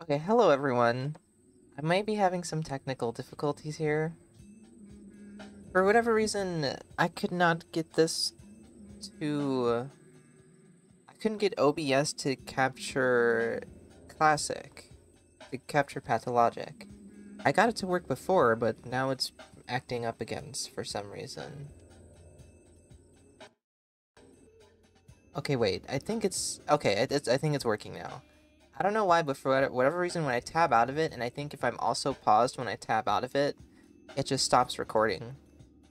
Okay, hello everyone. I might be having some technical difficulties here. For whatever reason, I could not get this to... I couldn't get OBS to capture Classic, to capture Pathologic. I got it to work before, but now it's acting up again for some reason. Okay, wait, I think it's... Okay, I think it's working now. I don't know why, but for whatever reason, when I tab out of it, and I think if I'm also paused when I tab out of it, it just stops recording.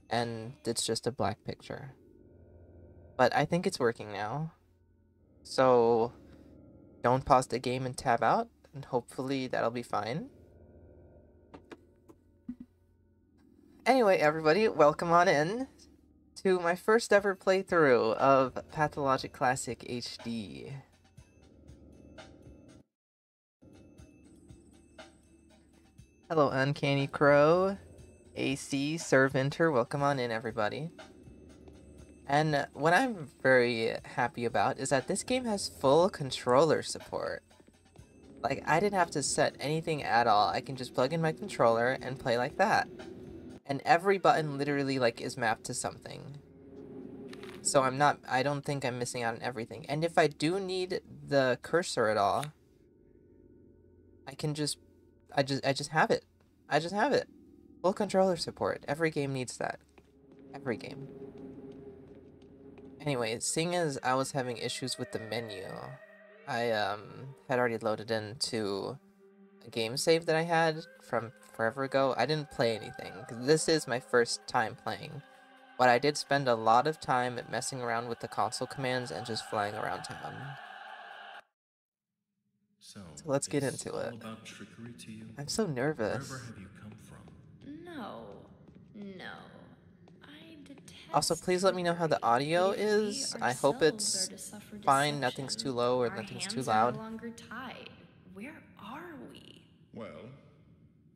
And it's just a black picture. But I think it's working now. So don't pause the game and tab out, and hopefully that'll be fine. Anyway, everybody, welcome on in to my first ever playthrough of Pathologic Classic HD. Hello, Uncanny Crow, AC, Serventer, welcome on in, everybody. And what I'm very happy about is that this game has full controller support. Like, I didn't have to set anything at all. I can just plug in my controller and play like that. And every button literally, like, is mapped to something. So I don't think I'm missing out on everything. And if I do need the cursor at all, I just have it. I just have it. Full controller support. Every game needs that. Every game. Anyway, seeing as I was having issues with the menu, I had already loaded into a game save that I had from forever ago. I didn't play anything, because this is my first time playing. But I did spend a lot of time messing around with the console commands and just flying around town. So let's get it's into all it. about trickery to you? I'm so nervous. Wherever have you come from? No. I detest Also, please let me know how the trickery, audio but if we is. I hope it's ourselves are to suffer fine, nothing's too deception, low or our nothing's too hands are loud. no longer tied. Where are we? Well,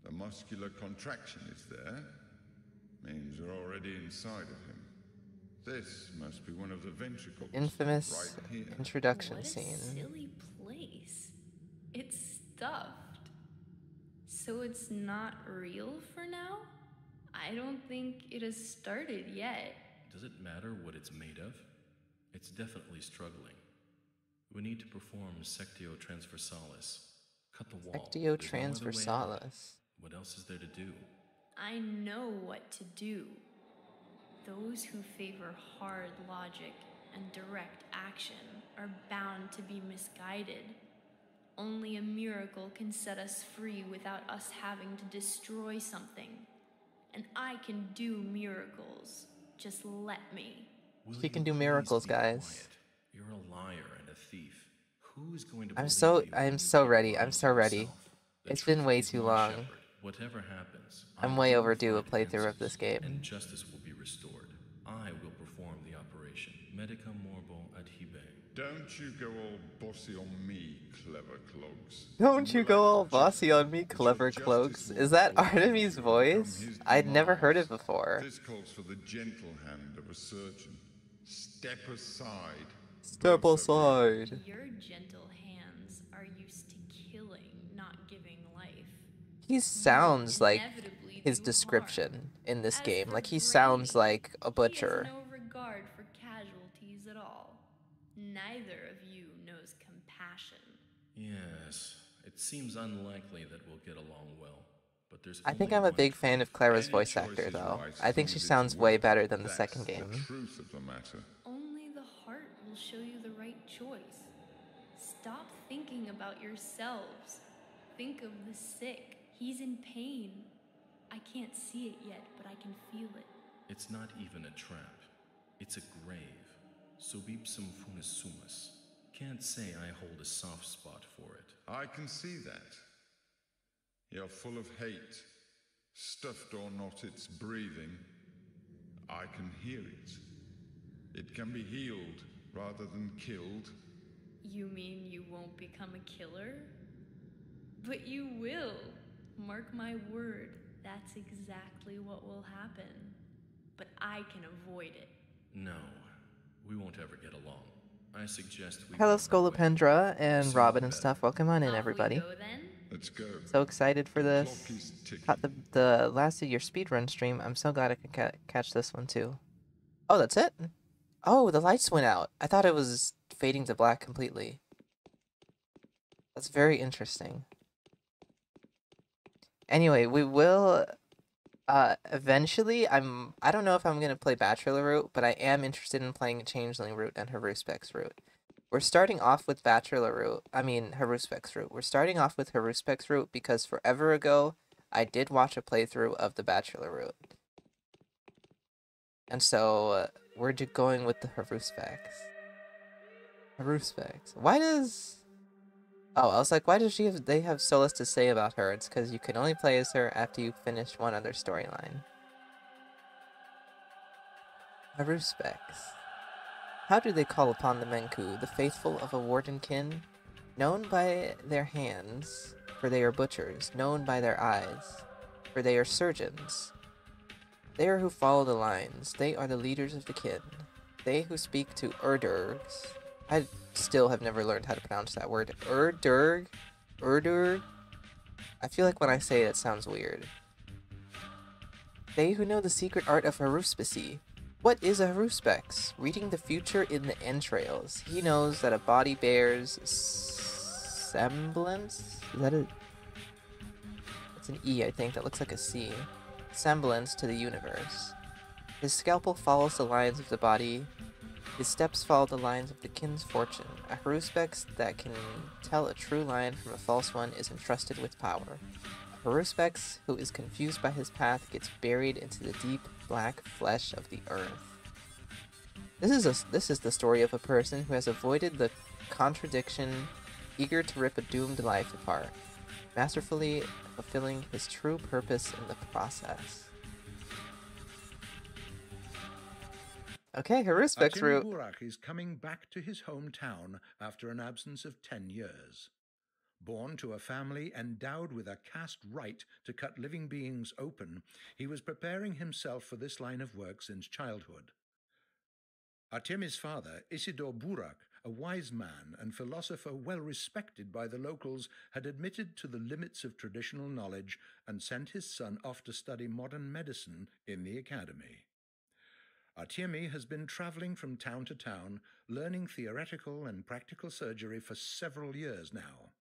the muscular contraction is there. Means you're already inside of him. This must be one of the ventricles. Infamous right here. introduction What a scene. silly place. It's stuffed. So it's not real for now? I don't think it has started yet. Does it matter what it's made of? It's definitely struggling. We need to perform sectio transversalis. Cut the wall. Sectio There's no other way out. transversalis. What else is there to do? I know what to do. Those who favor hard logic and direct action are bound to be misguided. Only a miracle can set us free without us having to destroy something. And I can do miracles. Just let me. She can do Please miracles, be guys. quiet? You're a liar and a thief. Who's going to I'm believe so you when you ready. keep I'm lying so to ready. yourself? The It's been truth way is too my long. shepherd. Whatever happens, I'm I way will overdue a find playthrough of this answers, game. and justice will be restored. I will perform the operation. Medica morbo adhibe. Don't you go all bossy on me, clever clogs. Don't you go all Relax, bossy on me, it's your clever justice cloaks. will Is that call for Artemy's you to voice? overcome his I'd never heard it demise. before. This calls for the gentle hand of a surgeon. Step aside. Step both of you. aside. Your gentle hands are used to killing, not giving life. He sounds like Inevitably his do description harm. in this As game. for Like, he Brady, sounds like a He butcher. has no regard for casualties at all. Neither of you knows compassion. Yes, it seems unlikely that we'll get along well. But there's I think only I'm a one big fan truth. of Clara's Any voice choice actor, is though. right as I think long she as it's sounds way worth better it. than the That's second the game. truth of the matter. Only the heart will show you the right choice. Stop thinking about yourselves. Think of the sick. He's in pain. I can't see it yet, but I can feel it. It's not even a trap. It's a grave. Subipsum funis sumus. Can't say I hold a soft spot for it. I can see that. You're full of hate. Stuffed or not, it's breathing. I can hear it. It can be healed rather than killed. You mean you won't become a killer? But you will. Mark my word, that's exactly what will happen. But I can avoid it. No, we won't ever get along. I suggest we Hello, go our way. Scolopendra and Sooner Robin the and better. stuff. Welcome on in, Off we everybody. go then. Let's go. So excited for The this. clock is ticking. Caught the last of your speedrun stream. I'm so glad I could catch this one too. Oh, that's it? Oh, the lights went out. I thought it was fading to black completely. That's very interesting. Anyway, we will eventually I don't know if I'm gonna play Bachelor route, but I am interested in playing Changeling route and Haruspex route. We're starting off with Bachelor route. I mean Haruspex route. We're starting off with Haruspex route because forever ago I did watch a playthrough of the Bachelor route. And so we're just going with the Haruspex. Haruspex. Why does Oh, I was like, why does they have so less to say about her? It's because you can only play as her after you finish one other storyline. Haruspex. How do they call upon the Menku, the faithful of a warden kin? Known by their hands, for they are butchers. Known by their eyes, for they are surgeons. They are who follow the lines. They are the leaders of the kin. They who speak to Urdurgs. I still have never learned how to pronounce that word. Urdurg? Urdurg? I feel like when I say it, it sounds weird. They who know the secret art of Haruspicy. What is a Haruspex? Reading the future in the entrails. He knows that a body bears semblance? Is that it? It's an E, I think. That looks like a C. Semblance to the universe. His scalpel follows the lines of the body. His steps follow the lines of the kin's fortune. A Haruspex that can tell a true line from a false one is entrusted with power. A Haruspex who is confused by his path gets buried into the deep black flesh of the earth. This is the story of a person who has avoided the contradiction, eager to rip a doomed life apart, masterfully fulfilling his true purpose in the process. Okay, Haruspex route. Burak is coming back to his hometown after an absence of 10 years. Born to a family endowed with a caste right to cut living beings open, he was preparing himself for this line of work since childhood. Artemy's father, Isidore Burak, a wise man and philosopher well respected by the locals, had admitted to the limits of traditional knowledge and sent his son off to study modern medicine in the academy. Artemy has been traveling from town to town, learning theoretical and practical surgery for several years now.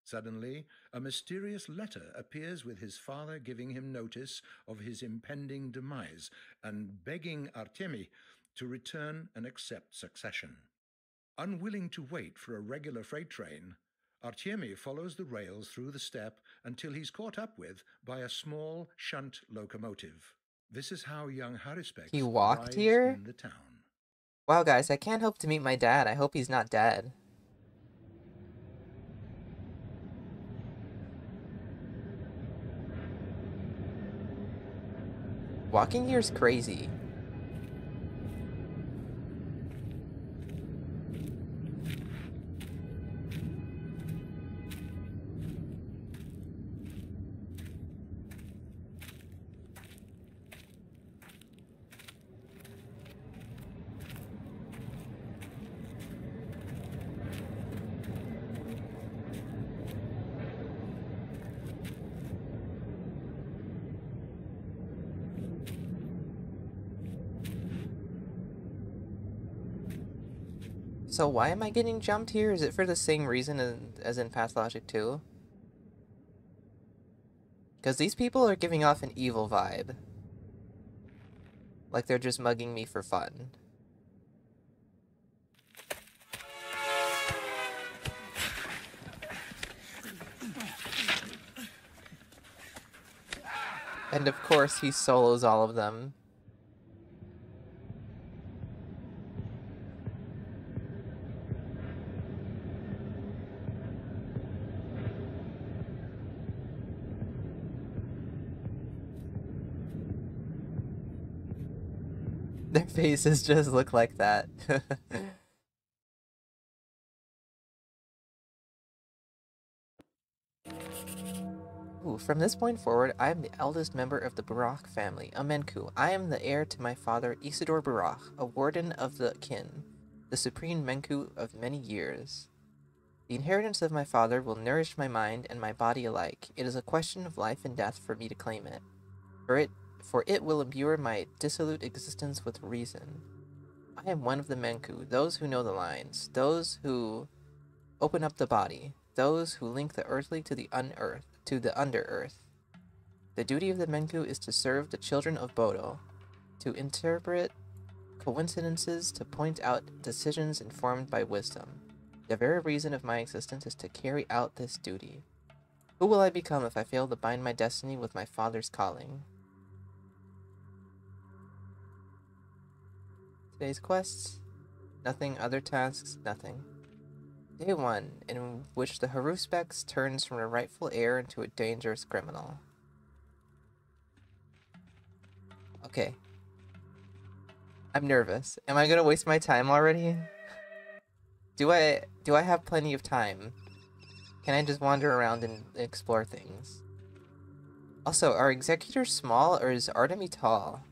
Suddenly, a mysterious letter appears with his father giving him notice of his impending demise and begging Artemy to return and accept succession. Unwilling to wait for a regular freight train, Artemy follows the rails through the steppe until he's caught up with by a small shunt locomotive. This is how young Haruspex He walked arrives here? in the town. Wow, guys, I can't hope to meet my dad. I hope he's not dead. Walking here is crazy. So why am I getting jumped here? Is it for the same reason as in Pathologic 2? Because these people are giving off an evil vibe. Like they're just mugging me for fun. And of course he solos all of them. Their faces just look like that. Ooh, from this point forward, I am the eldest member of the Burak family, a Menku. I am the heir to my father, Isidore Burak, a warden of the kin, the supreme Menku of many years. The inheritance of my father will nourish my mind and my body alike. It is a question of life and death for me to claim it. For it will imbue my dissolute existence with reason. I am one of the Menku, those who know the lines, those who open up the body, those who link the earthly to the under-earth. The duty of the Menku is to serve the children of Bodo, to interpret coincidences, to point out decisions informed by wisdom. The very reason of my existence is to carry out this duty. Who will I become if I fail to bind my destiny with my father's calling? Today's quests? Nothing. Other tasks? Nothing. Day 1, in which the Haruspex turns from a rightful heir into a dangerous criminal. Okay. I'm nervous. Am I gonna waste my time already? Do I have plenty of time? Can I just wander around and explore things? Also, are executors small or is Artemy tall?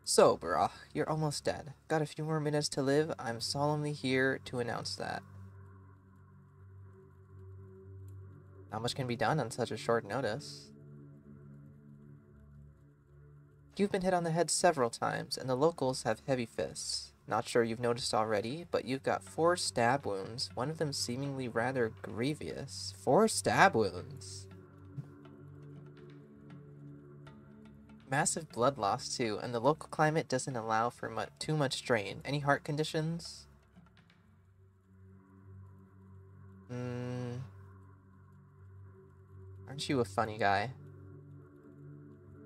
So, brah, you're almost dead. Got a few more minutes to live. I'm solemnly here to announce that. Not much can be done on such a short notice. You've been hit on the head several times, and the locals have heavy fists. Not sure you've noticed already, but you've got 4 stab wounds, one of them seemingly rather grievous. 4 stab wounds! Massive blood loss too, and the local climate doesn't allow for too much strain. Any heart conditions? Aren't you a funny guy?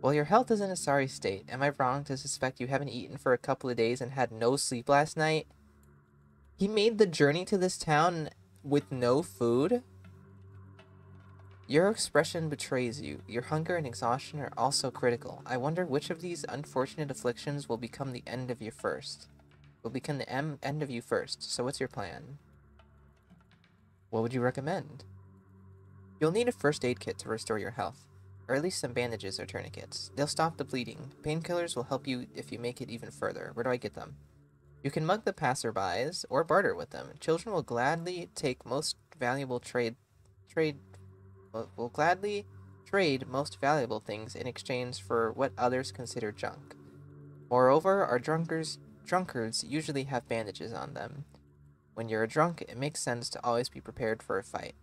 Well, your health is in a sorry state. Am I wrong to suspect you haven't eaten for a couple of days and had no sleep last night? He made the journey to this town with no food? Your expression betrays you. Your hunger and exhaustion are also critical. I wonder which of these unfortunate afflictions will become the end of you first. End of you first. So what's your plan? What would you recommend? You'll need a first aid kit to restore your health. Or at least some bandages or tourniquets. They'll stop the bleeding. Painkillers will help you if you make it even further. Where do I get them? You can mug the passerbys or barter with them. Children will gladly take most valuable will gladly trade most valuable things in exchange for what others consider junk. Moreover, our drunkards usually have bandages on them. When you're a drunk, it makes sense to always be prepared for a fight.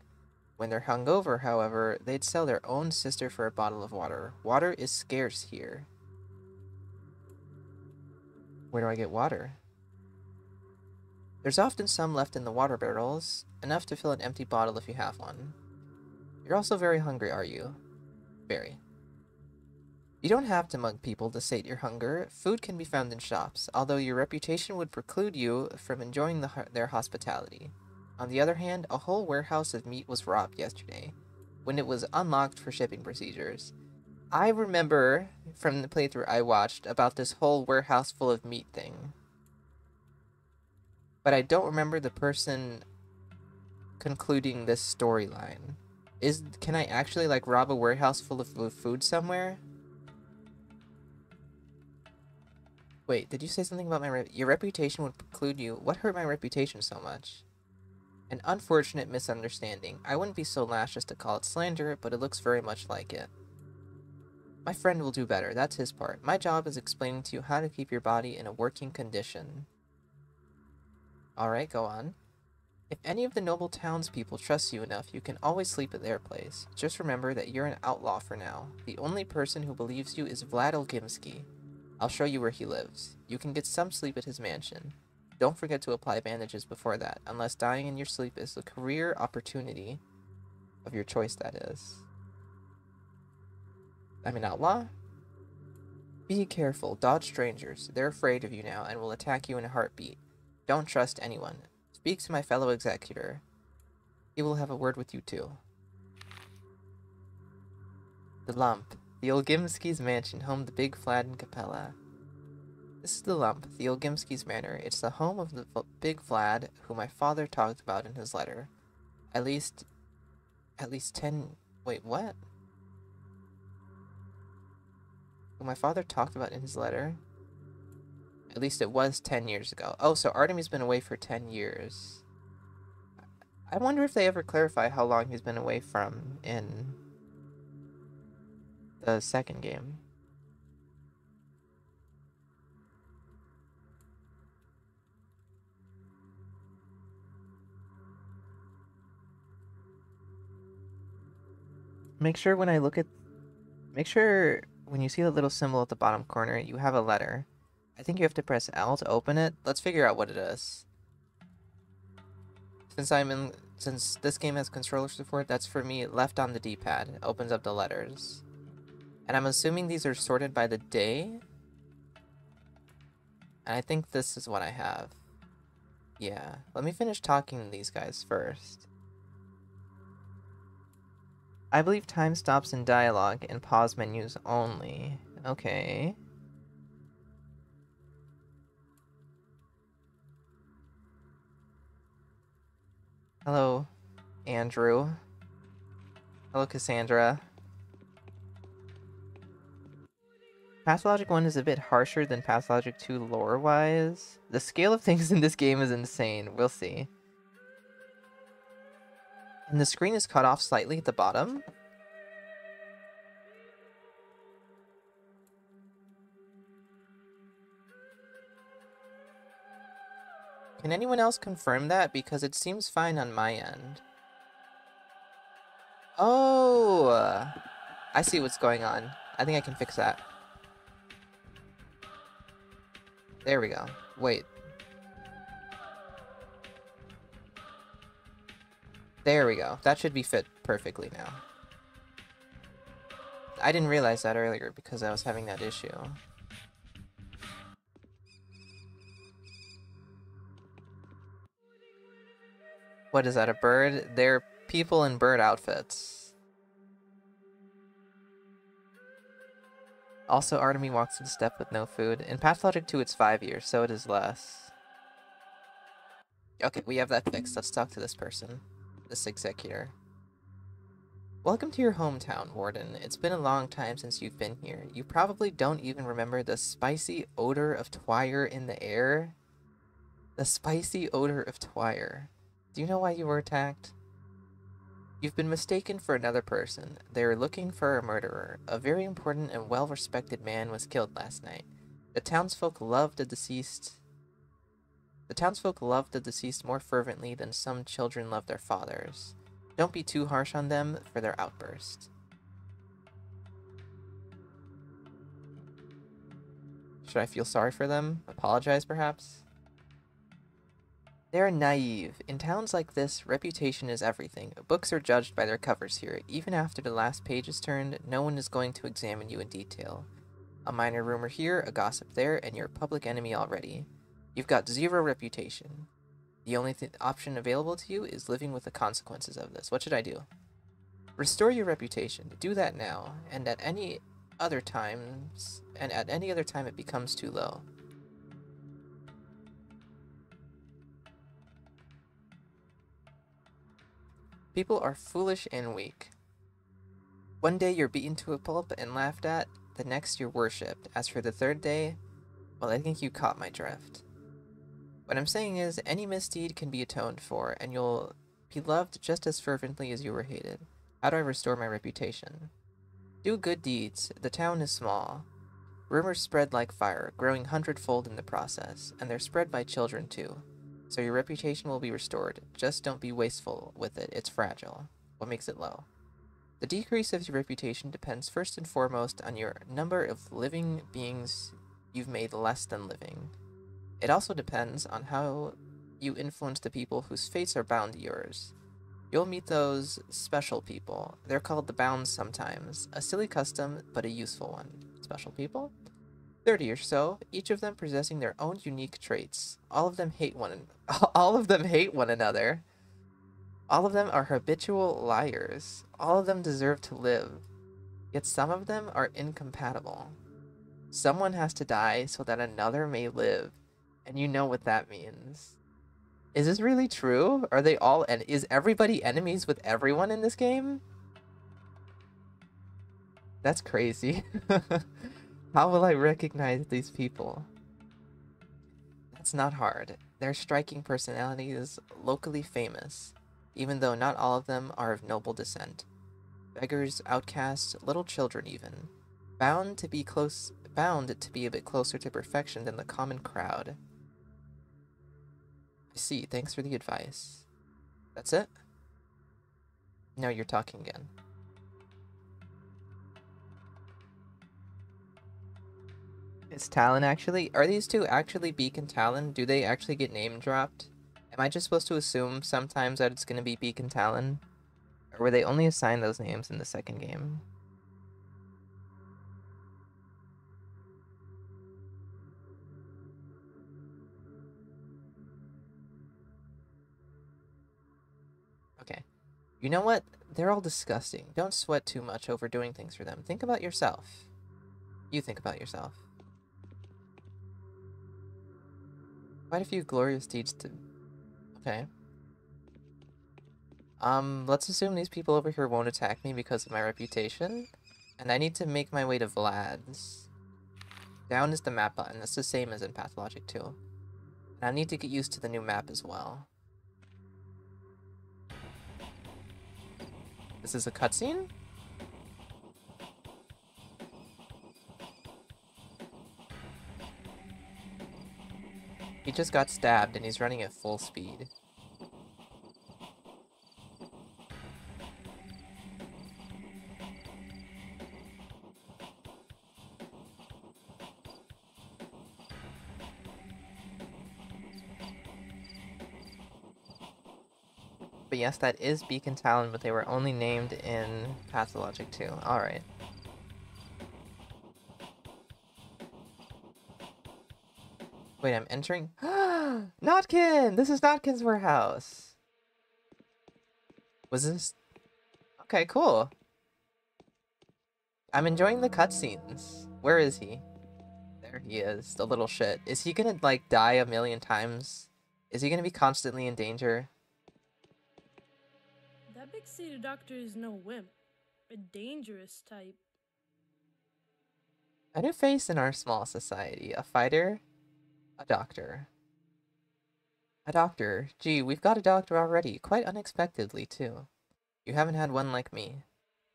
When they're hungover, however, they'd sell their own sister for a bottle of water. Water is scarce here. Where do I get water? There's often some left in the water barrels, enough to fill an empty bottle if you have one. You're also very hungry, are you? Very. You don't have to mug people to sate your hunger. Food can be found in shops, although your reputation would preclude you from enjoying their hospitality. On the other hand, a whole warehouse of meat was robbed yesterday, when it was unlocked for shipping procedures. I remember from the playthrough I watched about this whole warehouse full of meat thing. But I don't remember the person concluding this storyline. Can I actually, like, rob a warehouse full of food somewhere? Wait, did you say something about your reputation would preclude you? What hurt my reputation so much? An unfortunate misunderstanding. I wouldn't be so lash as to call it slander, but it looks very much like it. My friend will do better. That's his part. My job is explaining to you how to keep your body in a working condition. Alright, go on. If any of the noble townspeople trust you enough, you can always sleep at their place. Just remember that you're an outlaw for now. The only person who believes you is Vlad Olgimsky. I'll show you where he lives. You can get some sleep at his mansion. Don't forget to apply bandages before that, unless dying in your sleep is the career opportunity of your choice, that is. I'm an outlaw? Be careful. Dodge strangers. They're afraid of you now and will attack you in a heartbeat. Don't trust anyone. Speak to my fellow executor. He will have a word with you too. The Lump. The Olgimsky's mansion, home to Big Vlad and Capella. This is the Lump, the Olgimsky's manor. It's the home of the Big Vlad, who my father talked about in his letter. At least 10... Wait, what? Who my father talked about in his letter? At least it was 10 years ago. Oh, so Artemy's been away for 10 years. I wonder if they ever clarify how long he's been away from in the second game. Make sure when you see the little symbol at the bottom corner, you have a letter. I think you have to press L to open it. Let's figure out what it is. Since this game has controller support, that's for me left on the D-pad. It opens up the letters. And I'm assuming these are sorted by the day. And I think this is what I have. Yeah. Let me finish talking to these guys first. I believe time stops in dialogue and pause menus only. Okay. Hello, Andrew. Hello, Cassandra. Pathologic 1 is a bit harsher than Pathologic 2 lore-wise. The scale of things in this game is insane. We'll see. And the screen is cut off slightly at the bottom. Can anyone else confirm that? Because it seems fine on my end. Oh! I see what's going on. I think I can fix that. There we go. Wait. There we go. That should be fit perfectly now. I didn't realize that earlier because I was having that issue. What is that, a bird? They're people in bird outfits. Also, Artemy walks to the step with no food. In Pathologic 2, it's 5 years, so it is less. Okay, we have that fixed. Let's talk to this person. This executor. Welcome to your hometown, Warden. It's been a long time since you've been here. You probably don't even remember the spicy odor of twire in the air. The spicy odor of twire. Do you know why you were attacked? You've been mistaken for another person. They are looking for a murderer. A very important and well-respected man was killed last night. The townsfolk loved the deceased more fervently than some children love their fathers. Don't be too harsh on them for their outburst. Should I feel sorry for them? Apologize, perhaps? They are naive. In towns like this, reputation is everything. Books are judged by their covers here. Even after the last page is turned, no one is going to examine you in detail. A minor rumor here, a gossip there, and you're a public enemy already. You've got zero reputation. The only option available to you is living with the consequences of this. What should I do? Restore your reputation. Do that now, and at any other time it becomes too low. People are foolish and weak. One day you're beaten to a pulp and laughed at, the next you're worshipped. As for the third day, well, I think you caught my drift. What I'm saying is, any misdeed can be atoned for, and you'll be loved just as fervently as you were hated. How do I restore my reputation? Do good deeds. The town is small. Rumors spread like fire, growing hundredfold in the process, and they're spread by children too. So your reputation will be restored. Just don't be wasteful with it. It's fragile. What makes it low? The decrease of your reputation depends first and foremost on your number of living beings you've made less than living. It also depends on how you influence the people whose fates are bound to yours. You'll meet those special people. They're called the bounds sometimes. A silly custom, but a useful one. Special people? 30 or so, each of them possessing their own unique traits. All of them hate one another. All of them are habitual liars. All of them deserve to live. Yet some of them are incompatible. Someone has to die so that another may live. And you know what that means. Is this really true? Are they all is everybody enemies with everyone in this game? That's crazy. How will I recognize these people? It's not hard. Their striking personality is locally famous, even though not all of them are of noble descent. Beggars, outcasts, little children even. Bound to be a bit closer to perfection than the common crowd. I see, thanks for the advice. That's it? No, you're talking again. It's Talon, actually? Are these two actually Beak and Talon? Do they actually get name dropped? Am I just supposed to assume sometimes that it's gonna be Beak and Talon? Or were they only assigned those names in the second game? Okay. You know what? They're all disgusting. Don't sweat too much over doing things for them. Think about yourself. You think about yourself. Quite a few glorious deeds to... Okay. Let's assume these people over here won't attack me because of my reputation. And I need to make my way to Vlad's. Down is the map button. That's the same as in Pathologic 2. And I need to get used to the new map as well. This is a cutscene? He just got stabbed and he's running at full speed. But yes, that is Beacon Talon, but they were only named in Pathologic 2. Alright. Wait, I'm entering? Notkin! This is Notkin's warehouse! Was this... Okay, cool. I'm enjoying the cutscenes. Where is he? There he is, the little shit. Is he gonna, like, die a million times? Is he gonna be constantly in danger? That big city doctor is no wimp. A dangerous type. A new face in our small society. A fighter, a doctor. A doctor. Gee, we've got a doctor already. Quite unexpectedly, too. You haven't had one like me.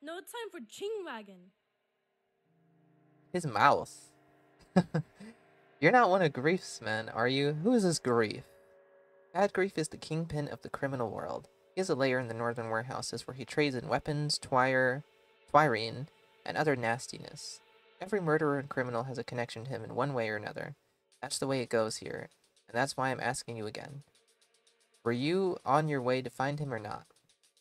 No time for chingwagon. His mouth. You're not one of Grief's men, are you? Who is this Grief? Bad Grief is the kingpin of the criminal world. He has a lair in the northern warehouses where he trades in weapons, twirine, and other nastiness. Every murderer and criminal has a connection to him in one way or another. That's the way it goes here, and that's why I'm asking you again. Were you on your way to find him or not?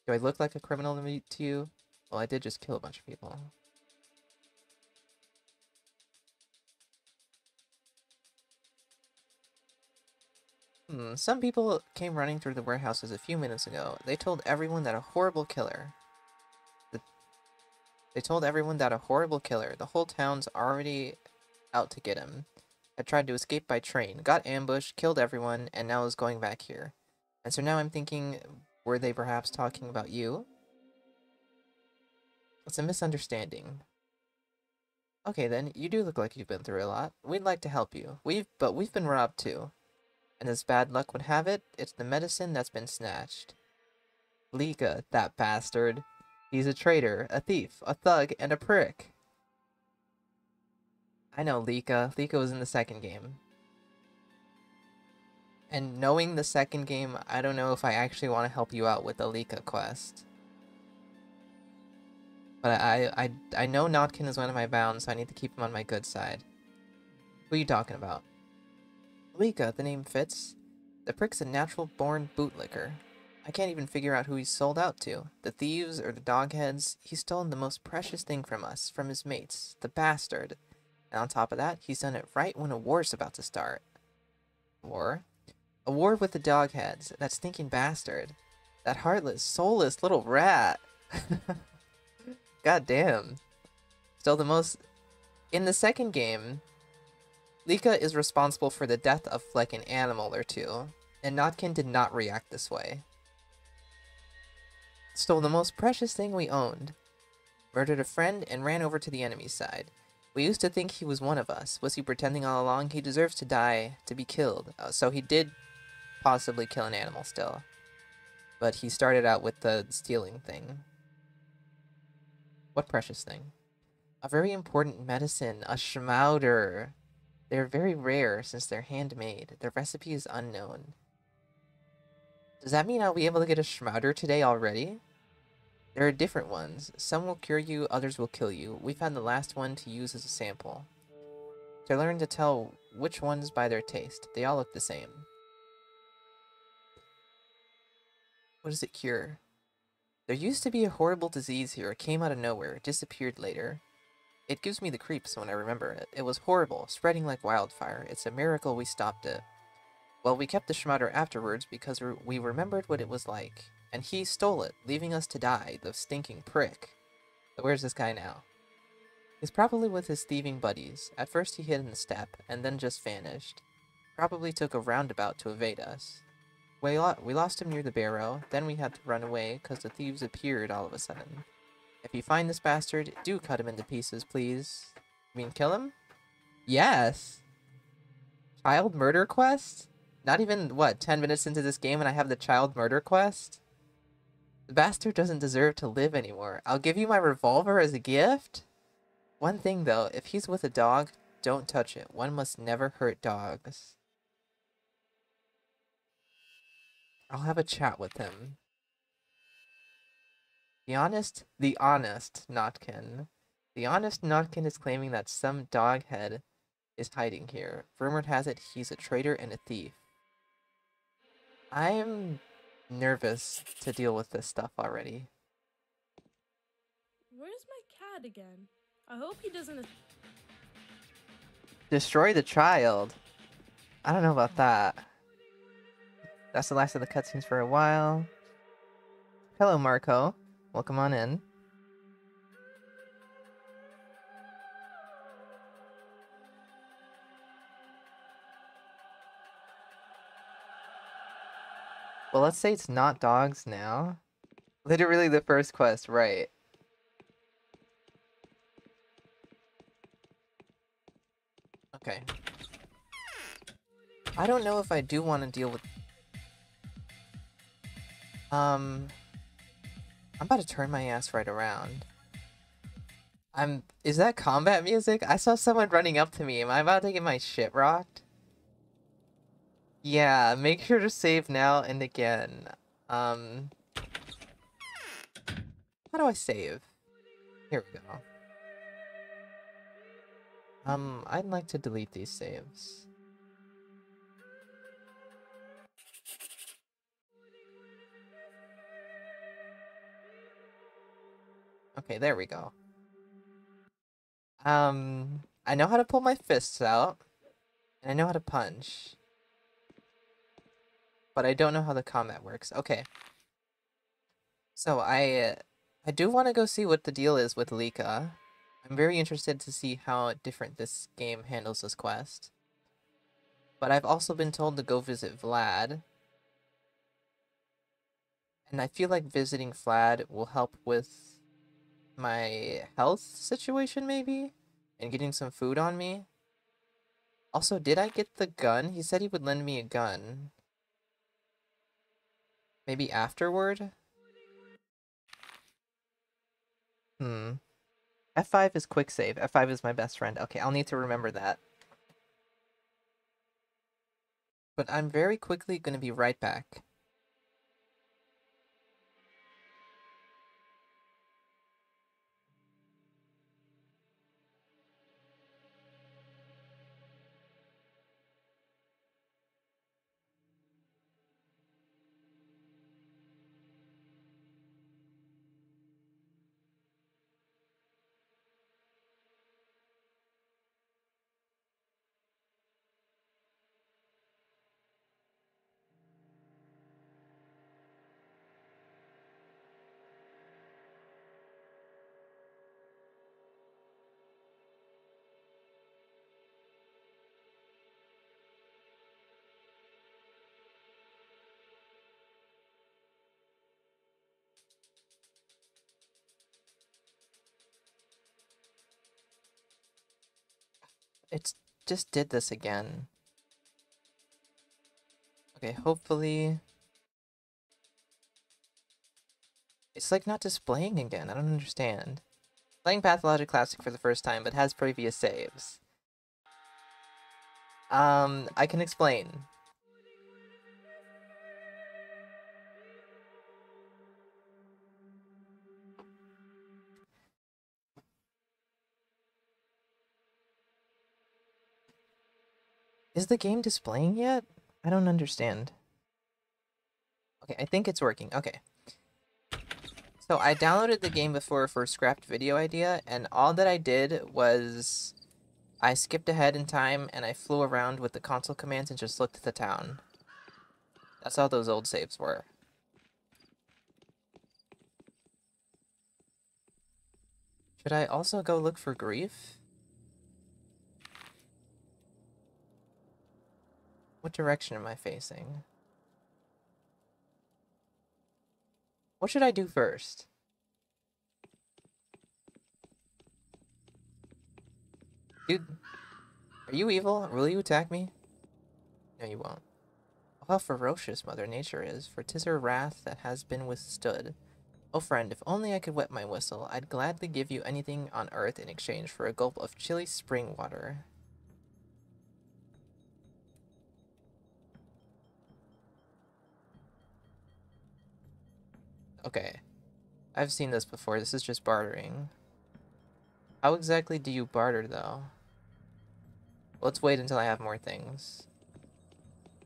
Do I look like a criminal to you? Well, I did just kill a bunch of people. Some people came running through the warehouses a few minutes ago. They told everyone that a horrible killer... They told everyone that a horrible killer, the whole town's already out to get him, had tried to escape by train, got ambushed, killed everyone, and now is going back here. And so now I'm thinking, were they perhaps talking about you? It's a misunderstanding. Okay then, you do look like you've been through a lot. We'd like to help you. But we've been robbed too. And as bad luck would have it, it's the medicine that's been snatched. Lika, that bastard. He's a traitor, a thief, a thug, and a prick. I know Lika. Lika was in the second game. And knowing the second game, I don't know if I actually want to help you out with the Lika quest. But I know Notkin is one of my bounds, so I need to keep him on my good side. Who are you talking about? Lika, the name fits. The prick's a natural-born bootlicker. I can't even figure out who he's sold out to. The thieves or the dogheads. He's stolen the most precious thing from us, from his mates, the bastard. And on top of that, he's done it right when a war's about to start. War? A war with the dogheads, that stinking bastard. That heartless, soulless little rat. God damn. Still the most... In the second game, Lika is responsible for the death of like an animal or two, and Notkin did not react this way. Stole the most precious thing we owned. Murdered a friend and ran over to the enemy's side. We used to think he was one of us. Was he pretending all along? He deserves to die, to be killed. So he did possibly kill an animal still. But he started out with the stealing thing. What precious thing? A very important medicine, a schmauder. They're very rare since they're handmade. Their recipe is unknown. Does that mean I'll be able to get a schmauder today already? There are different ones. Some will cure you, others will kill you. We found the last one to use as a sample. To learn to tell which ones by their taste. They all look the same. What does it cure? There used to be a horrible disease here. It came out of nowhere. It disappeared later. It gives me the creeps when I remember it. It was horrible, spreading like wildfire. It's a miracle we stopped it. Well, we kept the schmutter afterwards because we remembered what it was like. And he stole it, leaving us to die, the stinking prick. So where's this guy now? He's probably with his thieving buddies. At first he hid in the steppe, and then just vanished. Probably took a roundabout to evade us. We lost him near the barrow, then we had to run away because the thieves appeared all of a sudden. If you find this bastard, do cut him into pieces, please. You mean kill him? Yes! Child murder quest? Not even, what, 10 minutes into this game and I have the child murder quest? The bastard doesn't deserve to live anymore. I'll give you my revolver as a gift? One thing though, if he's with a dog, don't touch it. One must never hurt dogs. I'll have a chat with him. The honest Notkin. The honest Notkin is claiming that some doghead is hiding here. Rumored has it he's a traitor and a thief. I'm nervous to deal with this stuff already. Where's my cat again? I hope he doesn't. Destroy the child. I don't know about that. That's the last of the cutscenes for a while. Hello, Marco. Welcome on in. Well, let's say it's not dogs now. Literally the first quest, right. Okay. I don't know if I do want to deal with... I'm about to turn my ass right around. Is that combat music? I saw someone running up to me. Am I about to get my shit rocked? Yeah, make sure to save now and again. How do I save? Here we go. I'd like to delete these saves. Okay, there we go. I know how to pull my fists out, and I know how to punch. But I don't know how the combat works. Okay. So I do want to go see what the deal is with Lika. I'm very interested to see how different this game handles this quest. But I've also been told to go visit Vlad. And I feel like visiting Vlad will help with my health situation, maybe? And getting some food on me. Also, did I get the gun? He said he would lend me a gun. Maybe afterward? F5 is quick save. F5 is my best friend. Okay, I'll need to remember that. But I'm very quickly going to be right back. It's just did this again. Okay, hopefully... It's like not displaying again. I don't understand. Playing Pathologic Classic for the first time, but has previous saves. I can explain. Is the game displaying yet? I don't understand. Okay, I think it's working. Okay. So I downloaded the game before for scrapped video idea, and all that I did was I skipped ahead in time and I flew around with the console commands and just looked at the town. That's all those old saves were. Should I also go look for grief? What direction am I facing? What should I do first? Dude, are you evil? Will you attack me? No, you won't. Oh, how ferocious Mother Nature is, for 'tis her wrath that has been withstood. Oh friend, if only I could wet my whistle, I'd gladly give you anything on earth in exchange for a gulp of chilly spring water. Okay. I've seen this before. This is just bartering. How exactly do you barter, though? Let's wait until I have more things.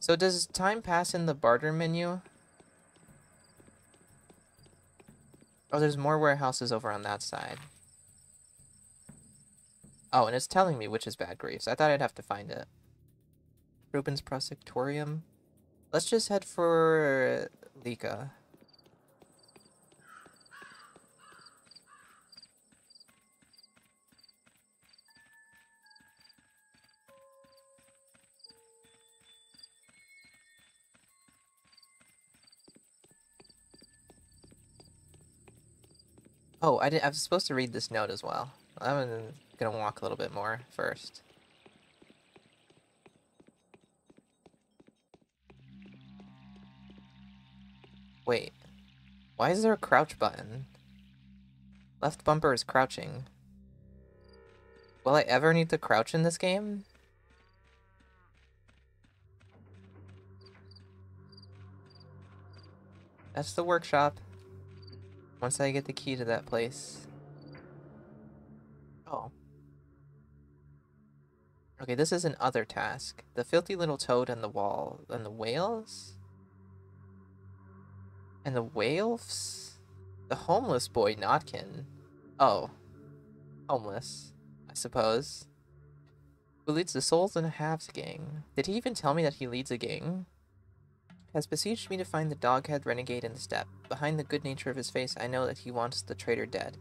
So does time pass in the barter menu? Oh, there's more warehouses over on that side. Oh, and it's telling me which is Bad Griefs. I thought I'd have to find it. Rubens Prosectorium. Let's just head for Lika. Oh, I was supposed to read this note as well. I'm gonna walk a little bit more first. Wait, why is there a crouch button? Left bumper is crouching. Will I ever need to crouch in this game? That's the workshop. Once I get the key to that place. Oh. Okay, this is an other task. The filthy little toad and the wall. And the whales? And the whales? The homeless boy, Notkin. Oh. Homeless, I suppose. Who leads the Souls and a Halves gang. Did he even tell me that he leads a gang? Has besieged me to find the doghead renegade in the steppe. Behind the good nature of his face, I know that he wants the traitor dead.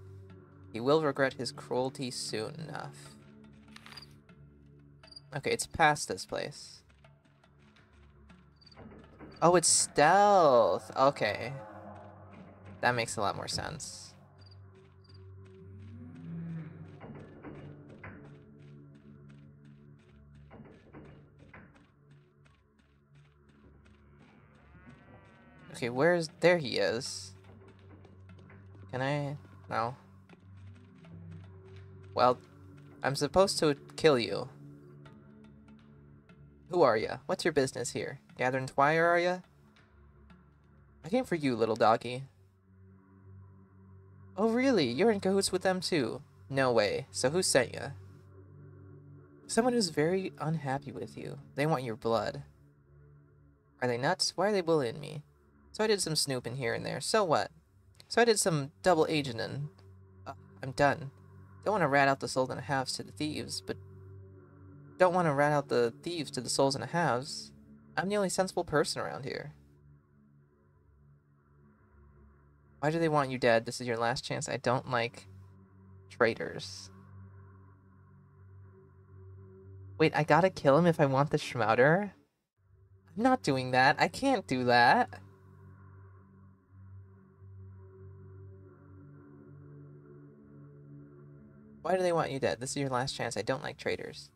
He will regret his cruelty soon enough. Okay, it's past this place. Oh, it's stealth! Okay. That makes a lot more sense. Okay, there he is. Can I? No. Well, I'm supposed to kill you. Who are ya? What's your business here? Gathering twire, are ya? I came for you, little doggy. Oh, really? You're in cahoots with them, too? No way. So who sent ya? Someone who's very unhappy with you. They want your blood. Are they nuts? Why are they bullying me? So I did some snooping here and there. So what? So I did some double agenting. I'm done. Don't want to rat out the souls and a halves to the thieves, but don't want to rat out the thieves to the souls and a halves. I'm the only sensible person around here. Why do they want you dead? This is your last chance. I don't like traitors. Wait, I gotta kill him if I want the Schmouter? I'm not doing that. I can't do that. Why do they want you dead? This is your last chance. I don't like traitors.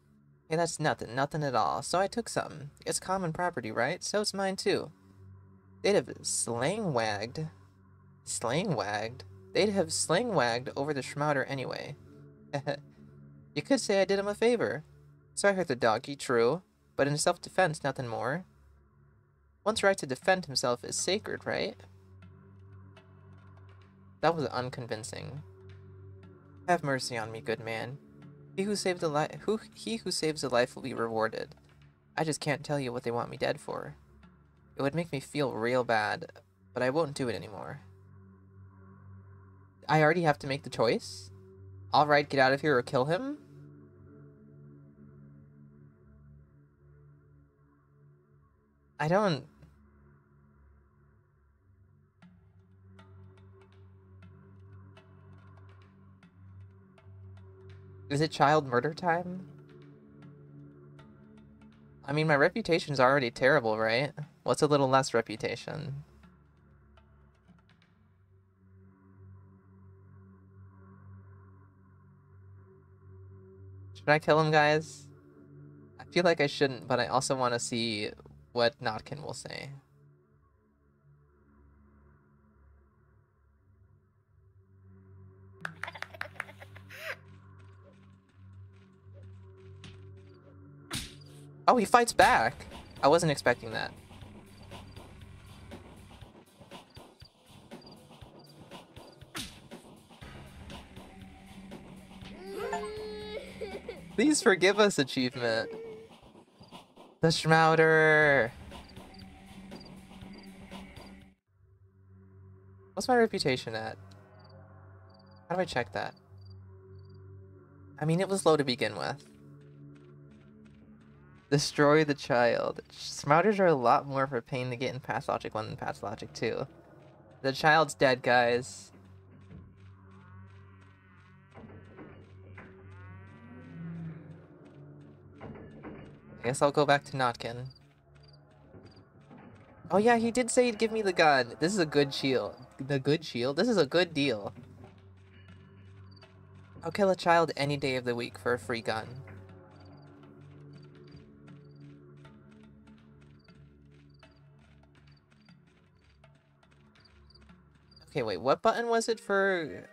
Hey, that's nothing. Nothing at all. So I took some. It's common property, right? So it's mine too. They'd have slang wagged. Slang wagged? They'd have slang wagged over the schmouter anyway. You could say I did him a favor. So I hurt the doggy, true. But in self-defense, nothing more. One's right to defend himself is sacred, right? That was unconvincing. Have mercy on me, good man. He who saves a life will be rewarded. I just can't tell you what they want me dead for. It would make me feel real bad, but I won't do it anymore. I already have to make the choice? Alright, get out of here or kill him? I don't... Is it child murder time? I mean, my reputation's already terrible, right? What's a little less reputation? Should I kill him, guys? I feel like I shouldn't, but I also want to see what Notkin will say. Oh, he fights back! I wasn't expecting that. Please forgive us, achievement. The Schmouder! What's my reputation at? How do I check that? I mean, it was low to begin with. Destroy the child. Schmouters are a lot more of a pain to get in Pathologic 1 than Pathologic 2. The child's dead, guys. I guess I'll go back to Notkin. Oh yeah, he did say he'd give me the gun. This is a good shield. The good shield? This is a good deal. I'll kill a child any day of the week for a free gun. Okay, wait, what button was it for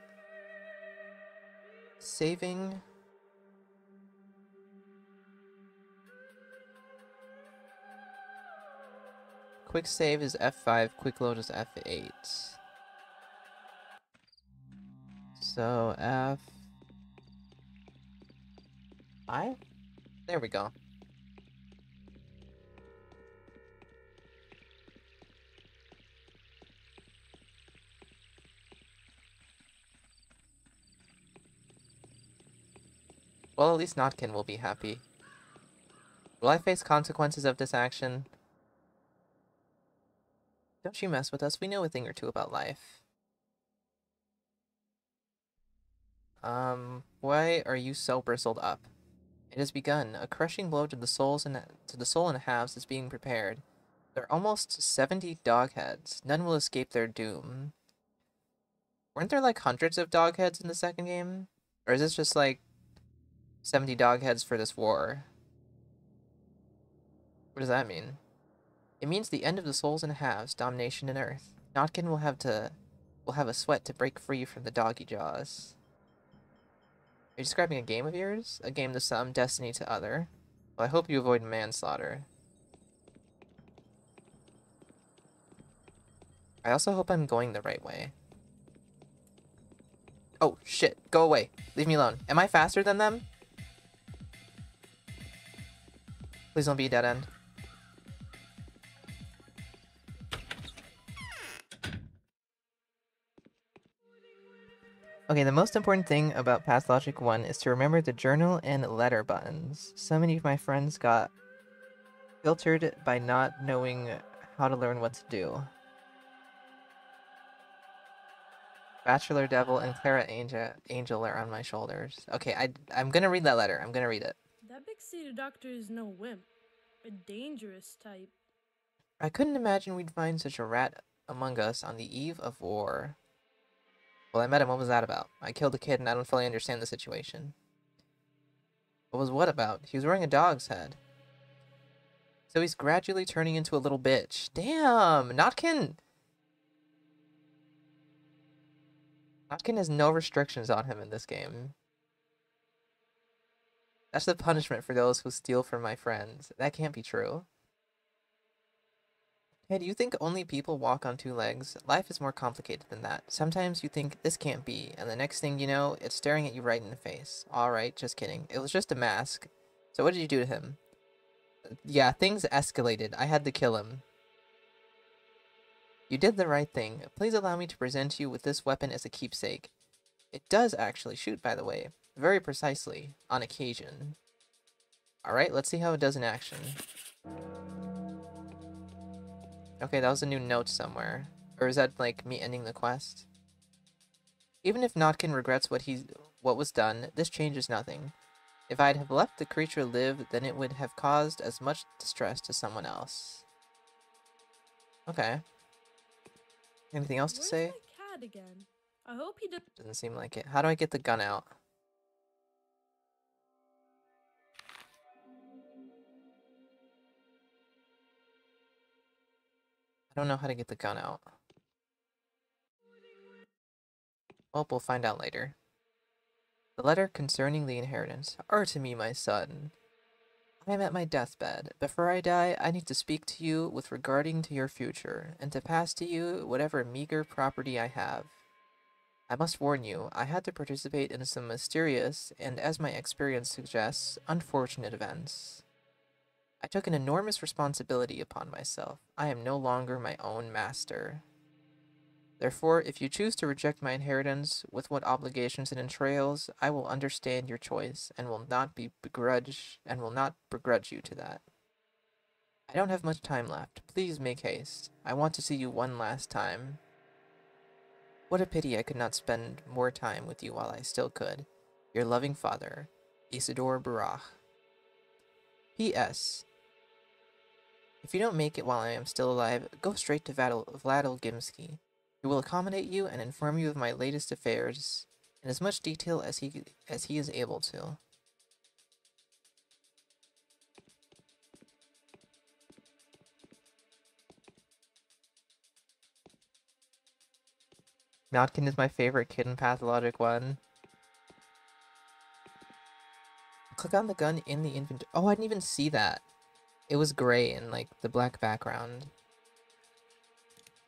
saving? Quick save is F5, quick load is F8. So F5? There we go. Well, at least Notkin will be happy. Will I face consequences of this action? Don't you mess with us, we know a thing or two about life. Why are you so bristled up? It has begun. A crushing blow to the soul in halves is being prepared. There are almost 70 dogheads. None will escape their doom. Weren't there like hundreds of dogheads in the second game? Or is this just like 70 dogheads for this war? What does that mean? It means the end of the souls in halves, domination in Earth. Notkin will have a sweat to break free from the doggy jaws. Are you describing a game of yours? A game to some, destiny to other? Well, I hope you avoid manslaughter. I also hope I'm going the right way. Oh, shit. Go away. Leave me alone. Am I faster than them? Please don't be a dead end. Okay, the most important thing about Pathologic 1 is to remember the journal and letter buttons. So many of my friends got filtered by not knowing how to learn what to do. Bachelor Devil and Clara Angel are on my shoulders. Okay, I'm gonna read that letter. I'm gonna read it. That big city doctor is no wimp. A dangerous type. I couldn't imagine we'd find such a rat among us on the eve of war. Well, I met him. What was that about? I killed a kid and I don't fully understand the situation. What was what about? He was wearing a dog's head. So he's gradually turning into a little bitch. Damn! Notkin has no restrictions on him in this game. That's the punishment for those who steal from my friends. That can't be true. Hey, do you think only people walk on two legs? Life is more complicated than that. Sometimes you think this can't be, and the next thing you know, it's staring at you right in the face. Alright, just kidding. It was just a mask. So what did you do to him? Yeah, things escalated. I had to kill him. You did the right thing. Please allow me to present you with this weapon as a keepsake. It does actually shoot, by the way. Very precisely. On occasion. Alright, let's see how it does in action. Okay, that was a new note somewhere. Or is that, like, me ending the quest? Even if Notkin regrets what was done, this changes nothing. If I'd have left the creature live, then it would have caused as much distress to someone else. Okay. Anything else to say? Where's my cat again? I hope he Doesn't seem like it. How do I get the gun out? I don't know how to get the gun out. Well, we'll find out later. The letter concerning the inheritance. Are to me, my son. I am at my deathbed. Before I die, I need to speak to you with regarding to your future, and to pass to you whatever meager property I have. I must warn you, I had to participate in some mysterious, and as my experience suggests, unfortunate events. I took an enormous responsibility upon myself. I am no longer my own master. Therefore, if you choose to reject my inheritance, with what obligations it entails, I will understand your choice, and will not begrudge you to that. I don't have much time left. Please make haste. I want to see you one last time. What a pity I could not spend more time with you while I still could. Your loving father, Isidore Barach. P.S. If you don't make it while I am still alive, go straight to Vlad Olgimsky. He will accommodate you and inform you of my latest affairs in as much detail as he is able to. Notkin is my favorite kid in Pathologic 1. Click on the gun in the inventory. Oh, I didn't even see that. It was gray in, like, the black background.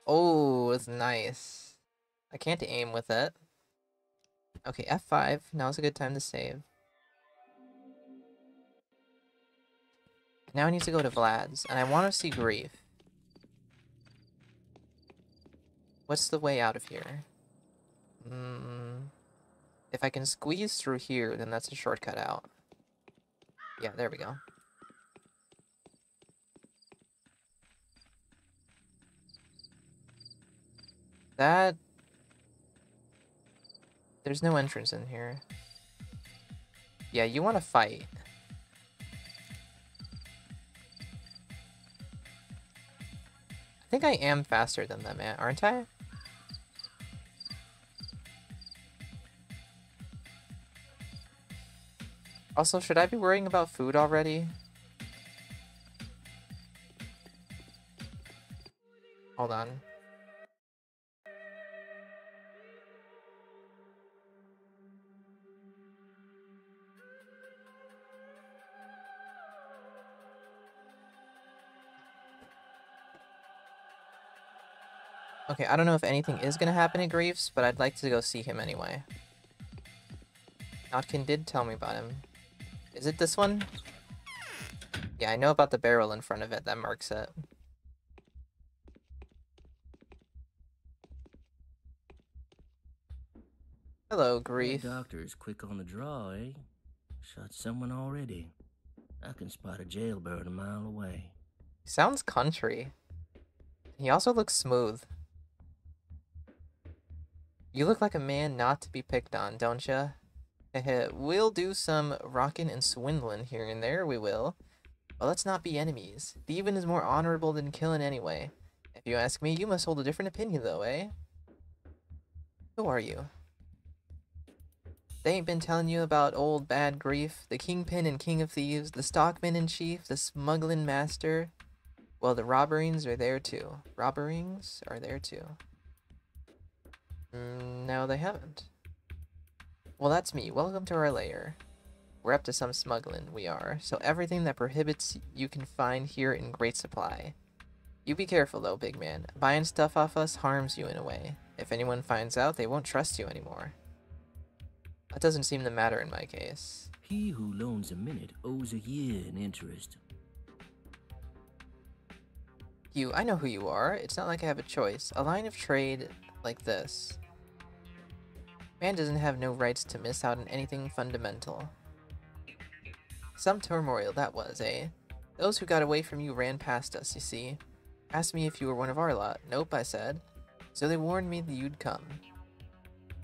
Oh, it's nice. I can't aim with it. Okay, F5. Now's a good time to save. Now I need to go to Vlad's, and I want to see Grief. What's the way out of here? If I can squeeze through here, then that's a shortcut out. Yeah, there we go. There's no entrance in here. Yeah, you want to fight. I think I am faster than them, aren't I? Also, should I be worrying about food already? Hold on. Okay, I don't know if anything is gonna happen at Grief's, but I'd like to go see him anyway. Notkin did tell me about him. Is it this one? Yeah, I know about the barrel in front of it that marks it. Hello, Grief. That doctor is quick on the draw, eh? Shot someone already. I can spot a jailbird a mile away. He sounds country. He also looks smooth. You look like a man not to be picked on, don't ya? We'll do some rockin' and swindlin' here and there, we will. But let's not be enemies. Thieving is more honorable than killing anyway. If you ask me, you must hold a different opinion though, eh? Who are you? They ain't been telling you about old bad grief, the kingpin and king of thieves, the stockman in chief, the smuggling master. Well, the robberings are there too. Robberings are there too. No, they haven't. Well, that's me. Welcome to our lair. We're up to some smuggling, we are. So everything that prohibits you can find here in great supply. You be careful though, big man. Buying stuff off us harms you in a way. If anyone finds out, they won't trust you anymore. That doesn't seem to matter in my case. He who loans a minute owes a year in interest. You, I know who you are. It's not like I have a choice. A line of trade like this. Man doesn't have no rights to miss out on anything fundamental. Some turmoil that was, eh? Those who got away from you ran past us, you see. Asked me if you were one of our lot. Nope, I said. So they warned me that you'd come.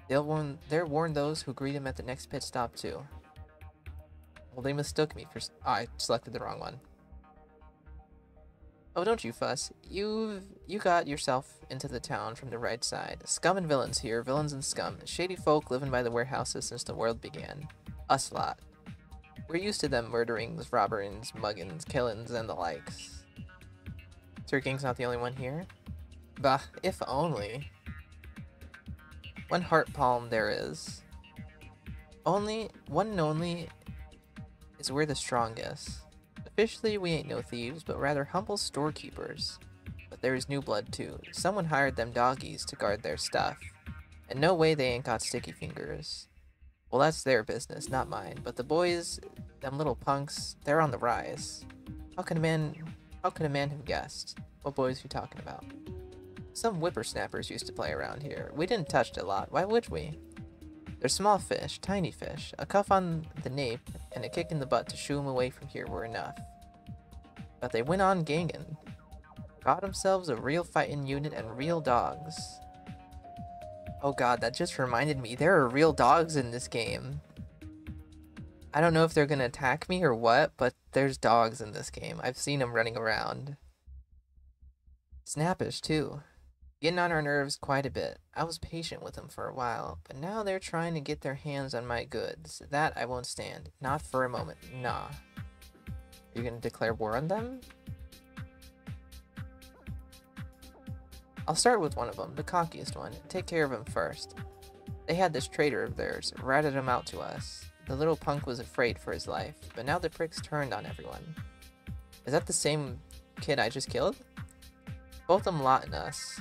They'll warn those who greet him at the next pit stop too. Well, they mistook me for... I selected the wrong one. Oh, don't you fuss. You got yourself into the town from the right side. Scum and villains here, villains and scum. Shady folk living by the warehouses since the world began. Us lot. We're used to them murderings, robberings, muggins, killings, and the likes. Sir King's not the only one here? Bah, if only. One heart palm there is. One and only is we're the strongest. Officially, we ain't no thieves, but rather humble storekeepers. But there is new blood too. Someone hired them doggies to guard their stuff. And no way they ain't got sticky fingers. Well, that's their business, not mine. But the boys, them little punks, they're on the rise. How can a man have guessed? What boys you talking about? Some whippersnappers used to play around here. We didn't touch it a lot. Why would we? They're small fish, tiny fish. A cuff on the nape and a kick in the butt to shoo 'em away from here were enough. But they went on gangin'. Got themselves a real fighting unit and real dogs. Oh god, that just reminded me. There are real dogs in this game. I don't know if they're gonna attack me or what, but there's dogs in this game. I've seen them running around. Snappish, too. Getting on our nerves quite a bit. I was patient with them for a while, but now they're trying to get their hands on my goods. That I won't stand. Not for a moment. Nah. You're gonna declare war on them? I'll start with one of them, the cockiest one. Take care of him first. They had this traitor of theirs, ratted him out to us. The little punk was afraid for his life, but now the prick's turned on everyone. Is that the same kid I just killed? Both of them lot in us.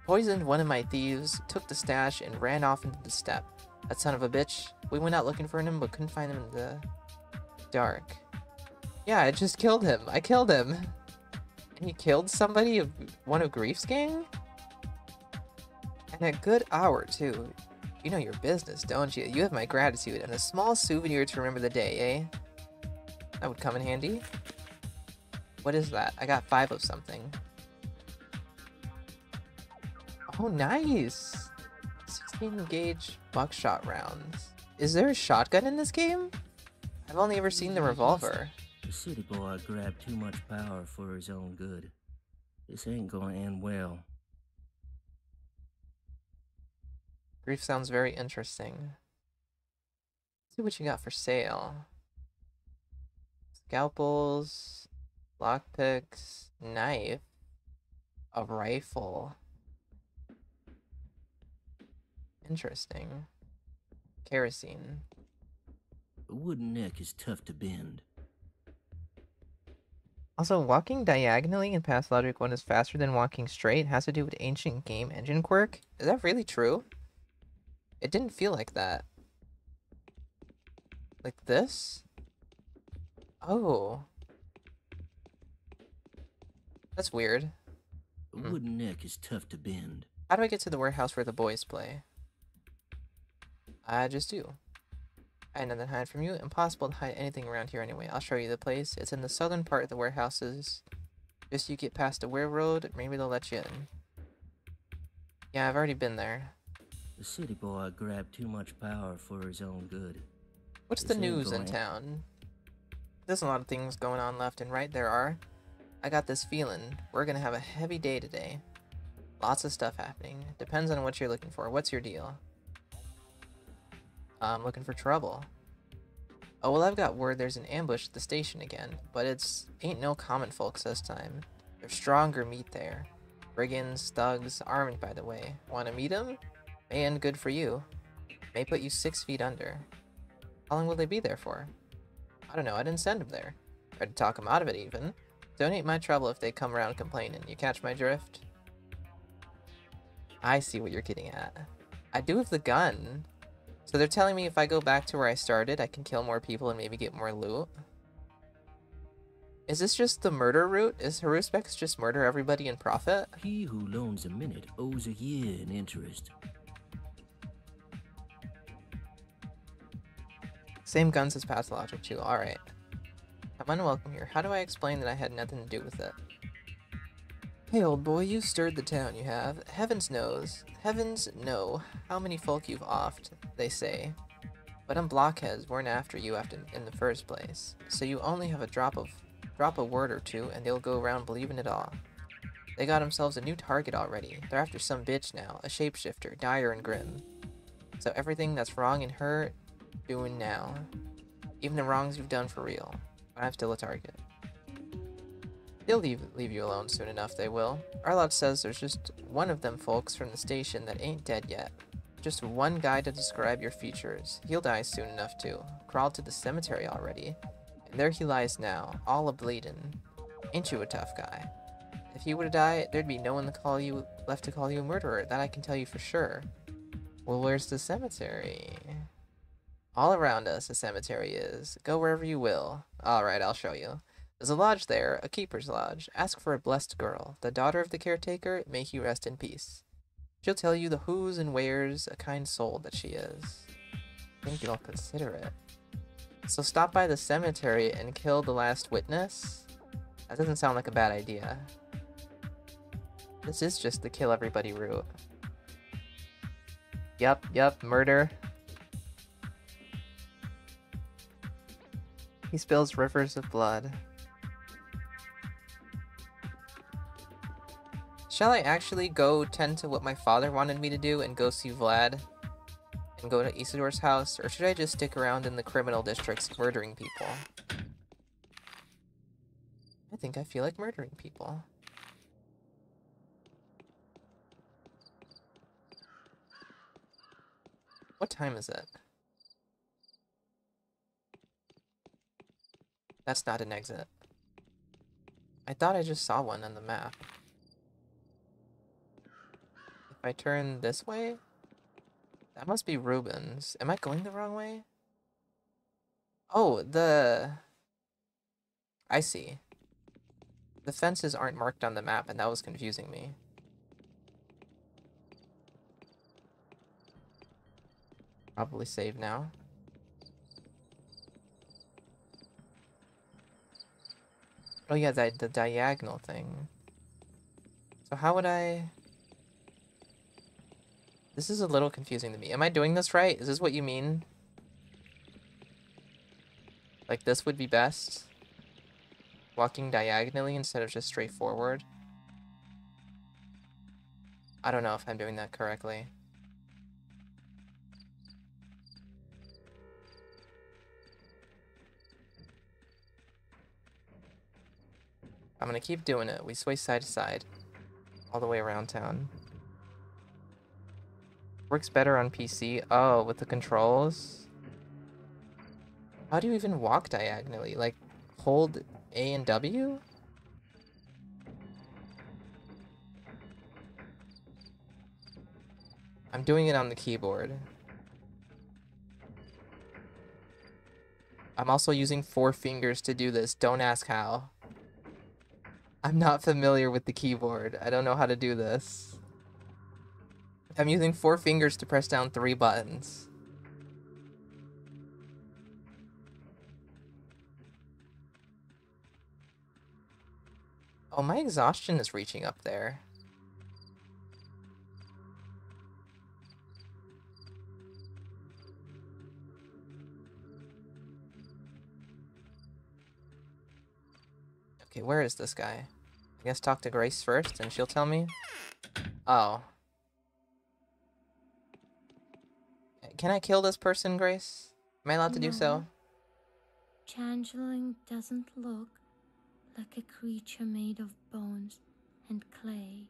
Poisoned one of my thieves, took the stash, and ran off into the steppe. That son of a bitch. We went out looking for him, but couldn't find him in the dark. Yeah, I just killed him. I killed him. And he killed somebody of one of Grief's gang? And a good hour, too. You know your business, don't you? You have my gratitude and a small souvenir to remember the day, eh? That would come in handy. What is that? I got 5 of something. Oh, nice! 16 gauge buckshot rounds. Is there a shotgun in this game? I've only ever seen the revolver. The city boy grabbed too much power for his own good. This ain't gonna end well. Grief sounds very interesting. Let's see what you got for sale. Scalpels, lockpicks, knife, a rifle. Interesting. Kerosene. A wooden neck is tough to bend. Also, walking diagonally in Pathologic 1 is faster than walking straight has to do with ancient game engine quirk. Is that really true? It didn't feel like that. Like this? Oh. That's weird. A wooden neck is tough to bend. How do I get to the warehouse where the boys play? I just do. I had nothing to hide from you. Impossible to hide anything around here anyway. I'll show you the place. It's in the southern part of the warehouses. Just you get past the railroad, maybe they'll let you in. Yeah, I've already been there. The city boy grabbed too much power for his own good. What's This the ain't news in going- town? There's a lot of things going on left and right, there are. I got this feeling we're gonna have a heavy day today. Lots of stuff happening. Depends on what you're looking for. What's your deal? I'm looking for trouble. Oh, well, I've got word there's an ambush at the station again, but ain't no common folks this time. There's stronger meat there. Brigands, thugs, armed by the way. Wanna meet 'em? May end good for you. May put you 6 feet under. How long will they be there for? I don't know, I didn't send 'em there. Tried to talk 'em out of it even. Donate my trouble if they come around complaining. You catch my drift? I see what you're getting at. I do have the gun. So they're telling me if I go back to where I started, I can kill more people and maybe get more loot? Is this just the murder route? Is Haruspex just murder everybody and profit? He who loans a minute owes a year in interest. Same guns as Pathologic too, alright. I'm unwelcome here. How do I explain that I had nothing to do with it? Hey old boy, you stirred the town, you have. Heavens know how many folk you've offed, they say. But them blockheads weren't after you in the first place. So you only have a drop a word or two and they'll go around believing it all. They got themselves a new target already. They're after some bitch now, a shapeshifter, dire and grim. So everything that's wrong in her, doing now. Even the wrongs you've done for real. But I'm still a target. They'll leave you alone soon enough, they will. Our lot says there's just one of them folks from the station that ain't dead yet. Just one guy to describe your features. He'll die soon enough too. Crawled to the cemetery already. And there he lies now, all a-bleedin'. Ain't you a tough guy? If he were to die, there'd be no one left to call you a murderer, that I can tell you for sure. Well, where's the cemetery? All around us, a cemetery is. Go wherever you will. Alright, I'll show you. There's a lodge there, a keeper's lodge. Ask for a blessed girl, the daughter of the caretaker, may he rest in peace. She'll tell you the who's and where's, a kind soul that she is. I think you'll consider it. So stop by the cemetery and kill the last witness? That doesn't sound like a bad idea. This is just the kill everybody route. Yep, murder. He spills rivers of blood. Shall I actually go tend to what my father wanted me to do and go see Vlad? And go to Isidor's house? Or should I just stick around in the criminal districts murdering people? I think I feel like murdering people. What time is it? That's not an exit. I thought I just saw one on the map. If I turn this way? That must be Ruben's. Am I going the wrong way? Oh, I see. The fences aren't marked on the map, and that was confusing me. Probably save now. Oh yeah, the diagonal thing. So how would I... This is a little confusing to me. Am I doing this right? Is this what you mean? Like this would be best? Walking diagonally instead of just straight forward? I don't know if I'm doing that correctly. I'm gonna keep doing it. We sway side to side. All the way around town. Works better on PC. Oh, with the controls? How do you even walk diagonally? Like, hold A and W? I'm doing it on the keyboard. I'm also using 4 fingers to do this. Don't ask how. I'm not familiar with the keyboard. I don't know how to do this. I'm using 4 fingers to press down 3 buttons. Oh, my exhaustion is reaching up there. Okay, where is this guy? I guess talk to Grace first and she'll tell me? Oh. Can I kill this person, Grace? Am I allowed to do so? Changeling doesn't look like a creature made of bones and clay.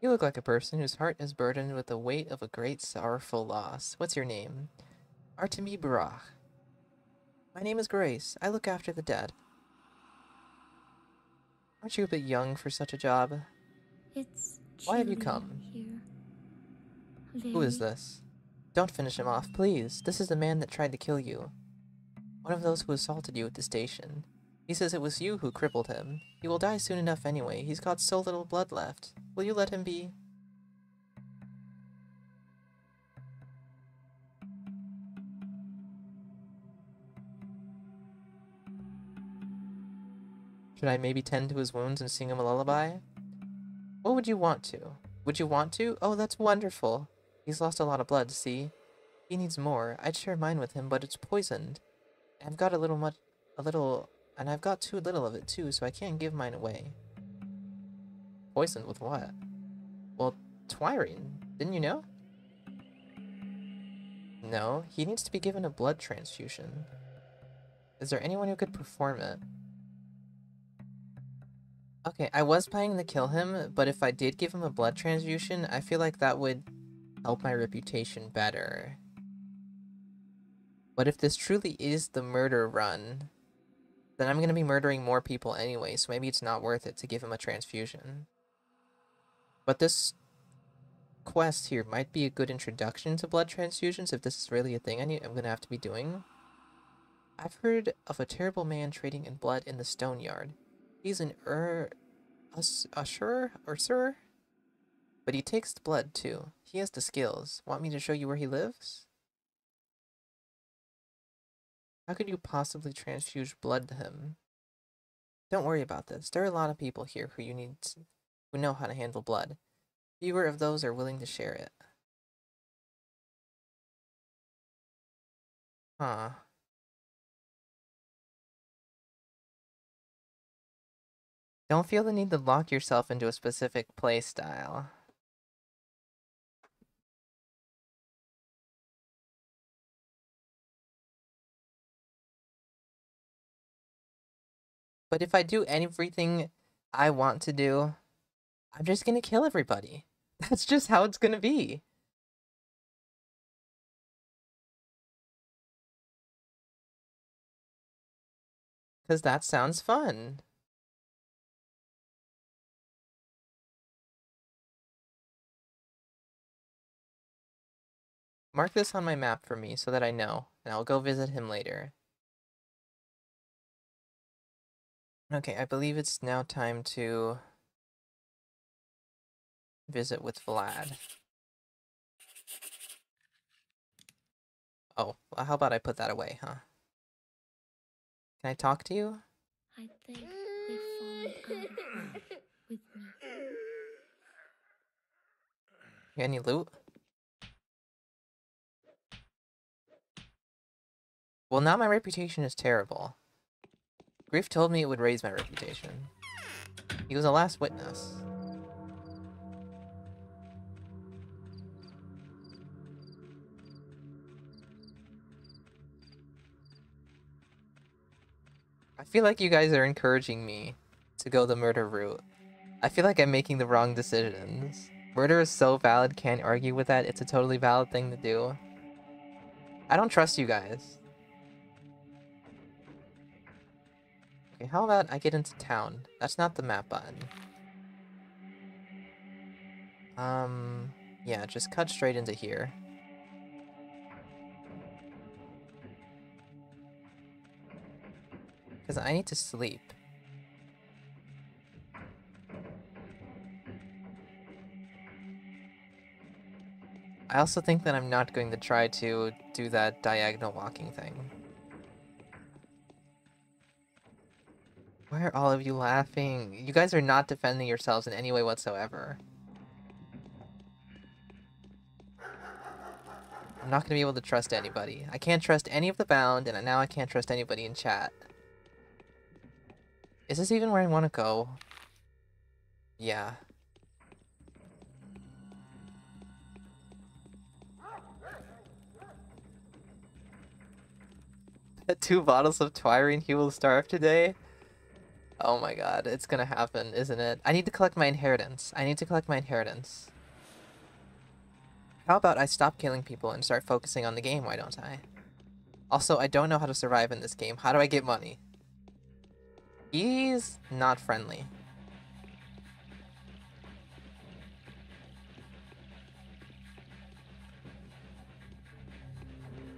You look like a person whose heart is burdened with the weight of a great sorrowful loss. What's your name? Artemi Barach. My name is Grace. I look after the dead. Aren't you a bit young for such a job? It's Why have you chilly come? here. Who is this? Don't finish him off, please. This is the man that tried to kill you. One of those who assaulted you at the station. He says it was you who crippled him. He will die soon enough anyway. He's got so little blood left. Will you let him be? Should I maybe tend to his wounds and sing him a lullaby? What would you want to? Would you want to? Oh, that's wonderful. He's lost a lot of blood, see? He needs more. I'd share mine with him, but it's poisoned. I've got and I've got too little of it too, so I can't give mine away. Poisoned with what? Well, Twirine. Didn't you know? No, he needs to be given a blood transfusion. Is there anyone who could perform it? Okay, I was planning to kill him, but if I did give him a blood transfusion, I feel like that would help my reputation better. But if this truly is the murder run, then I'm gonna be murdering more people anyway, so maybe it's not worth it to give him a transfusion. But this quest here might be a good introduction to blood transfusions if this is really a thing I'm gonna have to be doing. I've heard of a terrible man trading in blood in the stone yard. He's an Usher or sir? But he takes the blood too. He has the skills. Want me to show you where he lives? How could you possibly transfuse blood to him? Don't worry about this. There are a lot of people here who know how to handle blood. Fewer of those are willing to share it. Huh. Don't feel the need to lock yourself into a specific playstyle. But if I do everything I want to do, I'm just gonna kill everybody. That's just how it's gonna be. Because that sounds fun. Mark this on my map for me so that I know, and I'll go visit him later. Okay, I believe it's now time to visit with Vlad. Oh, well, how about I put that away, huh? Can I talk to you? I think they've fallen out of love with me. You got any loot? Well, now my reputation is terrible. Griff told me it would raise my reputation. He was the last witness. I feel like you guys are encouraging me to go the murder route. I feel like I'm making the wrong decisions. Murder is so valid, can't argue with that. It's a totally valid thing to do. I don't trust you guys. Okay, how about I get into town? That's not the map button. Yeah, just cut straight into here. Because I need to sleep. I also think that I'm not going to try to do that diagonal walking thing. Why are all of you laughing? You guys are not defending yourselves in any way whatsoever. I'm not going to be able to trust anybody. I can't trust any of the bound, and now I can't trust anybody in chat. Is this even where I want to go? Yeah. 2 bottles of Twirine, he will starve today. Oh my god, it's gonna happen, isn't it? I need to collect my inheritance. I need to collect my inheritance. How about I stop killing people and start focusing on the game, why don't I? Also, I don't know how to survive in this game. How do I get money? He's not friendly.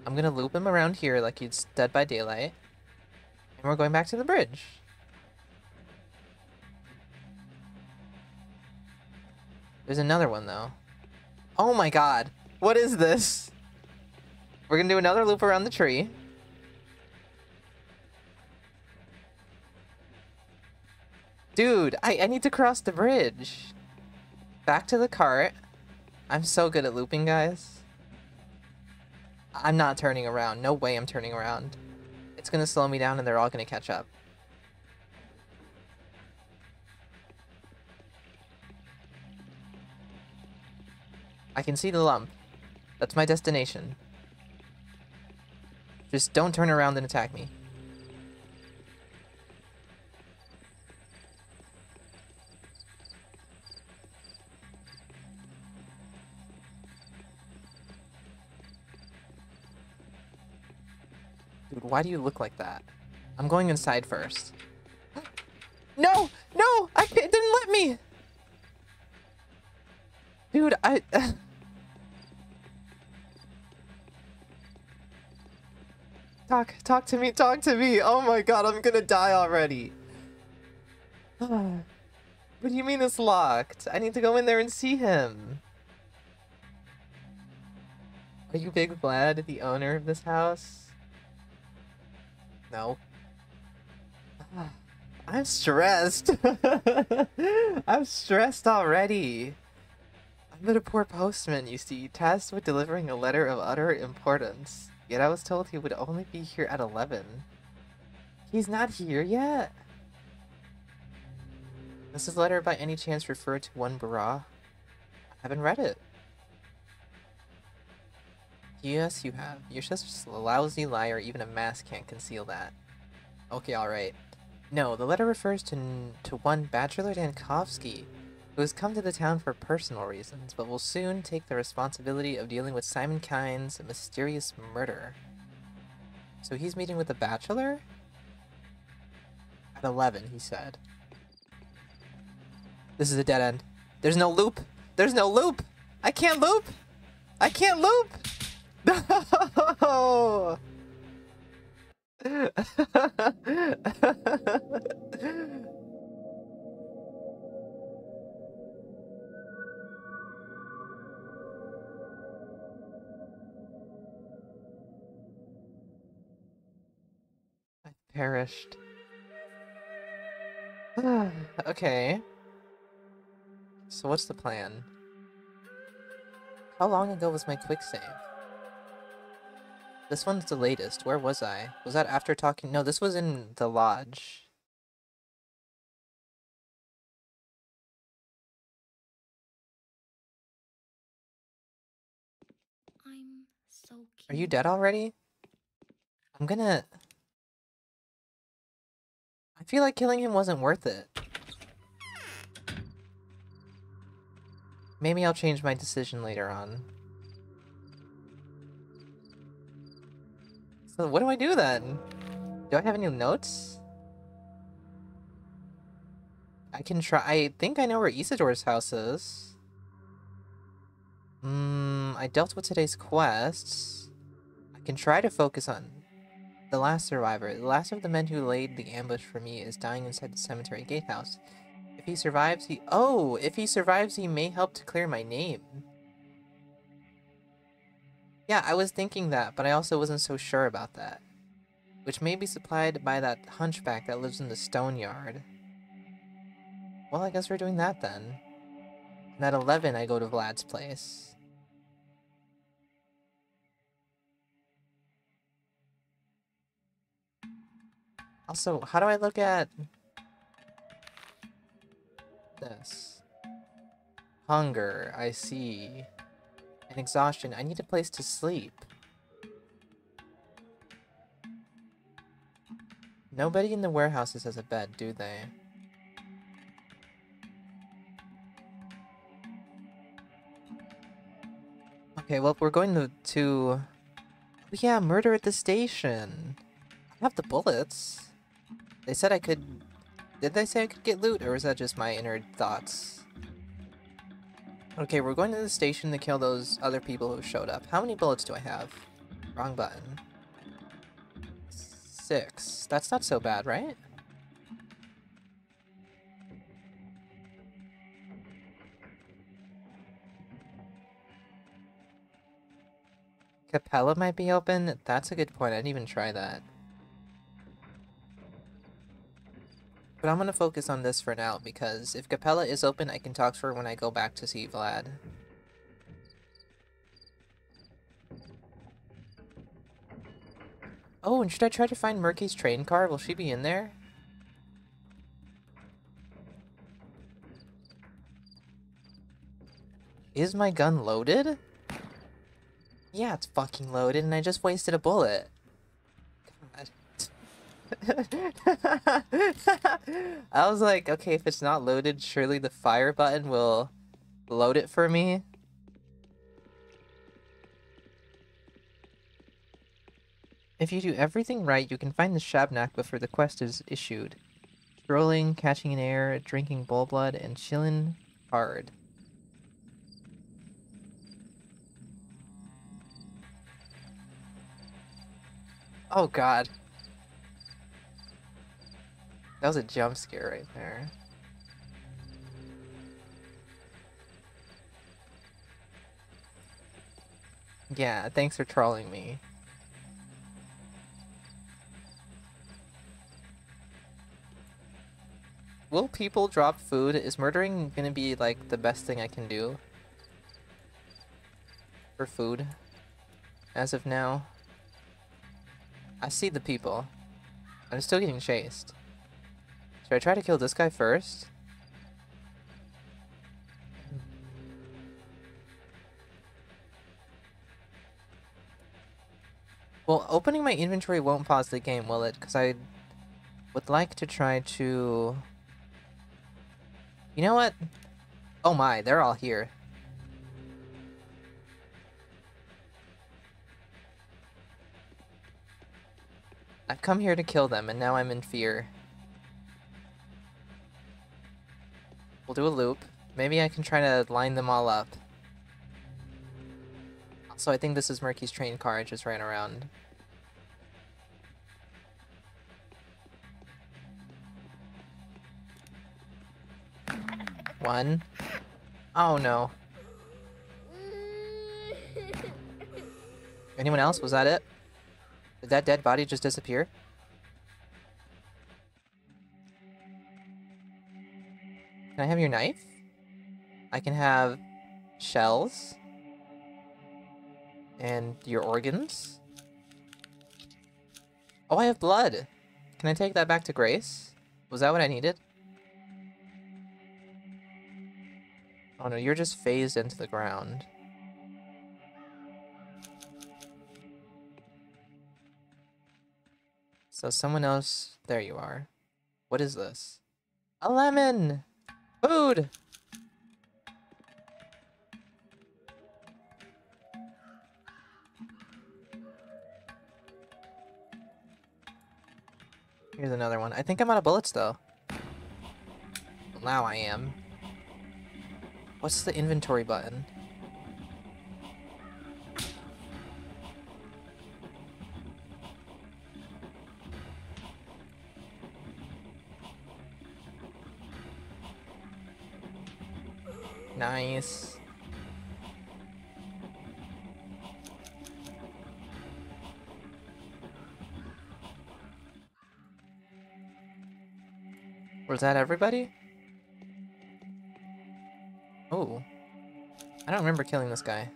I'm gonna loop him around here like he's Dead by Daylight. And we're going back to the bridge. There's another one, though. Oh my god. What is this? We're gonna do another loop around the tree. Dude, I need to cross the bridge. Back to the cart. I'm so good at looping, guys. I'm not turning around. No way I'm turning around. It's gonna slow me down and they're all gonna catch up. I can see the lump. That's my destination. Just don't turn around and attack me. Dude, why do you look like that? I'm going inside first. No! No! It didn't let me! Dude, Talk to me, talk to me! Oh my god, I'm gonna die already! What do you mean it's locked? I need to go in there and see him! Are you Big Vlad, the owner of this house? No. I'm stressed! I'm stressed already! I'm but a poor postman, you see, tasked with delivering a letter of utter importance. Yet I was told he would only be here at 11. He's not here yet! Does this letter by any chance refer to one Barah? I haven't read it. Yes, you have. You're just a lousy liar, even a mask can't conceal that. Okay, alright. No, the letter refers to one Bachelor Dankovsky, who has come to the town for personal reasons, but will soon take the responsibility of dealing with Simon Kine's mysterious murder. So he's meeting with the Bachelor? At 11, he said. This is a dead end. There's no loop! There's no loop! I can't loop! I can't loop! No! I perished. Okay. So what's the plan? How long ago was my quick save? This one's the latest. Where was I? Was that after talking? No, this was in the lodge. I'm so cute. Are you dead already? I'm gonna... I feel like killing him wasn't worth it. Maybe I'll change my decision later on. So what do I do then? Do I have any notes? I can try. I think I know where Isidore's house is. I dealt with today's quests. I can try to focus on the last survivor. The last of the men who laid the ambush for me is dying inside the cemetery gatehouse. If he survives, if he survives, he may help to clear my name. Yeah, I was thinking that, but I also wasn't so sure about that. Which may be supplied by that hunchback that lives in the stone yard. Well, I guess we're doing that then. And at 11, I go to Vlad's place. Also, how do I look at this? Hunger, I see. And exhaustion, I need a place to sleep. Nobody in the warehouses has a bed, do they? Okay, well, we're going to... Oh, yeah, murder at the station. I have the bullets. They said I could... Did they say I could get loot, or was that just my inner thoughts? Okay, we're going to the station to kill those other people who showed up. How many bullets do I have? Wrong button. 6. That's not so bad, right? Capella might be open? That's a good point. I didn't even try that. But I'm gonna focus on this for now, because if Capella is open, I can talk to her when I go back to see Vlad. Oh, and should I try to find Murky's train car? Will she be in there? Is my gun loaded? Yeah, it's fucking loaded, and I just wasted a bullet. God. I was like, okay, if it's not loaded, surely the fire button will load it for me. If you do everything right, you can find the Shabnak before the quest is issued. Strolling, catching an air, drinking bull blood, and chillin' hard. Oh god. That was a jump scare right there. Yeah, thanks for trolling me. Will people drop food? Is murdering gonna be like the best thing I can do for food as of now? I see the people. I'm still getting chased. Should I try to kill this guy first? Well, opening my inventory won't pause the game, will it? Because I would like to try to... You know what? Oh my, they're all here. I've come here to kill them, and now I'm in fear. We'll do a loop. Maybe I can try to line them all up. Also, I think this is Murky's train car I just ran around. One. Oh no. Anyone else? Was that it? Did that dead body just disappear? Can I have your knife? I can have shells. And your organs. Oh, I have blood. Can I take that back to Grace? Was that what I needed? Oh no, you're just phased into the ground. So someone else... There you are. What is this? A lemon! Food! Here's another one. I think I'm out of bullets, though. Well, now I am. What's the inventory button? Nice. Was that everybody? Oh. I don't remember killing this guy.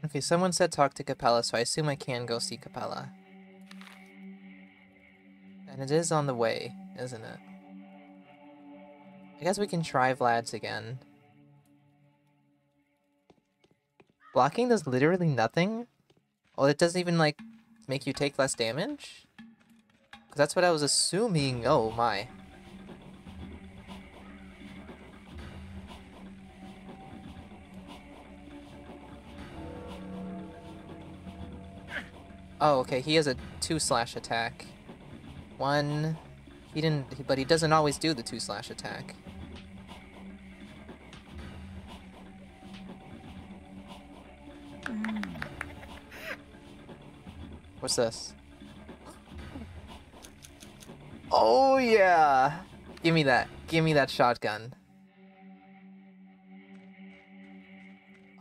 Okay, someone said talk to Capella, so I assume I can go see Capella. And it is on the way, isn't it? I guess we can try Vlad's again. Blocking does literally nothing? Oh, it doesn't even, like, make you take less damage? Because that's what I was assuming. Oh, my. Oh, okay, he has a 2-slash attack. One... He didn't... But he doesn't always do the 2-slash attack. What's this? Oh, yeah! Give me that. Give me that shotgun.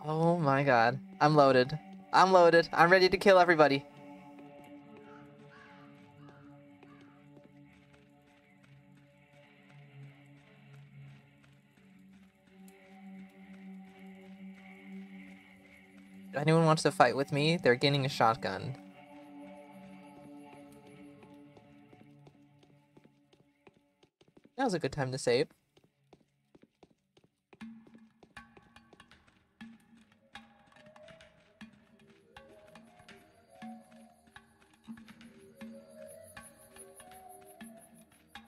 Oh my god. I'm loaded. I'm loaded. I'm ready to kill everybody. If anyone wants to fight with me, they're getting a shotgun. Now's a good time to save.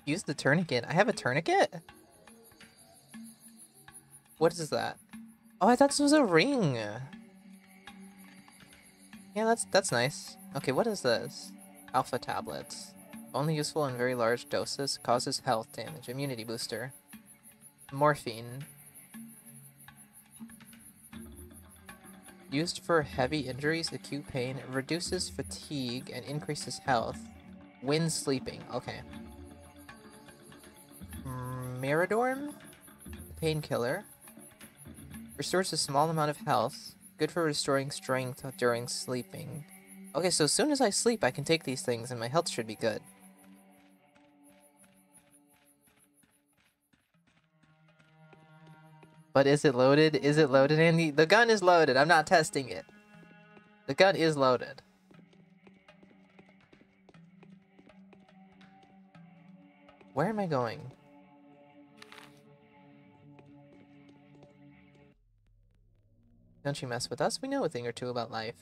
Use the tourniquet. I have a tourniquet? What is that? Oh, I thought this was a ring. Yeah, that's nice. Okay, what is this? Alpha tablets. Only useful in very large doses. Causes health damage. Immunity booster. Morphine. Used for heavy injuries, acute pain. Reduces fatigue and increases health. When sleeping. Okay. Miradorm? Painkiller. Restores a small amount of health. Good for restoring strength during sleeping. Okay, so as soon as I sleep, I can take these things and my health should be good. But is it loaded? Is it loaded, Andy? The gun is loaded. I'm not testing it. The gun is loaded. Where am I going? Don't you mess with us? We know a thing or two about life.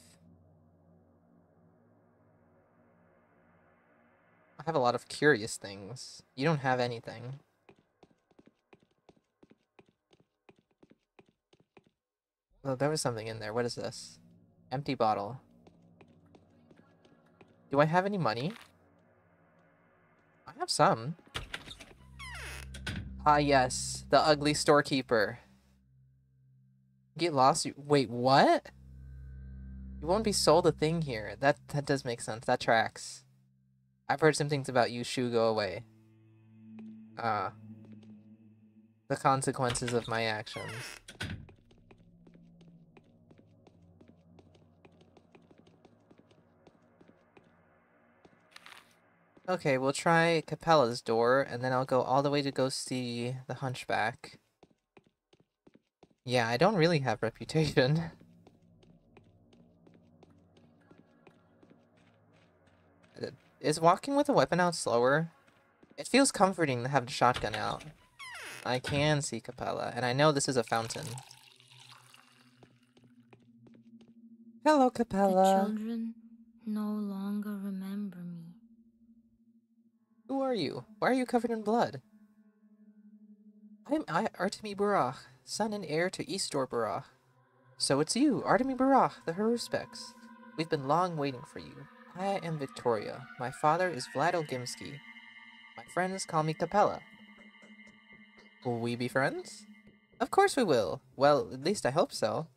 I have a lot of curious things. You don't have anything. Oh, there was something in there. What is this? Empty bottle. Do I have any money? I have some. Ah, yes. The ugly storekeeper. Get lost? Wait, what? You won't be sold a thing here. That does make sense. That tracks. I've heard some things about you, Shu, go away. Ah. The consequences of my actions. Okay, we'll try Capella's door, and then I'll go all the way to go see the Hunchback. Yeah, I don't really have reputation. Is walking with a weapon out slower? It feels comforting to have the shotgun out. I can see Capella, and I know this is a fountain. Hello, Capella. The children no longer remember me. Who are you? Why are you covered in blood? I Artemi Barach, son and heir to Eastor Barach. So it's you, Artemi Barach, the Haruspex. We've been long waiting for you. I am Victoria. My father is Vlad Ogimsky. My friends call me Capella. Will we be friends? Of course we will. Well, at least I hope so.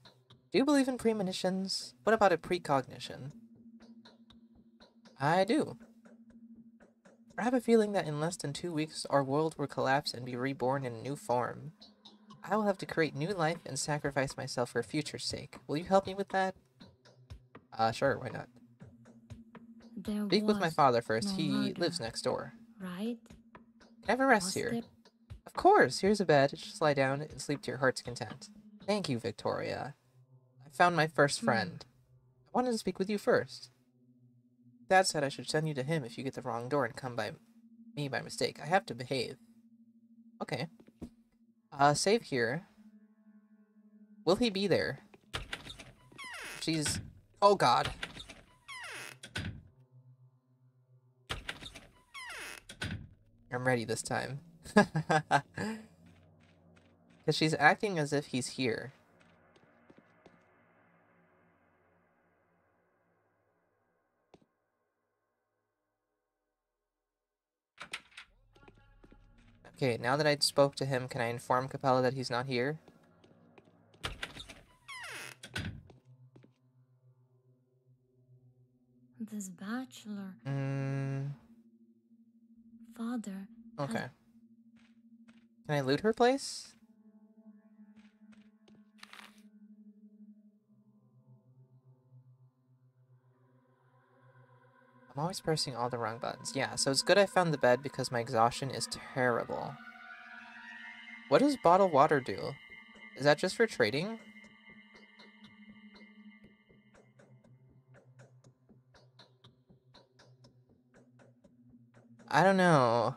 Do you believe in premonitions? What about a precognition? I do. I have a feeling that in less than 2 weeks, our world will collapse and be reborn in a new form. I will have to create new life and sacrifice myself for future's sake. Will you help me with that? Sure, why not? Speak with my father first. He lives next door. Right? Can I have a rest here? Of course! Here's a bed. Just lie down and sleep to your heart's content. Thank you, Victoria. I found my first friend. I wanted to speak with you first. Dad said I should send you to him if you get the wrong door and come by me by mistake. I have to behave. Okay. Save here. Will he be there? She's... Oh god. I'm ready this time. Because she's acting as if he's here. Okay, now that I spoke to him, can I inform Capella that he's not here? This bachelor. Father. Okay. Can I loot her place? I'm always pressing all the wrong buttons. Yeah, so it's good I found the bed because my exhaustion is terrible. What does bottled water do? Is that just for trading? I don't know.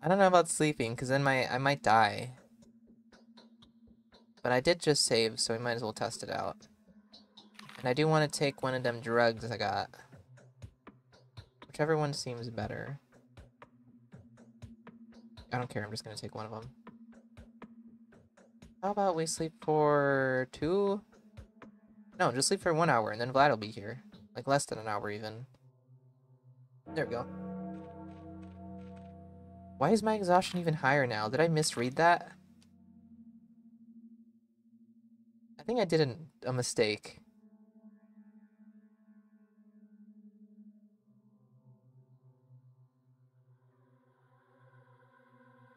I don't know about sleeping, because then I might die. But I did just save, so we might as well test it out. And I do want to take one of them drugs I got. Whichever one seems better. I don't care, I'm just gonna take one of them. How about we sleep for 2? No, just sleep for 1 hour, and then Vlad will be here. Like, less than an hour, even. There we go. Why is my exhaustion even higher now? Did I misread that? I think I did a mistake.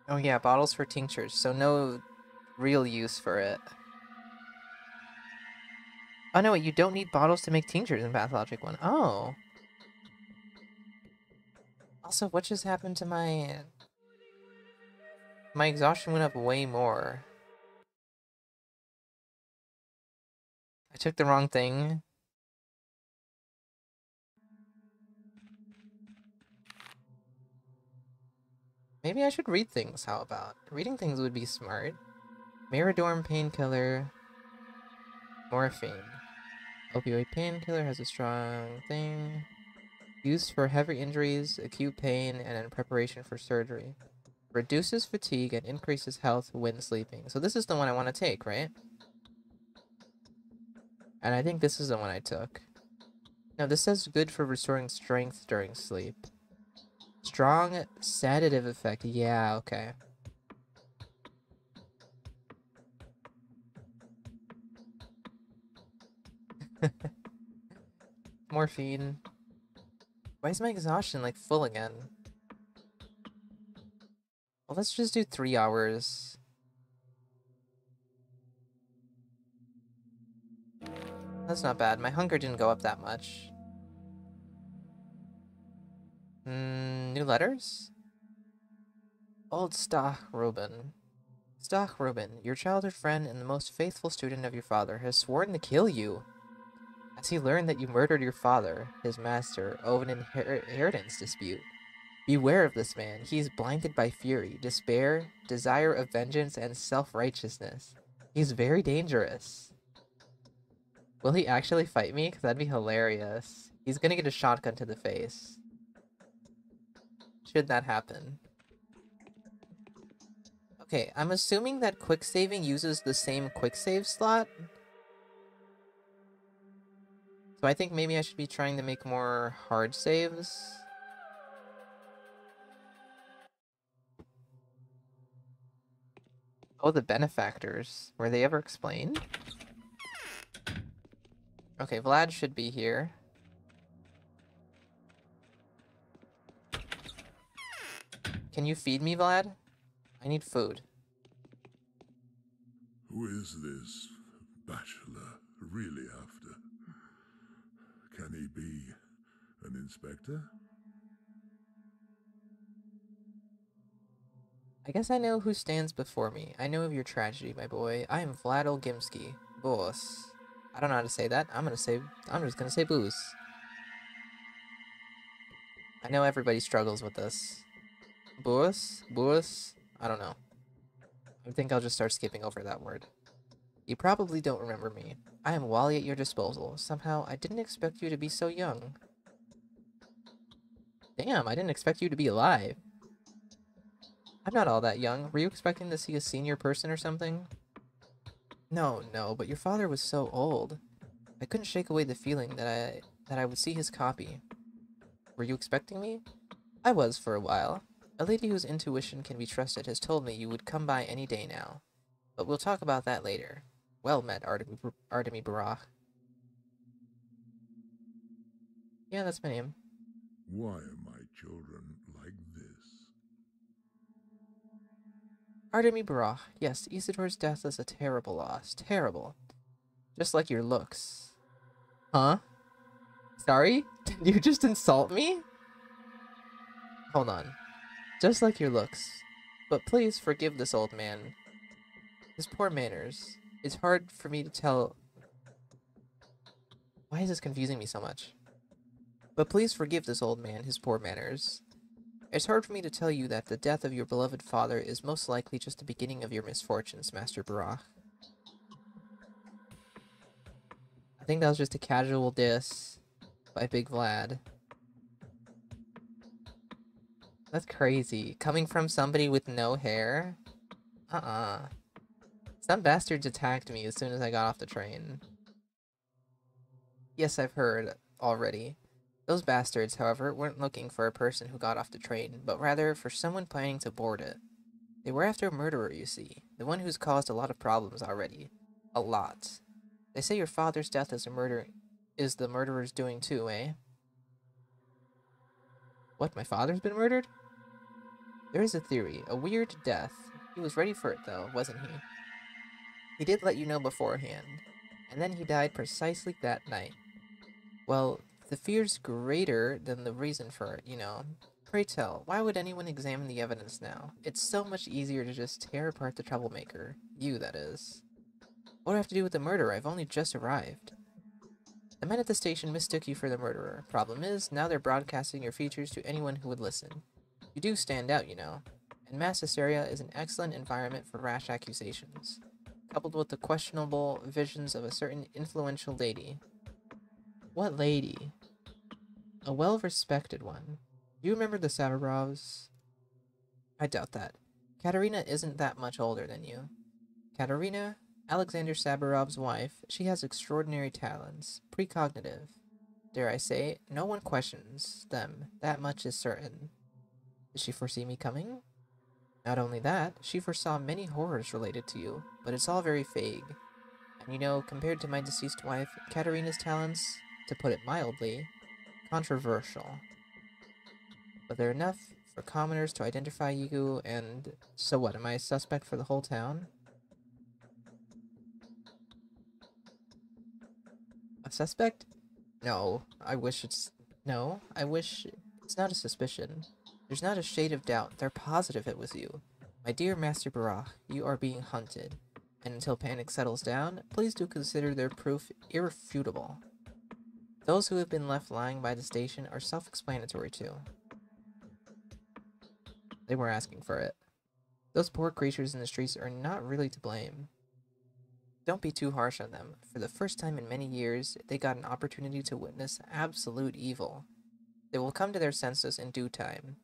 Oh yeah, bottles for tinctures, so no real use for it. Oh no, wait, you don't need bottles to make tinctures in Pathologic 1. Oh. Also, what just happened to my... My exhaustion went up way more. I took the wrong thing. Maybe I should read things, how about? Reading things would be smart. Miradorm painkiller. Morphine. Opioid painkiller has a strong thing. Used for heavy injuries, acute pain, and in preparation for surgery. Reduces fatigue and increases health when sleeping. So this is the one I want to take, right? And I think this is the one I took. No, this says good for restoring strength during sleep. Strong sedative effect. Yeah, okay. Morphine. Why is my exhaustion like full again? Well, let's just do 3 hours. That's not bad. My hunger didn't go up that much. New letters? Old Stach Reuben. Stach Reuben, your childhood friend and the most faithful student of your father, has sworn to kill you. As he learned that you murdered your father, his master, over an inheritance dispute. Beware of this man. He is blinded by fury, despair, desire of vengeance, and self-righteousness. He's very dangerous. Will he actually fight me? Because that'd be hilarious. He's gonna get a shotgun to the face. Should that happen. Okay, I'm assuming that quick saving uses the same quick save slot. So I think maybe I should be trying to make more hard saves. Oh, the benefactors. Were they ever explained? Okay, Vlad should be here. Can you feed me, Vlad? I need food. Who is this bachelor really after? Can he be an inspector? I guess I know who stands before me. I know of your tragedy, my boy. I am Vlad Olgimsky, boss. I don't know how to say that. I'm just gonna say booze. I know everybody struggles with this. Boos? Boos? I don't know. I think I'll just start skipping over that word. You probably don't remember me. I am Wally at your disposal. Somehow, I didn't expect you to be so young. Damn, I didn't expect you to be alive. I'm not all that young. Were you expecting to see a senior person or something? No, no, but your father was so old. I couldn't shake away the feeling that I would see his copy. Were you expecting me? I was for a while. A lady whose intuition can be trusted has told me you would come by any day now. But we'll talk about that later. Well met, Artemy Barach. Yeah, that's my name. Why are my children like this? Artemy Barach. Yes, Isidore's death is a terrible loss. Terrible. Just like your looks. Huh? Sorry? Did you just insult me? Hold on. Just like your looks. But please forgive this old man. His poor manners. It's hard for me to tell. Why is this confusing me so much? But please forgive this old man his poor manners. It's hard for me to tell you that the death of your beloved father is most likely just the beginning of your misfortunes, Master Barach. I think that was just a casual diss by Big Vlad. That's crazy. Coming from somebody with no hair? Some bastards attacked me as soon as I got off the train. Yes, I've heard already. Those bastards, however, weren't looking for a person who got off the train, but rather for someone planning to board it. They were after a murderer, you see. The one who's caused a lot of problems already. A lot. They say your father's death is the murderer's doing too, eh? What, my father's been murdered? There is a theory. A weird death. He was ready for it, though, wasn't he? He did let you know beforehand. And then he died precisely that night. Well, the fear's greater than the reason for it, you know. Pray tell, why would anyone examine the evidence now? It's so much easier to just tear apart the troublemaker. You, that is. What do I have to do with the murderer? I've only just arrived. The men at the station mistook you for the murderer. Problem is, now they're broadcasting your features to anyone who would listen. You do stand out, you know. And Mass Hysteria is an excellent environment for rash accusations, coupled with the questionable visions of a certain influential lady. What lady? A well-respected one. Do you remember the Sabarovs? I doubt that. Katerina isn't that much older than you. Katerina, Alexander Sabarov's wife, she has extraordinary talents, precognitive. Dare I say, no one questions them, that much is certain. Did she foresee me coming? Not only that, she foresaw many horrors related to you, but it's all very vague. And you know, compared to my deceased wife, Katerina's talents, to put it mildly, controversial. But they're enough for commoners to identify you, and so what, am I a suspect for the whole town? A suspect? No, I wish it's not a suspicion. There's not a shade of doubt. They're positive it was you. My dear Master Barach, you are being hunted. And until panic settles down, please do consider their proof irrefutable. Those who have been left lying by the station are self-explanatory too. They were asking for it. Those poor creatures in the streets are not really to blame. Don't be too harsh on them. For the first time in many years, they got an opportunity to witness absolute evil. They will come to their senses in due time.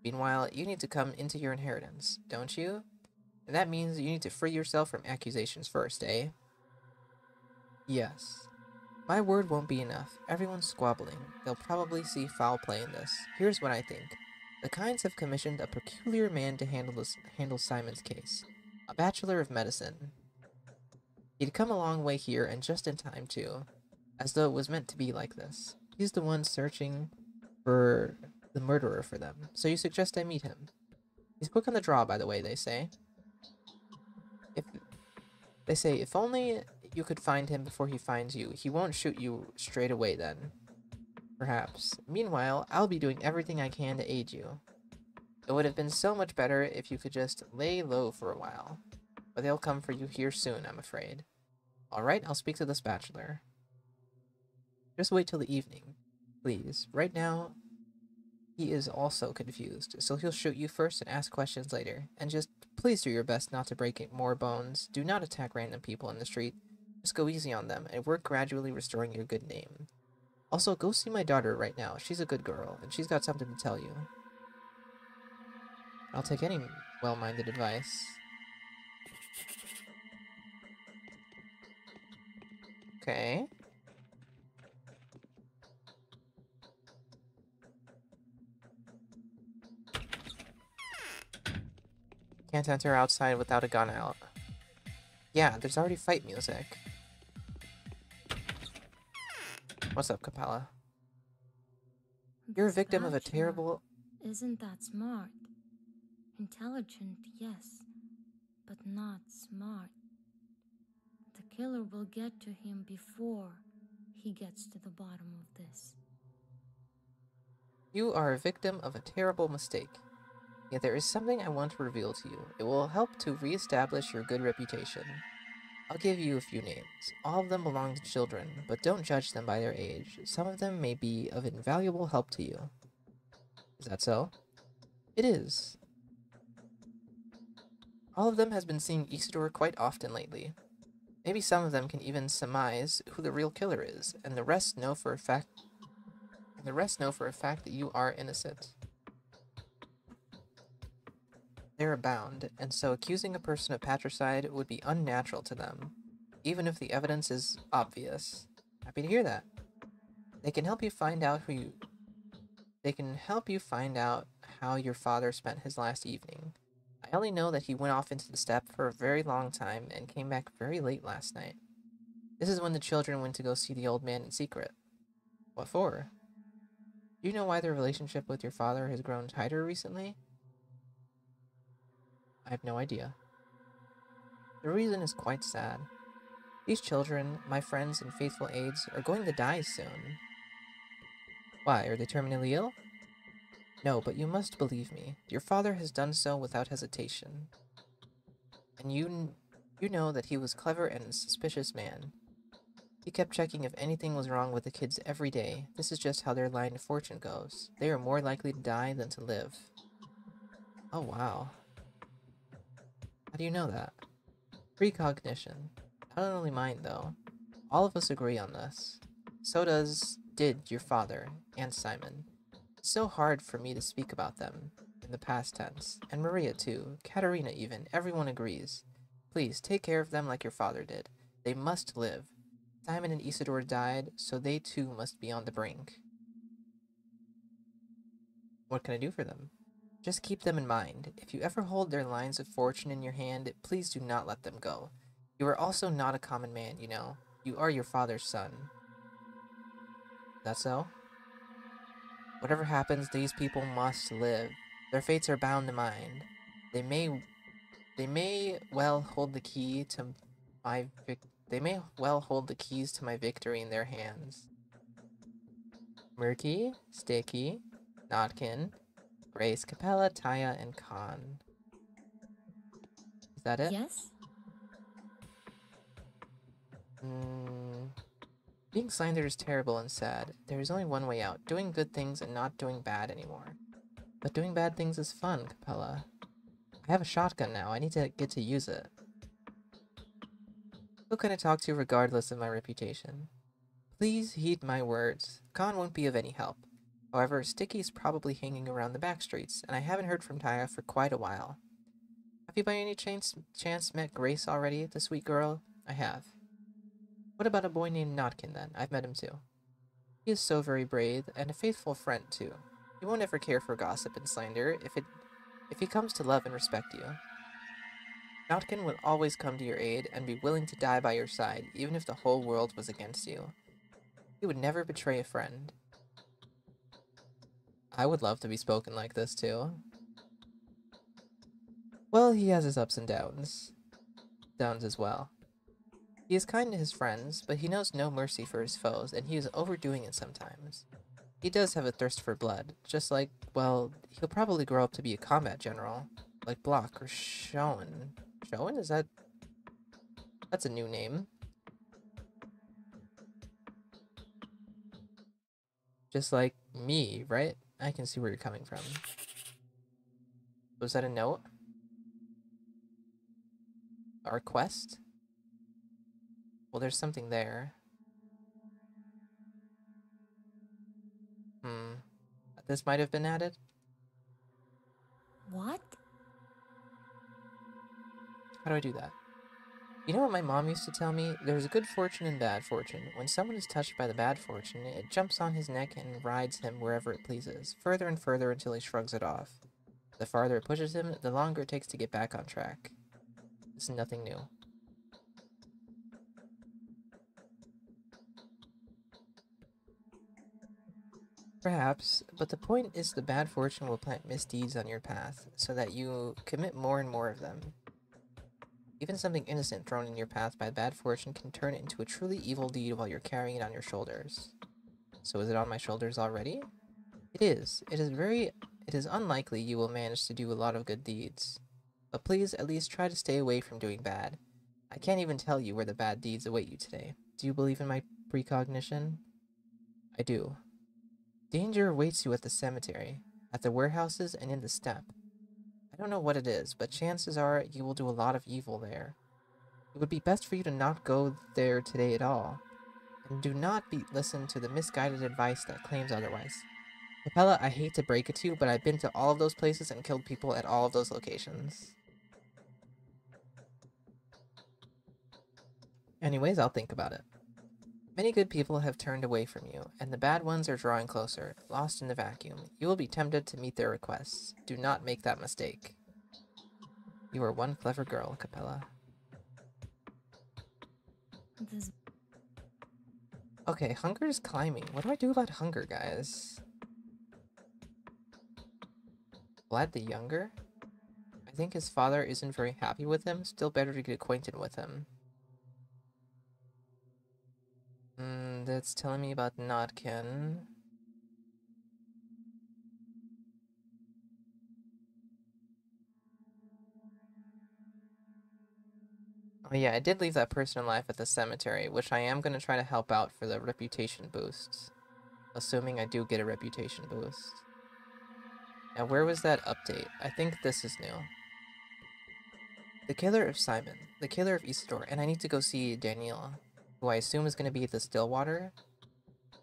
Meanwhile, you need to come into your inheritance, don't you? And that means you need to free yourself from accusations first, eh? Yes. My word won't be enough. Everyone's squabbling. They'll probably see foul play in this. Here's what I think. The Kynes have commissioned a peculiar man to handle Simon's case. A bachelor of medicine. He'd come a long way here, and just in time, too. As though it was meant to be like this. He's the one searching for the murderer for them, so you suggest I meet him. He's quick on the draw, by the way, they say. If only you could find him before he finds you, he won't shoot you straight away then. Perhaps. Meanwhile, I'll be doing everything I can to aid you. It would have been so much better if you could just lay low for a while. But they'll come for you here soon, I'm afraid. Alright, I'll speak to this bachelor. Just wait till the evening, please. Right now, he is also confused, so he'll shoot you first and ask questions later. And just please do your best not to break more bones. Do not attack random people in the street. Just go easy on them, and work gradually restoring your good name. Also, go see my daughter right now. She's a good girl, and she's got something to tell you. I'll take any well-minded advice. Okay. Can't enter outside without a gun out. Yeah, there's already fight music. What's up, Capella? You're a victim of a terrible... Isn't that smart? Intelligent, yes, but not smart. The killer will get to him before he gets to the bottom of this. You are a victim of a terrible mistake. Yet there is something I want to reveal to you. It will help to re-establish your good reputation. I'll give you a few names. All of them belong to children, but don't judge them by their age. Some of them may be of invaluable help to you. Is that so? It is. All of them has been seeing Isidore quite often lately. Maybe some of them can even surmise who the real killer is, and the rest know for a fact that you are innocent. They're bound, and so accusing a person of patricide would be unnatural to them, even if the evidence is obvious. Happy to hear that. They can help you find out how your father spent his last evening. I only know that he went off into the steppe for a very long time and came back very late last night. This is when the children went to go see the old man in secret. What for? Do you know why their relationship with your father has grown tighter recently? I have no idea. The reason is quite sad. These children, my friends and faithful aides, are going to die soon. Why, are they terminally ill? No, but you must believe me. Your father has done so without hesitation. And you know that he was clever and a suspicious man. He kept checking if anything was wrong with the kids every day. This is just how their line of fortune goes. They are more likely to die than to live. Oh, wow. How do you know that? Precognition. Not only mine, though. All of us agree on this. So did your father, and Simon. It's so hard for me to speak about them in the past tense. And Maria, too. Katerina, even. Everyone agrees. Please, take care of them like your father did. They must live. Simon and Isidore died, so they too must be on the brink. What can I do for them? Just keep them in mind. If you ever hold their lines of fortune in your hand, please do not let them go. You are also not a common man, you know. You are your father's son. That so? Whatever happens, these people must live. Their fates are bound to mine. They may well hold the key to my they may well hold the keys to my victory in their hands. Murky, Sticky, Notkin, Grace, Capella, Taya, and Khan. Is that it? Yes? Being Slinder is terrible and sad. There is only one way out. Doing good things and not doing bad anymore. But doing bad things is fun, Capella. I have a shotgun now. I need to get to use it. Who can I talk to regardless of my reputation? Please heed my words. Khan won't be of any help. However, Sticky's probably hanging around the back streets, and I haven't heard from Taya for quite a while. Have you by any chance met Grace already, the sweet girl? I have. What about a boy named Notkin, then? I've met him too. He is so very brave, and a faithful friend, too. He won't ever care for gossip and slander if he comes to love and respect you. Notkin will always come to your aid and be willing to die by your side, even if the whole world was against you. He would never betray a friend. I would love to be spoken like this, too. Well, he has his ups and downs. Downs as well. He is kind to his friends, but he knows no mercy for his foes, and he is overdoing it sometimes. He does have a thirst for blood, just like, well, he'll probably grow up to be a combat general, like Block or Schoen. Schoen? That's a new name. Just like me, right? I can see where you're coming from. Was that a note? Our quest? Well, there's something there. This might have been added? What? How do I do that? You know what my mom used to tell me? There's good fortune and bad fortune. When someone is touched by the bad fortune, it jumps on his neck and rides him wherever it pleases, further and further until he shrugs it off. The farther it pushes him, the longer it takes to get back on track. This is nothing new. Perhaps, but the point is the bad fortune will plant misdeeds on your path, so that you commit more and more of them. Even something innocent thrown in your path by bad fortune can turn it into a truly evil deed while you're carrying it on your shoulders. So is it on my shoulders already? It is. It is unlikely you will manage to do a lot of good deeds. But please, at least try to stay away from doing bad. I can't even tell you where the bad deeds await you today. Do you believe in my precognition? I do. Danger awaits you at the cemetery, at the warehouses, and in the steppe. I don't know what it is, but chances are you will do a lot of evil there. It would be best for you to not go there today at all, and do not listen to the misguided advice that claims otherwise. Capella, I hate to break it to you, but I've been to all of those places and killed people at all of those locations. Anyways, I'll think about it. Many good people have turned away from you, and the bad ones are drawing closer, lost in the vacuum. You will be tempted to meet their requests. Do not make that mistake. You are one clever girl, Capella. Okay, hunger is climbing. What do I do about hunger, guys? Vlad the Younger? I think his father isn't very happy with him. Still better to get acquainted with him. That's telling me about Notkin. Oh yeah, I did leave that person alive at the cemetery, which I am going to try to help out for the reputation boosts. Assuming I do get a reputation boost. Now, where was that update? I think this is new. The killer of Simon, the killer of Isidore, and I need to go see Daniela, who I assume is going to be at the Stillwater.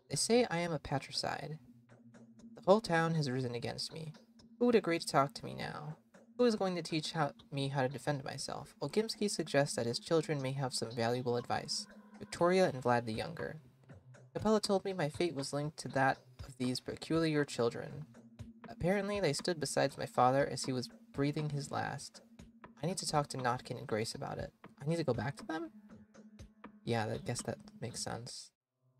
They say I am a patricide. The whole town has risen against me. Who would agree to talk to me now? Who is going to teach me how to defend myself? Olgimsky suggests that his children may have some valuable advice. Victoria and Vlad the Younger. Capella told me my fate was linked to that of these peculiar children. Apparently, they stood beside my father as he was breathing his last. I need to talk to Notkin and Grace about it. I need to go back to them? Yeah, I guess that makes sense.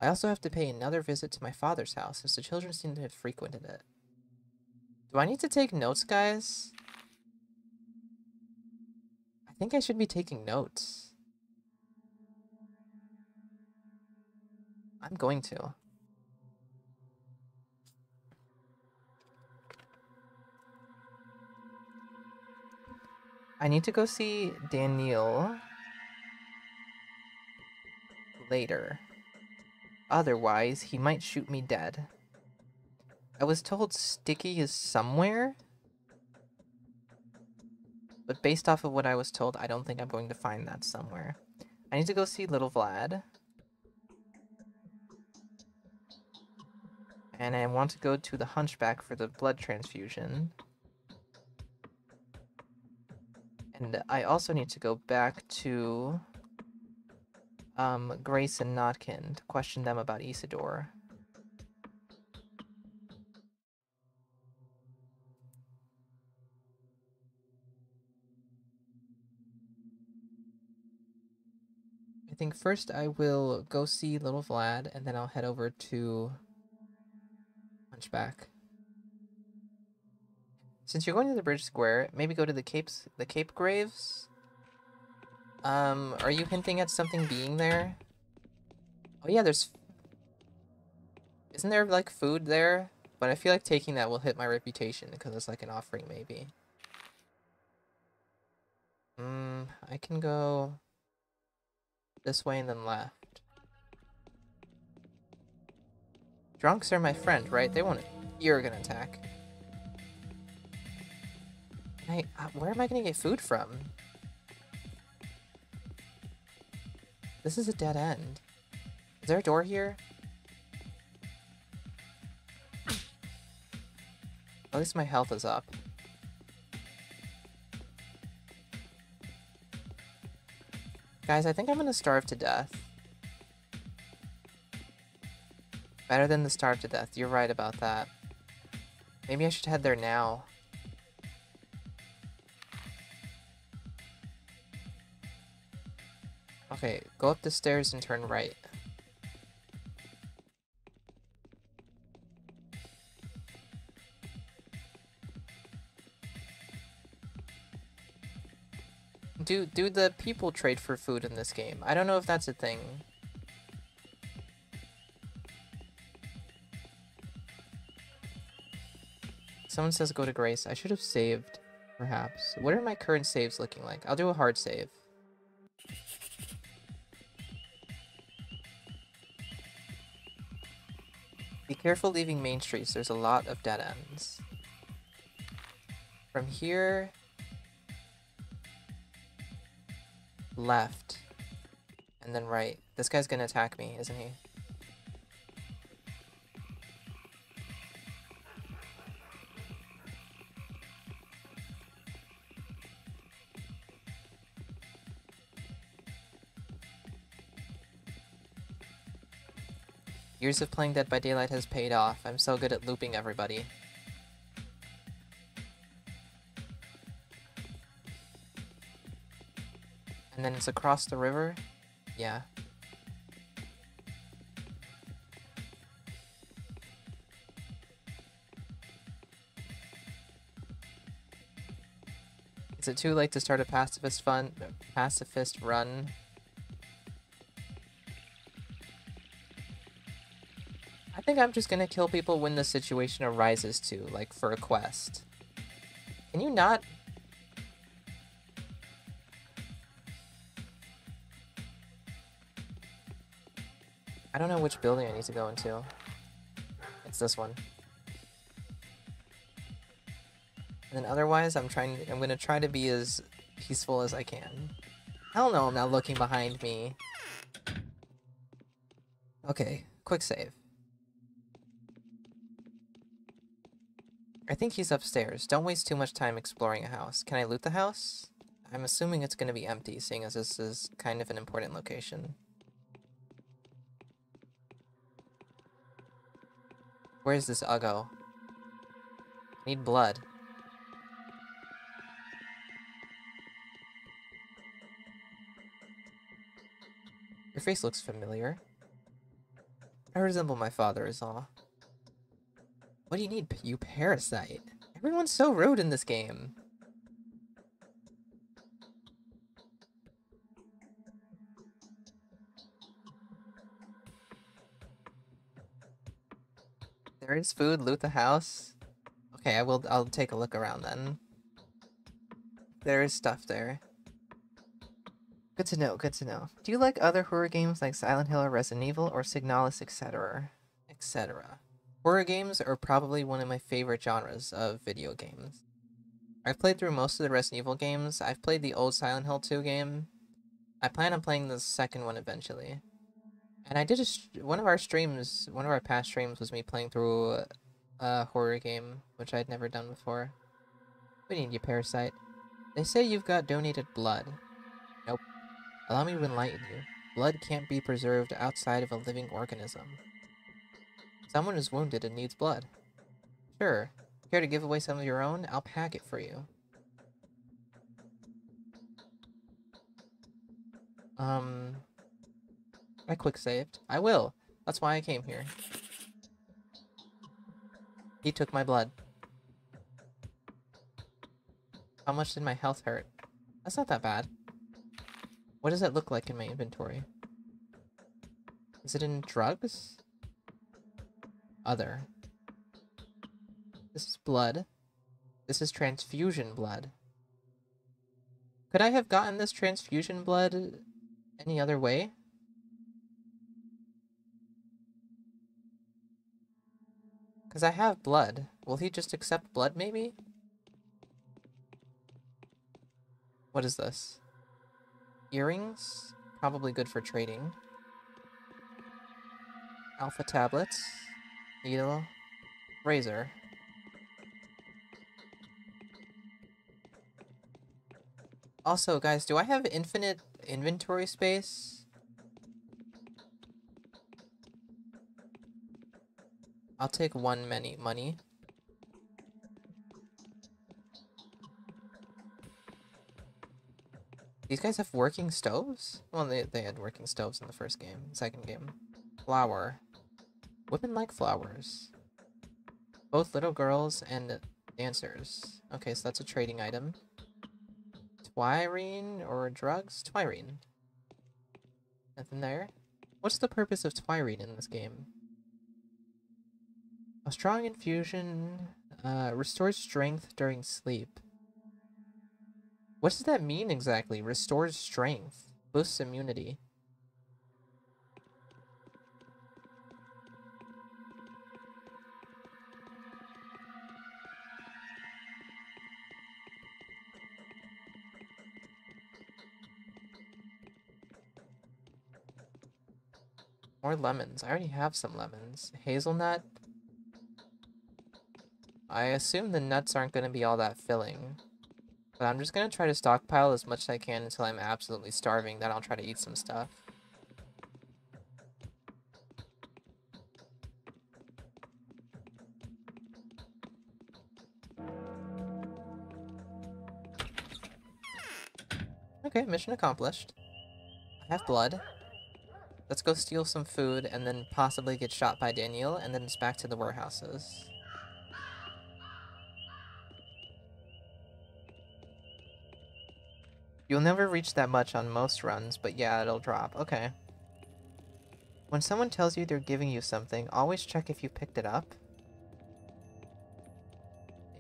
I also have to pay another visit to my father's house, since the children seem to have frequented it. Do I need to take notes, guys? I think I should be taking notes. I'm going to. I need to go see Daniel later. Otherwise, he might shoot me dead. I was told Sticky is somewhere, but based off of what I was told, I don't think I'm going to find that somewhere. I need to go see Little Vlad. And I want to go to the Hunchback for the blood transfusion. And I also need to go back to Grace and Notkin to question them about Isidore. I think first I will go see Little Vlad, and then I'll head over to Hunchback. Since you're going to the Bridge Square, maybe go to the Cape Graves? Are you hinting at something being there? Oh yeah, isn't there, like, food there? But I feel like taking that will hit my reputation, because it's like an offering, maybe. I can go this way and then left. Drunks are my friend, right? They won't... You're gonna attack. Where am I gonna get food from? This is a dead end. Is there a door here? At least my health is up. Guys, I think I'm gonna starve to death. Better than the starve to death. You're right about that. Maybe I should head there now. Okay, go up the stairs and turn right. Do the people trade for food in this game? I don't know if that's a thing. Someone says go to Grace. I should have saved, perhaps. What are my current saves looking like? I'll do a hard save. Be careful leaving main streets. There's a lot of dead ends. From here... left. And then right. This guy's gonna attack me, isn't he? Years of playing Dead by Daylight has paid off. I'm so good at looping everybody. And then it's across the river? Yeah. Is it too late to start a pacifist run? I think I'm just gonna kill people when the situation arises to, like for a quest. Can you not? I don't know which building I need to go into. It's this one. And then otherwise, I'm gonna try to be as peaceful as I can. Hell no, I'm not looking behind me. Okay, quick save. I think he's upstairs. Don't waste too much time exploring a house. Can I loot the house? I'm assuming it's gonna be empty, seeing as this is kind of an important location. Where's this Uggo? Need blood. Your face looks familiar. I resemble my father is all. What do you need, you parasite? Everyone's so rude in this game. There is food, loot the house. Okay, I'll take a look around then. There is stuff there. Good to know, good to know. Do you like other horror games like Silent Hill or Resident Evil or Signalis, etc.? etc.? Horror games are probably one of my favorite genres of video games. I've played through most of the Resident Evil games. I've played the old Silent Hill 2 game. I plan on playing the second one eventually. And I did one of our past streams was me playing through a horror game, which I'd never done before. We need you, parasite. They say you've got donated blood. Nope. Allow me to enlighten you. Blood can't be preserved outside of a living organism. Someone is wounded and needs blood. Sure. Care to give away some of your own? I'll pack it for you. I quick saved. I will. That's why I came here. He took my blood. How much did my health hurt? That's not that bad. What does that look like in my inventory? Is it in drugs? Other. This is blood. This is transfusion blood. Could I have gotten this transfusion blood any other way? Because I have blood. Will he just accept blood, maybe? What is this? Earrings? Probably good for trading. Alpha tablets. Needle. Razor. Also, guys, do I have infinite inventory space. I'll take one money. These guys have working stoves? Well, they had working stoves in the first game, second game. Flower. Women like flowers. Both little girls and dancers. Okay, so that's a trading item. Twirine or drugs? Twirine. Nothing there. What's the purpose of twirine in this game? A strong infusion restores strength during sleep. What does that mean exactly? Restores strength. Boosts immunity. More lemons. I already have some lemons. Hazelnut. I assume the nuts aren't going to be all that filling. But I'm just going to try to stockpile as much as I can until I'm absolutely starving. Then I'll try to eat some stuff. Okay, mission accomplished. I have blood. Let's go steal some food and then possibly get shot by Daniel, and then it's back to the warehouses. You'll never reach that much on most runs, but yeah, it'll drop. Okay. When someone tells you they're giving you something, always check if you picked it up.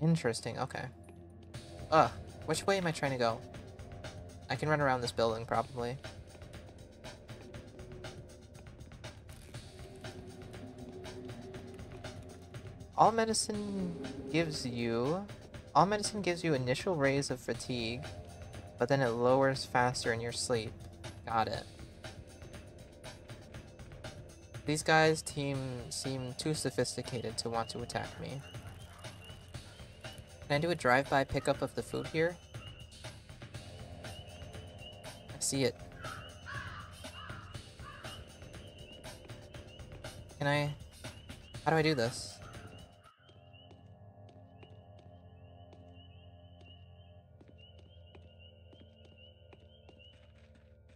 Interesting, okay. Ugh, which way am I trying to go? I can run around this building, probably. All medicine gives you initial raise of fatigue, but then it lowers faster in your sleep. Got it. These guys seem too sophisticated to want to attack me. Can I do a drive-by pickup of the food here? I see it. Can I... How do I do this?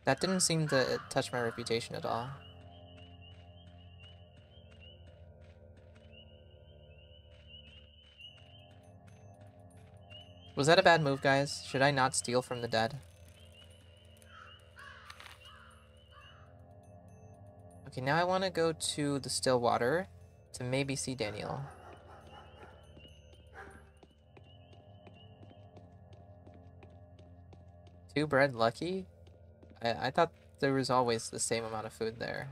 That didn't seem to touch my reputation at all. Was that a bad move, guys? Should I not steal from the dead? Okay, now I want to go to the still water to maybe see Daniel. Two bread lucky? I thought there was always the same amount of food there.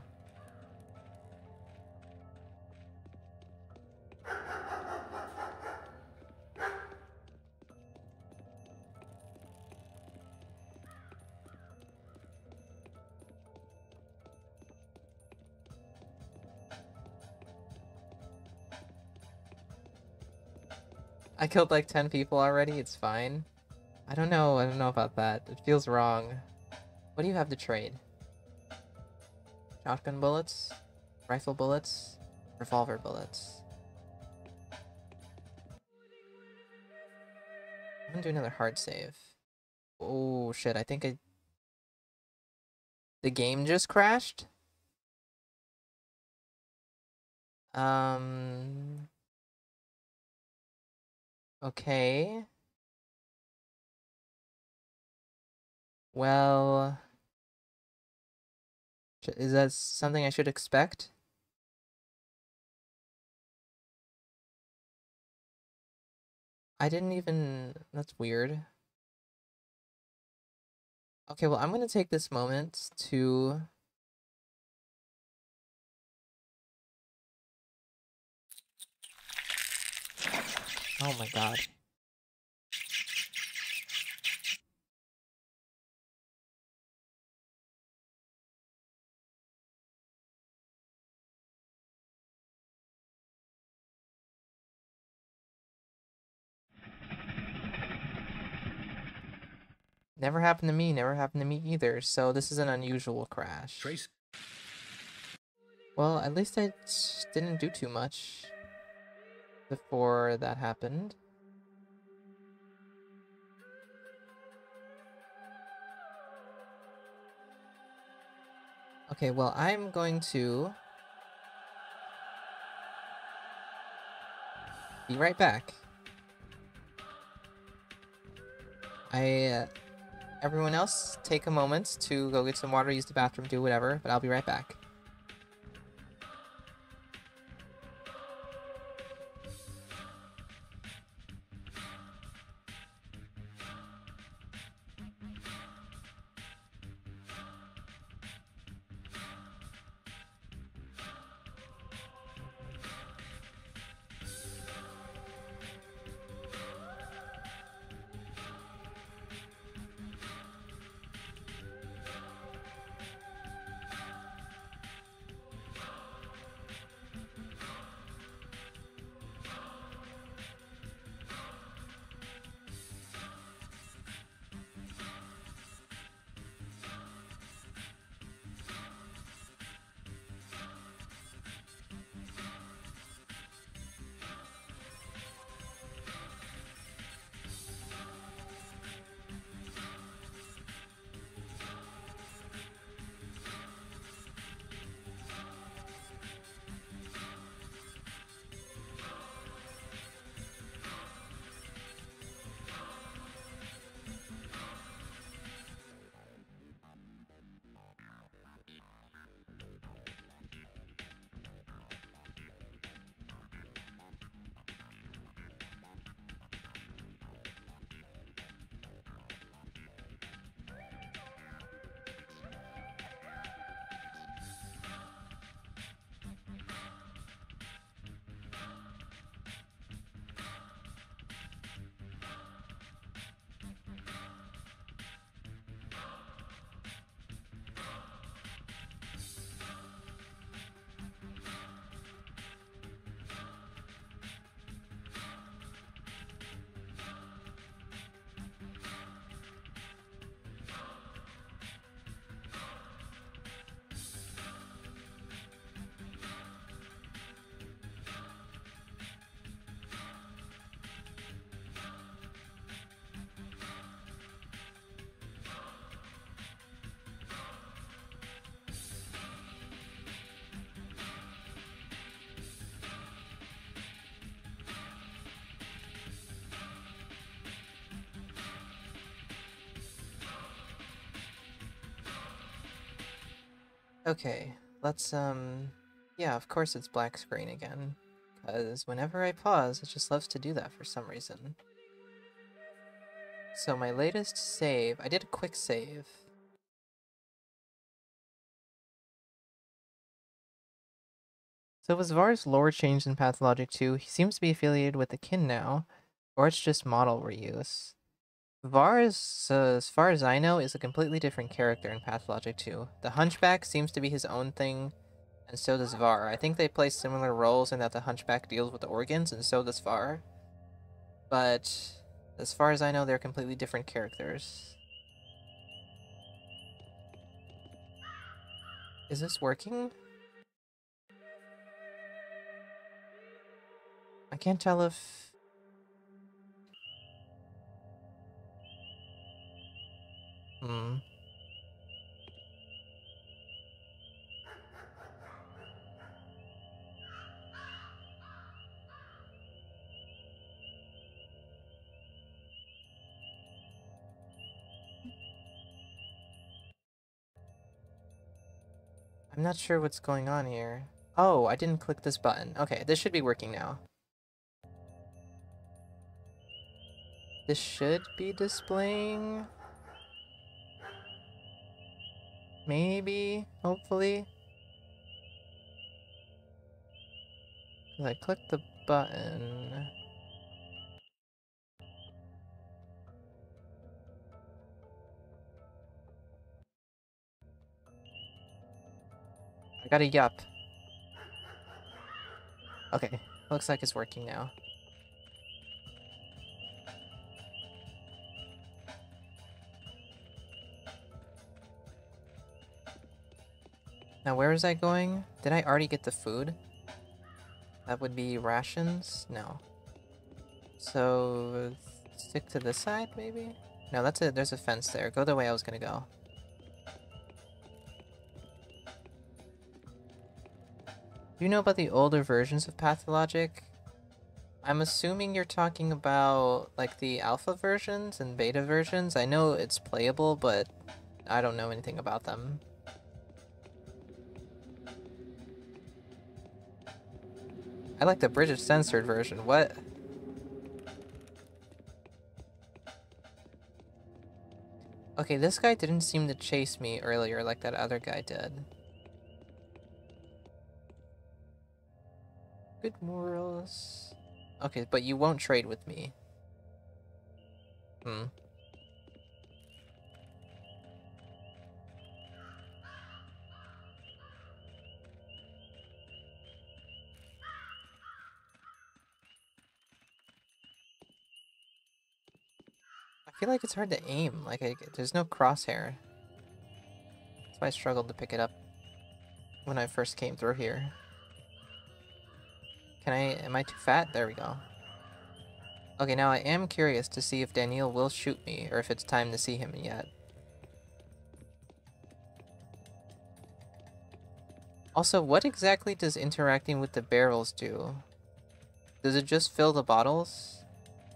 I killed like 10 people already, it's fine. I don't know about that. It feels wrong. What do you have to trade? Shotgun bullets? Rifle bullets? Revolver bullets? I'm gonna do another hard save. Oh shit, I think the game just crashed? Okay. Well... Is that something I should expect? I didn't even... That's weird. Okay, well, I'm gonna take this moment to... Oh my god. Never happened to me, never happened to me either, so this is an unusual crash. Trace. Well, at least I didn't do too much before that happened. Okay, well, I'm going to be right back. Everyone else, take a moment to go get some water, use the bathroom, do whatever, but I'll be right back. Okay, let's, yeah, of course it's black screen again. Because whenever I pause, it just loves to do that for some reason. So my latest save, I did a quick save. So was Var's lore changed in Pathologic 2? He seems to be affiliated with the kin now, or it's just model reuse. Var is, as far as I know, is a completely different character in Pathologic 2. The Hunchback seems to be his own thing, and so does Var. I think they play similar roles in that the Hunchback deals with the organs, and so does Var. But as far as I know, they're completely different characters. Is this working? I can't tell if... Hmm. I'm not sure what's going on here. Oh, I didn't click this button. Okay, this should be working now. This should be displaying... Maybe, hopefully. Because I clicked the button. I got a yup. Okay, looks like it's working now. Now where was I going? Did I already get the food? That would be rations? No. So stick to this side, maybe? No, that's it. There's a fence there. Go the way I was gonna go. Do you know about the older versions of Pathologic? I'm assuming you're talking about like the alpha versions and beta versions. I know it's playable, but I don't know anything about them. I like the British censored version. What? Okay, this guy didn't seem to chase me earlier like that other guy did. Good morals. Okay, but you won't trade with me. Hmm. I feel like it's hard to aim. Like, there's no crosshair. That's why I struggled to pick it up when I first came through here. Am I too fat? There we go. Okay, now I am curious to see if Daniel will shoot me, or if it's time to see him yet. Also, what exactly does interacting with the barrels do? Does it just fill the bottles?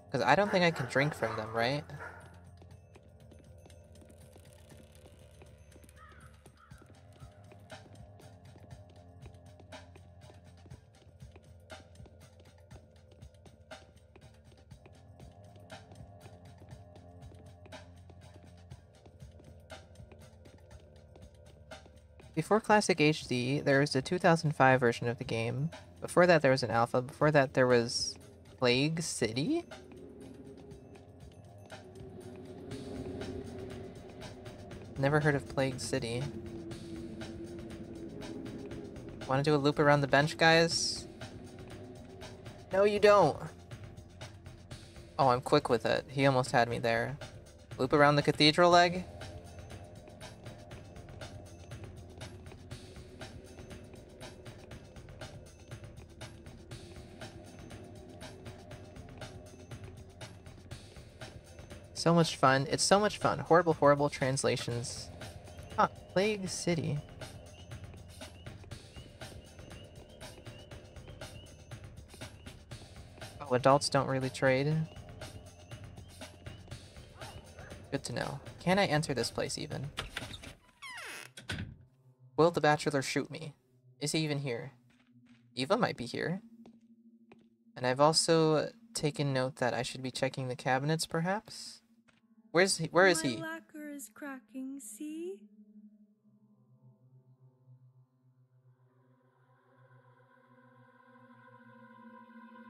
Because I don't think I can drink from them, right? Before Classic HD, there was the 2005 version of the game. Before that, there was an alpha. Before that, there was Plague City? Never heard of Plague City. Want to do a loop around the bench, guys? No, you don't. Oh, I'm quick with it. He almost had me there. Loop around the cathedral leg? So much fun. It's so much fun. Horrible, horrible translations. Huh, Plague City. Oh, adults don't really trade. Good to know. Can I enter this place even? Will the bachelor shoot me? Is he even here? Eva might be here. And I've also taken note that I should be checking the cabinets, perhaps? Where is he? My lacquer is cracking, see?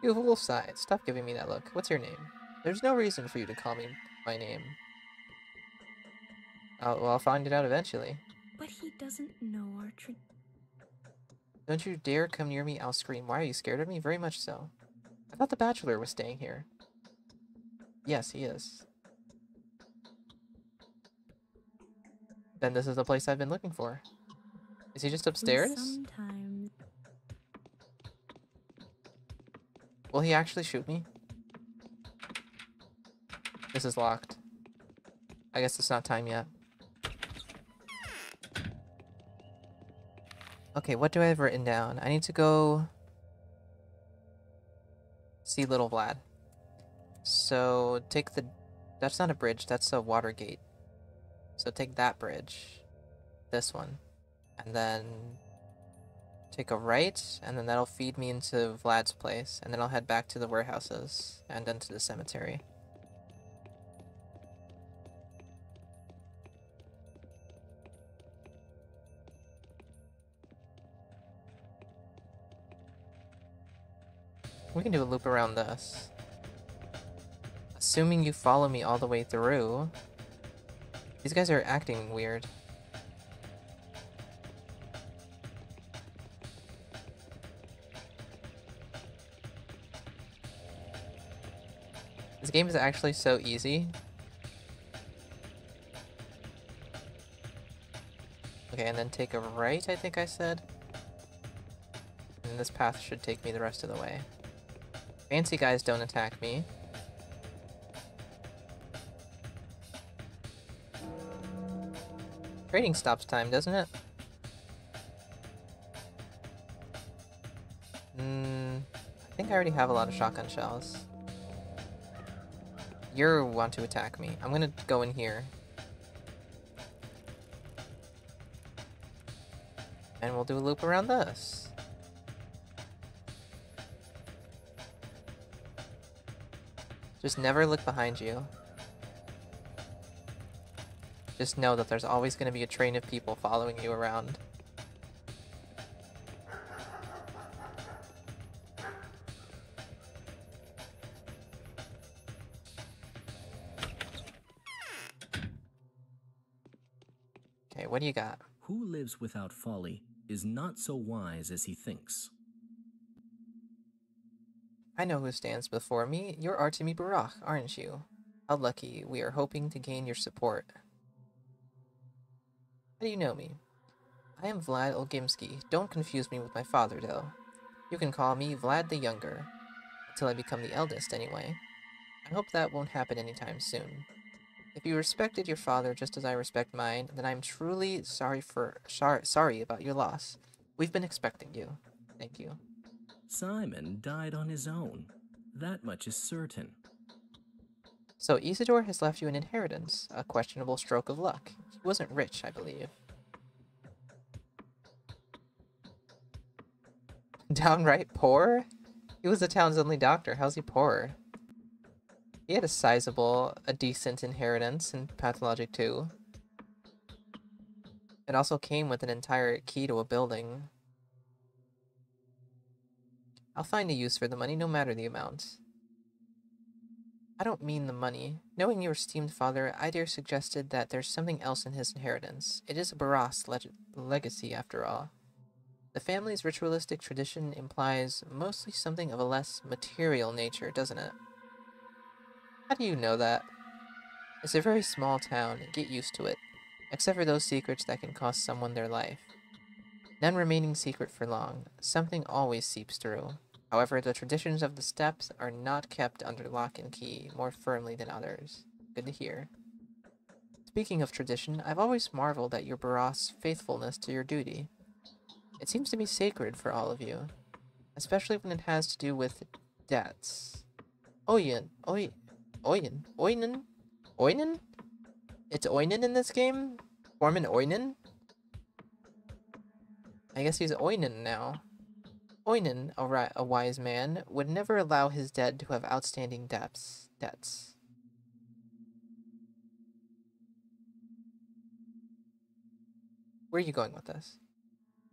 You have a wolf side. Stop giving me that look. What's your name? There's no reason for you to call me my name. Oh, well, I'll find it out eventually. But he doesn't know our Don't you dare come near me, I'll scream. Why are you scared of me? Very much so. I thought the bachelor was staying here. Yes, he is. Then this is the place I've been looking for. Is he just upstairs? Sometimes. Will he actually shoot me? This is locked. I guess it's not time yet. Okay, what do I have written down? I need to go see Little Vlad. So take the... That's not a bridge, that's a water gate. So take that bridge. This one. And then take a right, and then that'll feed me into Vlad's place. And then I'll head back to the warehouses and then to the cemetery. We can do a loop around this. Assuming you follow me all the way through. These guys are acting weird. This game is actually so easy. Okay, and then take a right, I think I said. And this path should take me the rest of the way. Fancy guys don't attack me. Trading stops time, doesn't it? I think I already have a lot of shotgun shells. You want to attack me. I'm gonna go in here. And we'll do a loop around this. Just never look behind you. Just know that there's always going to be a train of people following you around. Okay, what do you got? Who lives without folly is not so wise as he thinks. I know who stands before me. You're Artemi Barak, aren't you? How lucky. We are hoping to gain your support. How do you know me? I am Vlad Olgimsky. Don't confuse me with my father, though. You can call me Vlad the Younger. Until I become the eldest, anyway. I hope that won't happen anytime soon. If you respected your father just as I respect mine, then I'm truly sorry about your loss. We've been expecting you. Thank you. Simon died on his own. That much is certain. So Isidore has left you an inheritance, a questionable stroke of luck. He wasn't rich, I believe. Downright poor? He was the town's only doctor. How's he poor? He had a decent inheritance in Pathologic 2. It also came with an entire key to a building. I'll find a use for the money, no matter the amount. I don't mean the money. Knowing your esteemed father, I dare suggested that there's something else in his inheritance. It is a Barras legacy, after all. The family's ritualistic tradition implies mostly something of a less material nature, doesn't it? How do you know that? It's a very small town, get used to it. Except for those secrets that can cost someone their life. None remaining secret for long. Something always seeps through. However, the traditions of the steppes are not kept under lock and key more firmly than others. Good to hear. Speaking of tradition, I've always marveled at your Barras' faithfulness to your duty. It seems to be sacred for all of you, especially when it has to do with debts. Oyen, Oinen? Oinen? It's Oinen in this game? Foreman Oinen? I guess he's Oinen now. Oinen, a wise man, would never allow his dead to have outstanding debts. Where are you going with this?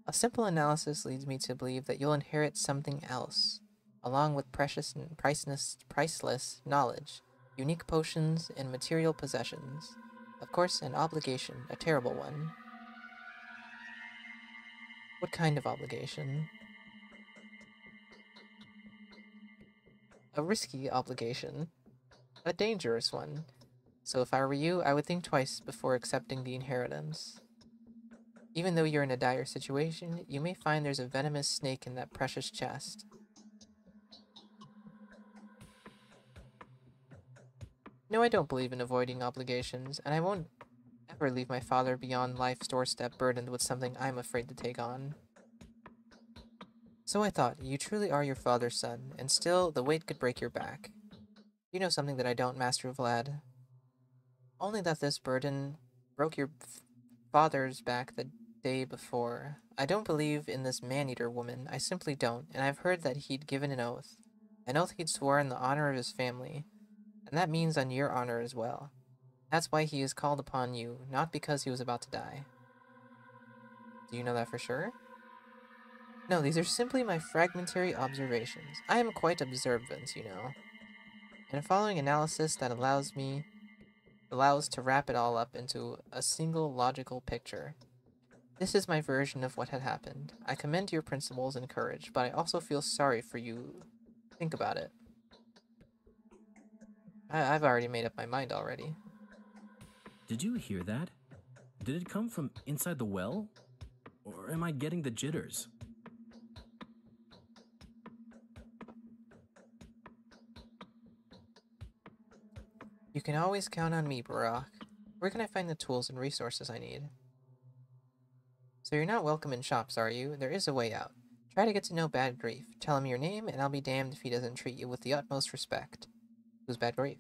A simple analysis leads me to believe that you'll inherit something else, along with precious and priceless knowledge, unique potions, and material possessions. Of course, an obligation, a terrible one. What kind of obligation? A risky obligation. A dangerous one. So if I were you, I would think twice before accepting the inheritance. Even though you're in a dire situation, you may find there's a venomous snake in that precious chest. No, I don't believe in avoiding obligations, and I won't ever leave my father beyond life's doorstep burdened with something I'm afraid to take on. So I thought, you truly are your father's son, and still, the weight could break your back. You know something that I don't, Master Vlad? Only that this burden broke your father's back the day before. I don't believe in this man-eater woman. I simply don't, and I've heard that he'd given an oath. An oath he'd swore in the honor of his family, and that means on your honor as well. That's why he is called upon you, not because he was about to die. Do you know that for sure? No, these are simply my fragmentary observations. I am quite observant, you know. And following analysis that allows to wrap it all up into a single logical picture. This is my version of what had happened. I commend your principles and courage, but I also feel sorry for you. Think about it. I've already made up my mind already. Did you hear that? Did it come from inside the well? Or am I getting the jitters? You can always count on me, Barack. Where can I find the tools and resources I need? So you're not welcome in shops, are you? There is a way out. Try to get to know Bad Grief. Tell him your name, and I'll be damned if he doesn't treat you with the utmost respect. Who's Bad Grief?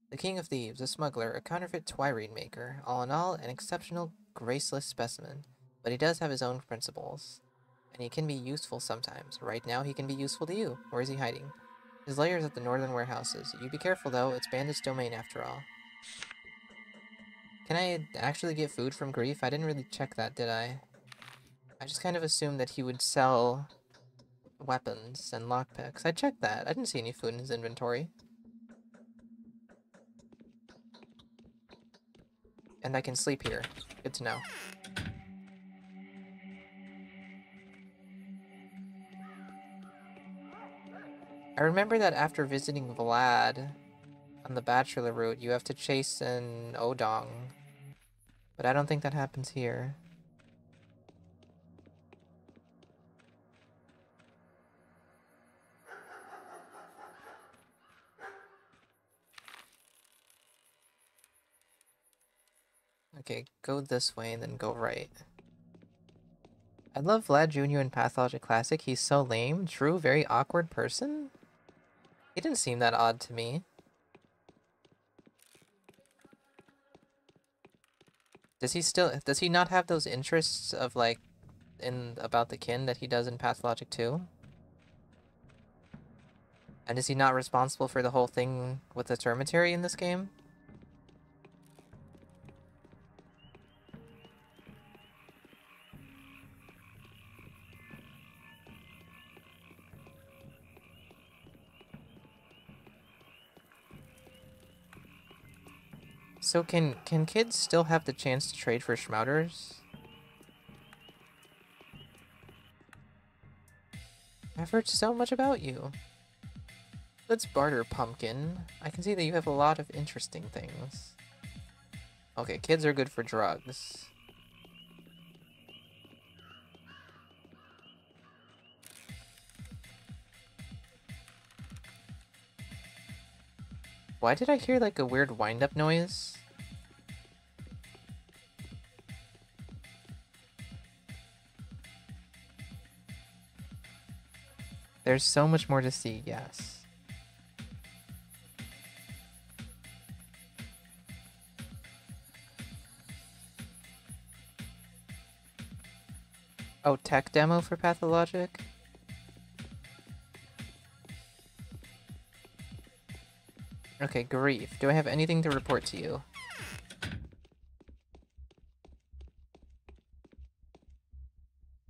The King of Thieves, a smuggler, a counterfeit twirine maker. All in all, an exceptional, graceless specimen. But he does have his own principles. And he can be useful sometimes. Right now, he can be useful to you. Where is he hiding? His lair is at the northern warehouses. You be careful, though. It's bandit's domain, after all. Can I actually get food from Grief? I didn't really check that, did I? I just kind of assumed that he would sell weapons and lockpicks. I checked that. I didn't see any food in his inventory. And I can sleep here. Good to know. I remember that after visiting Vlad on the bachelor route, you have to chase an Odong. But I don't think that happens here. Okay, go this way and then go right. I love Vlad Jr. in Pathologic Classic. He's so lame. True, very awkward person? He didn't seem that odd to me. Does he not have those interests of, like, about the kin that he does in Pathologic 2? And is he not responsible for the whole thing with the Termitary in this game? So can kids still have the chance to trade for schmouters? I've heard so much about you. Let's barter, pumpkin. I can see that you have a lot of interesting things. Okay, kids are good for drugs. Why did I hear like a weird wind-up noise? There's so much more to see, yes. Oh, tech demo for Pathologic? Okay, Grief. Do I have anything to report to you?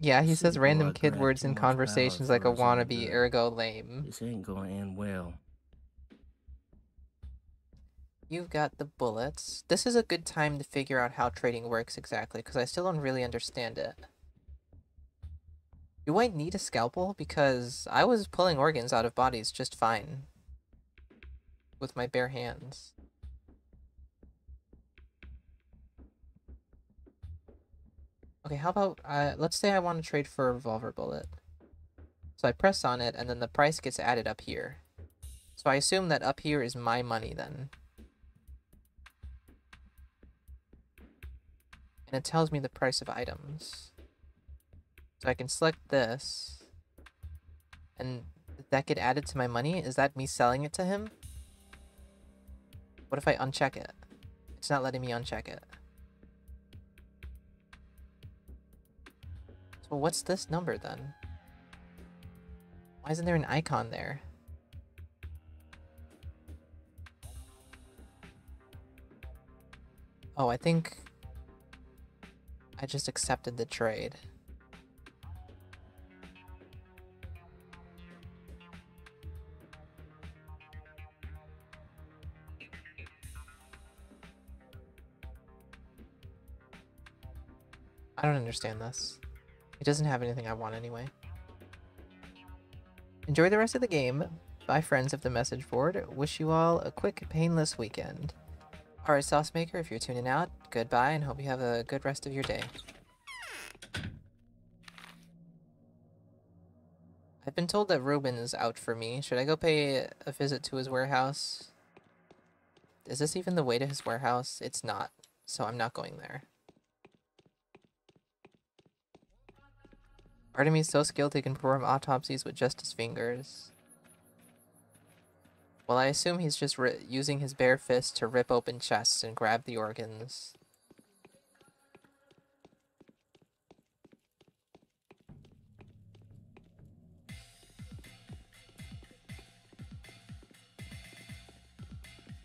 Yeah, he says random kid words in conversations like a wannabe, ergo lame. This ain't gonna end well. You've got the bullets. This is a good time to figure out how trading works exactly, because I still don't really understand it. Do I need a scalpel? Because I was pulling organs out of bodies just fine. With my bare hands. Okay, how about, let's say I want to trade for a revolver bullet. So I press on it, and then the price gets added up here. So I assume that up here is my money then. And it tells me the price of items. So I can select this. And did that get added to my money? Is that me selling it to him? What if I uncheck it? It's not letting me uncheck it. So what's this number then? Why isn't there an icon there? Oh, I think I just accepted the trade. I don't understand this. It doesn't have anything I want anyway. Enjoy the rest of the game. Bye, friends of the message board. Wish you all a quick, painless weekend. Alright, Sauce Maker, if you're tuning out, goodbye and hope you have a good rest of your day. I've been told that Ruben is out for me. Should I go pay a visit to his warehouse? Is this even the way to his warehouse? It's not, so I'm not going there. Artemy's so skilled he can perform autopsies with just his fingers. Well, I assume he's just using his bare fist to rip open chests and grab the organs.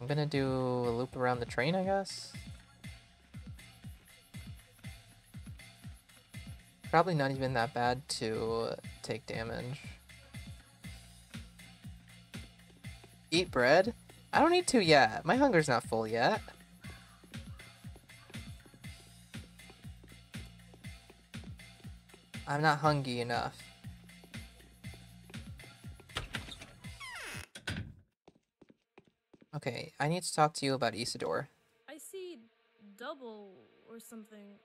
I'm gonna do a loop around the train, I guess. Probably not even that bad to take damage. Eat bread? I don't need to yet. My hunger's not full yet. I'm not hungry enough. Okay, I need to talk to you about Isidore. I see double or something.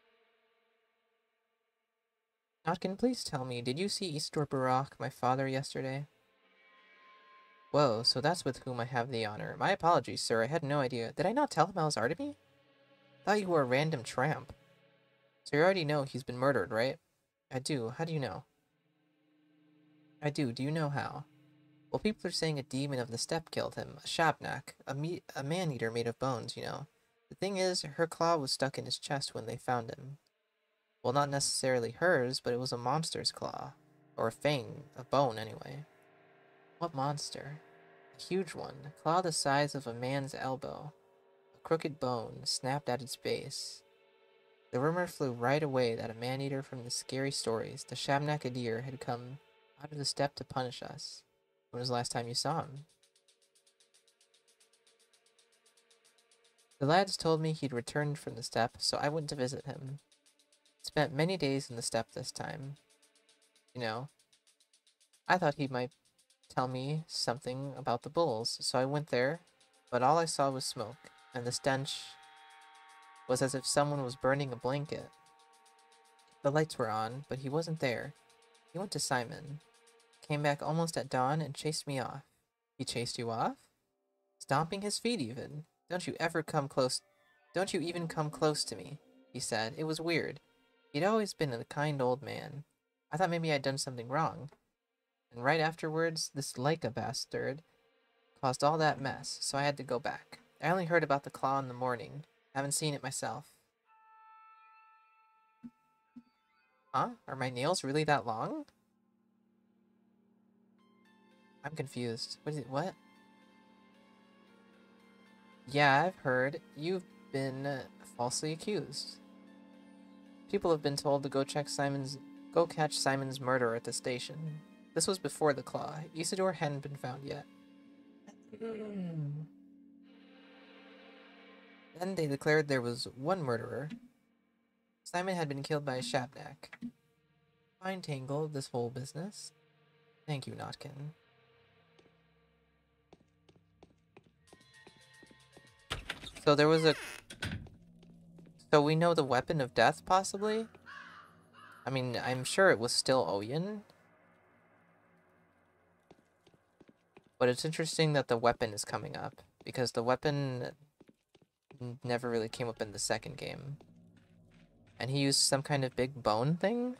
Notkin, please tell me, did you see Isidore Barak, my father, yesterday? Whoa, so that's with whom I have the honor. My apologies, sir, I had no idea. Did I not tell him I was Artemy? Thought you were a random tramp. So you already know he's been murdered, right? I do. How do you know? I do. Do you know how? Well, people are saying a demon of the steppe killed him. A shabnak. A man-eater made of bones, you know. The thing is, her claw was stuck in his chest when they found him. Well, not necessarily hers, but it was a monster's claw. Or a fang. A bone, anyway. What monster? A huge one. A claw the size of a man's elbow. A crooked bone, snapped at its base. The rumor flew right away that a man-eater from the scary stories, the Shabnak Adir, had come out of the steppe to punish us. When was the last time you saw him? The lads told me he'd returned from the steppe, so I went to visit him. Spent many days in the steppe this time. You know, I thought he might tell me something about the bulls, so I went there, but all I saw was smoke, and the stench was as if someone was burning a blanket. The lights were on, but he wasn't there. He went to Simon. Came back almost at dawn and chased me off. He chased you off? Stomping his feet even. Don't you even come close to me, he said. It was weird. He'd always been a kind old man. I thought maybe I'd done something wrong. And right afterwards, this Leica bastard caused all that mess, so I had to go back. I only heard about the claw in the morning. Haven't seen it myself. Huh? Are my nails really that long? I'm confused. What? Yeah, I've heard. You've been falsely accused. People have been told to go catch Simon's murderer at the station. This was before the claw. Isidore hadn't been found yet. Then they declared there was one murderer. Simon had been killed by a Shabnak. Fine tangle, this whole business. Thank you, Notkin. So there was a... So we know the weapon of death, possibly? I mean, I'm sure it was still Oyen. But it's interesting that the weapon is coming up, because the weapon never really came up in the second game. And he used some kind of big bone thing?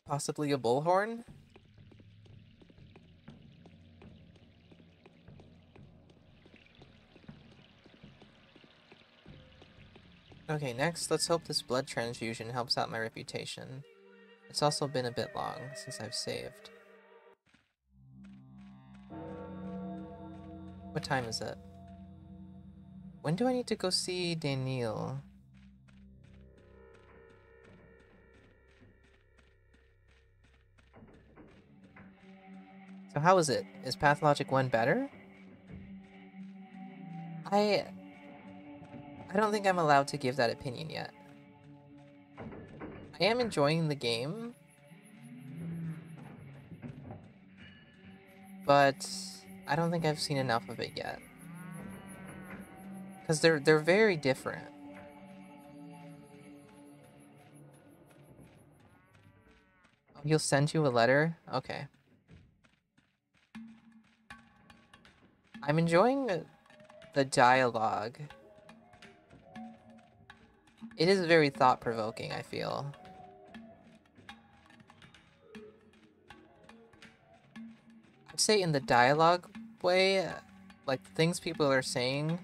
Possibly a bullhorn? Okay, next, let's hope this blood transfusion helps out my reputation. It's also been a bit long since I've saved. What time is it? When do I need to go see Daniel? So how is it? Is Pathologic 1 better? I don't think I'm allowed to give that opinion yet. I am enjoying the game, but I don't think I've seen enough of it yet. Because they're very different. Oh, he'll send you a letter? Okay. I'm enjoying the dialogue. It is very thought-provoking, I feel. I'd say in the dialogue way, like, things people are saying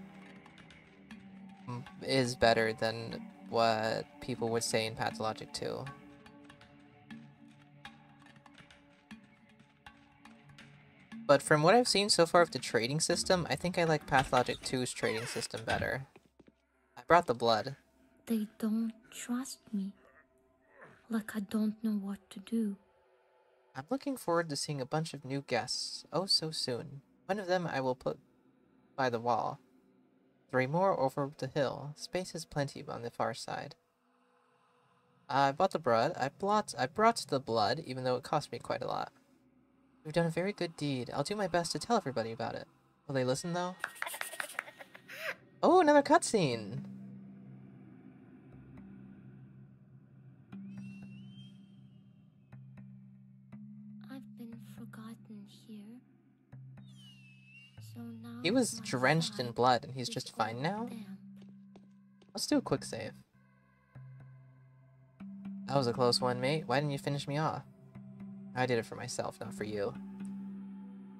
is better than what people would say in Pathologic 2. But from what I've seen so far of the trading system, I think I like Pathologic 2's trading system better. I brought the blood. They don't trust me. Like I don't know what to do. I'm looking forward to seeing a bunch of new guests, oh so soon. One of them I will put by the wall. 3 more over the hill. Space is plenty on the far side. I bought the blood. I brought the blood, even though it cost me quite a lot. We've done a very good deed. I'll do my best to tell everybody about it. Will they listen, though? Oh, another cutscene! I've been forgotten here. So now He was my drenched in side blood, and he's is just all fine now? damp. Let's do a quick save. That was a close one, mate. Why didn't you finish me off? I did it for myself, not for you.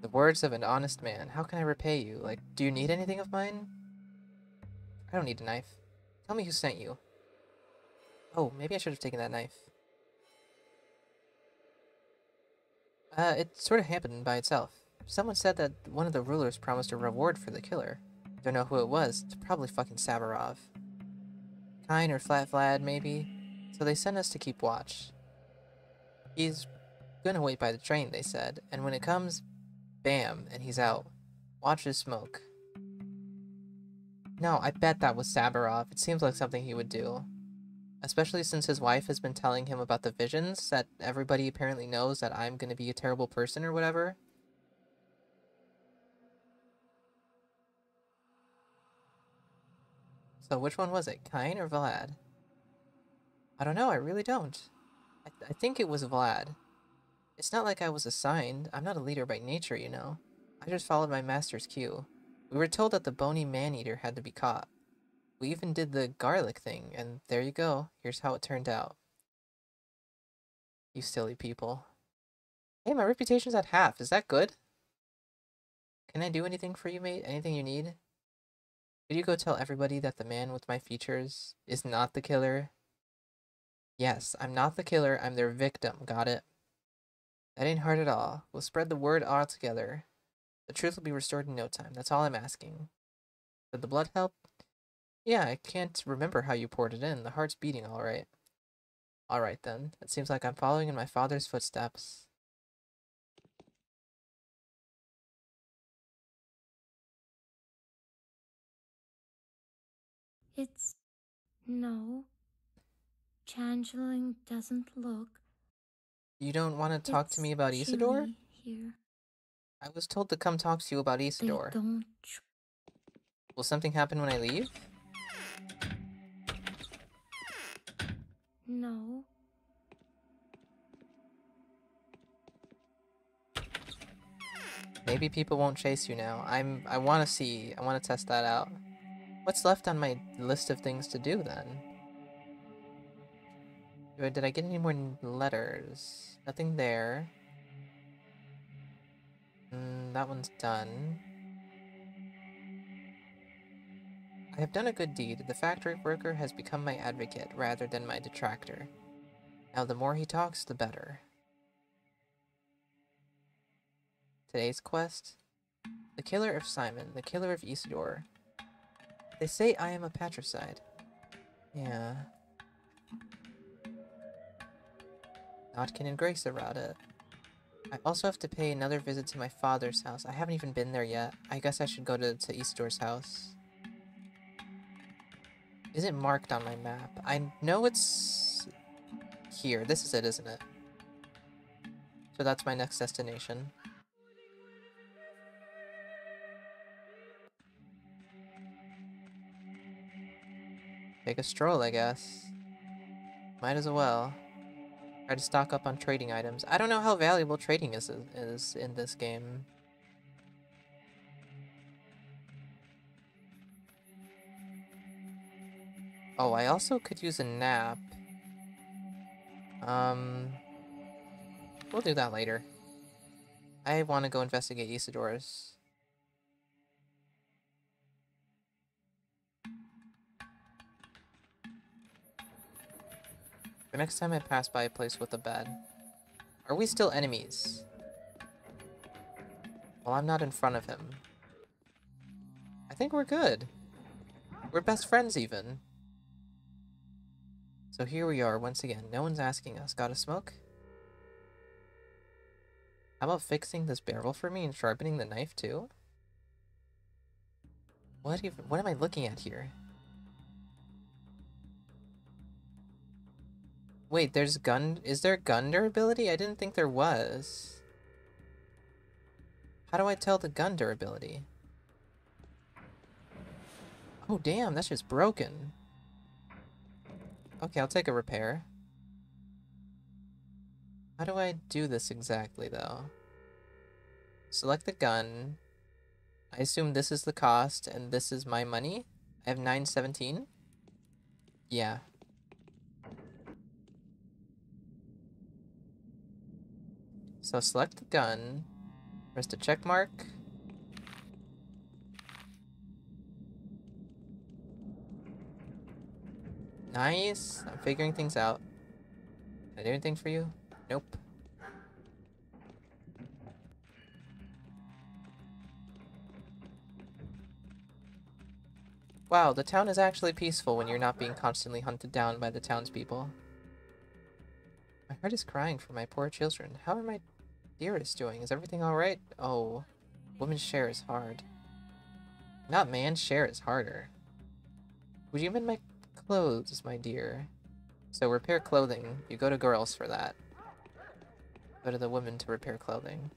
The words of an honest man. How can I repay you? Like, do you need anything of mine? I don't need a knife. Tell me who sent you. Oh, maybe I should have taken that knife. It sort of happened by itself. Someone said that one of the rulers promised a reward for the killer. Don't know who it was. It's probably fucking Sabarov. Kine or Flat Vlad, maybe? So they sent us to keep watch. He's gonna wait by the train, they said, and when it comes, bam, and he's out. Watch his smoke. No, I bet that was Sabarov. It seems like something he would do. Especially since his wife has been telling him about the visions that everybody apparently knows that I'm gonna be a terrible person or whatever. So which one was it, Kine or Vlad? I don't know, I really don't. I think it was Vlad. It's not like I was assigned. I'm not a leader by nature, you know. I just followed my master's cue. We were told that the bony man-eater had to be caught. We even did the garlic thing, and there you go. Here's how it turned out. You silly people. Hey, my reputation's at half. Is that good? Can I do anything for you, mate? Anything you need? Could you go tell everybody that the man with my features is not the killer? Yes, I'm not the killer. I'm their victim. Got it? That ain't hard at all. We'll spread the word all together. The truth will be restored in no time. That's all I'm asking. Did the blood help? Yeah, I can't remember how you poured it in. The heart's beating all right. All right, then. It seems like I'm following in my father's footsteps. It's... no. Changeling doesn't look... You don't want to talk to me about Isidore? chilly here. I was told to come talk to you about Isidore. They don't... Will something happen when I leave? No. Maybe people won't chase you now. I want to test that out. What's left on my list of things to do then? Did I get any more letters? Nothing there. That one's done. I have done a good deed. The factory worker has become my advocate rather than my detractor. Now the more he talks, the better. Today's quest? The killer of Simon, the killer of Isidore. They say I am a patricide. Yeah. Notkin and Grace about it. I also have to pay another visit to my father's house. I haven't even been there yet. I guess I should go to Isidore's house. Is it marked on my map? I know it's here. This is it, isn't it? So that's my next destination. Take a stroll, I guess. Might as well. Try to stock up on trading items. I don't know how valuable trading is in this game. Oh, I also could use a nap. We'll do that later. I want to go investigate Isidore's. The next time I pass by a place with a bed. Are we still enemies? Well, I'm not in front of him. I think we're good. We're best friends, even. So here we are, once again. No one's asking us. Got a smoke? How about fixing this barrel for me and sharpening the knife, too? What am I looking at here? Wait, is there gun durability? I didn't think there was. How do I tell the gun durability? Oh, damn, that's just broken. Okay, I'll take a repair. How do I do this exactly, though? Select the gun. I assume this is the cost, and this is my money? I have 917? Yeah. So select the gun. Press the check mark. Nice. I'm figuring things out. Can I do anything for you? Nope. Wow, the town is actually peaceful when you're not being constantly hunted down by the townspeople. My heart is crying for my poor children. How are my dearest doing? Is everything alright? Oh, woman's share is hard. Not man's share is harder. Would you mend my clothes, my dear? So repair clothing. You go to girls for that. Go to the women to repair clothing.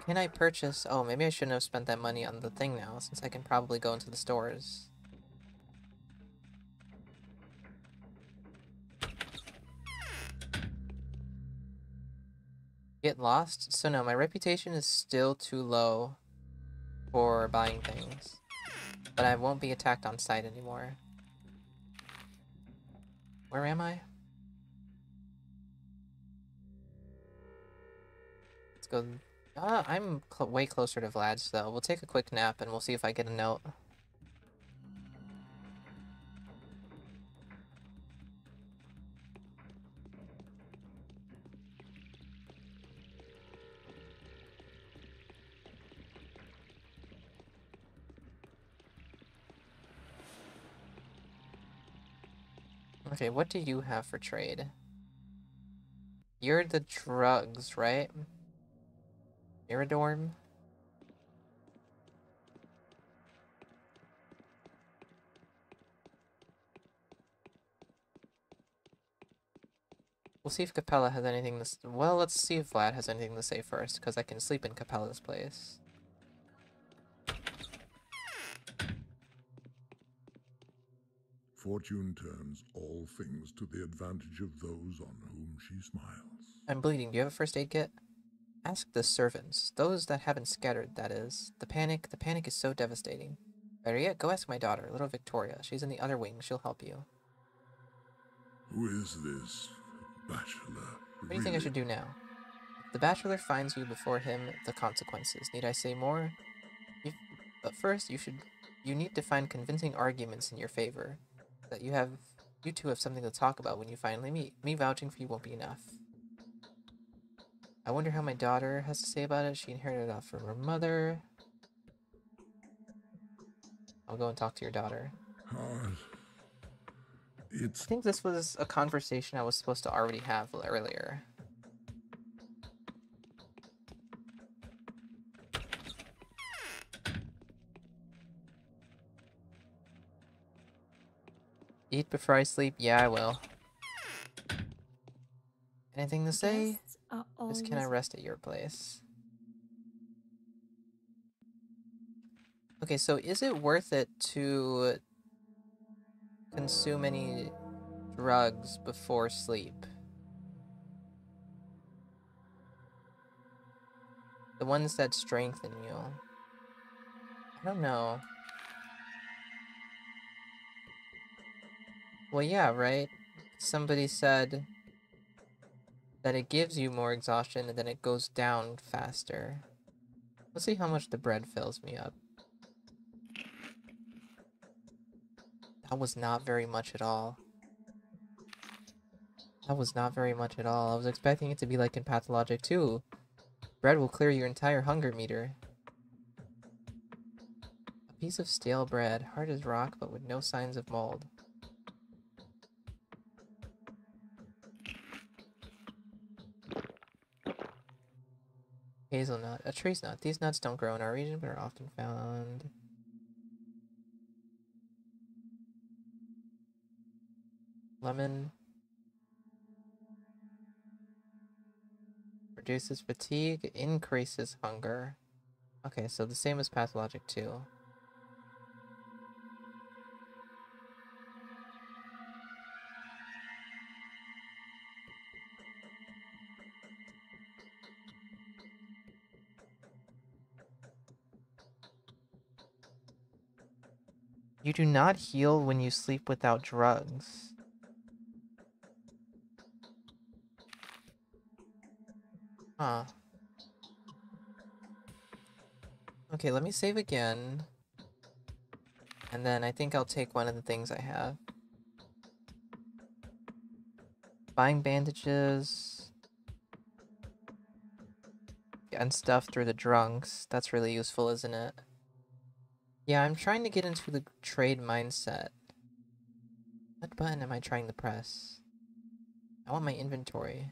Can I purchase... Oh, maybe I shouldn't have spent that money on the thing now, since I can probably go into the stores. Get lost? So no, my reputation is still too low for buying things. But I won't be attacked on sight anymore. Where am I? Let's go... I'm way closer to Vlad's, though. We'll take a quick nap, and we'll see if I get a note. Okay, what do you have for trade? You're the drugs, right? Iridorm? We'll see if Capella has anything to... Well, let's see if Vlad has anything to say first, because I can sleep in Capella's place. Fortune turns all things to the advantage of those on whom she smiles. I'm bleeding. Do you have a first aid kit? Ask the servants. Those that haven't scattered, that is. The panic is so devastating. Better yet, go ask my daughter, little Victoria. She's in the other wing. She'll help you. Who is this bachelor? What do you think I should do now? If the bachelor finds you before him, the consequences. Need I say more? But first, you need to find convincing arguments in your favor. That you two have something to talk about when you finally meet. Me vouching for you won't be enough. I wonder how my daughter has to say about it. She inherited it off from her mother. I'll go and talk to your daughter. I think this was a conversation I was supposed to already have earlier. Eat before I sleep? Yeah, I will. Anything to say? Guests are Just can I rest at your place? Okay, so is it worth it to consume any drugs before sleep? The ones that strengthen you. I don't know. Well, yeah, right? Somebody said that it gives you more exhaustion and then it goes down faster. Let's see how much the bread fills me up. That was not very much at all. That was not very much at all. I was expecting it to be like in Pathologic 2. Bread will clear your entire hunger meter. A piece of stale bread, hard as rock but with no signs of mold. Hazelnut, a trace nut. These nuts don't grow in our region but are often found. Lemon. Reduces fatigue, increases hunger. Okay, so the same as Pathologic 2. You do not heal when you sleep without drugs. Huh. Okay, let me save again. And then I think I'll take one of the things I have. Buying bandages. And stuff through the drunks. That's really useful, isn't it? Yeah, I'm trying to get into the trade mindset. What button am I trying to press? I want my inventory.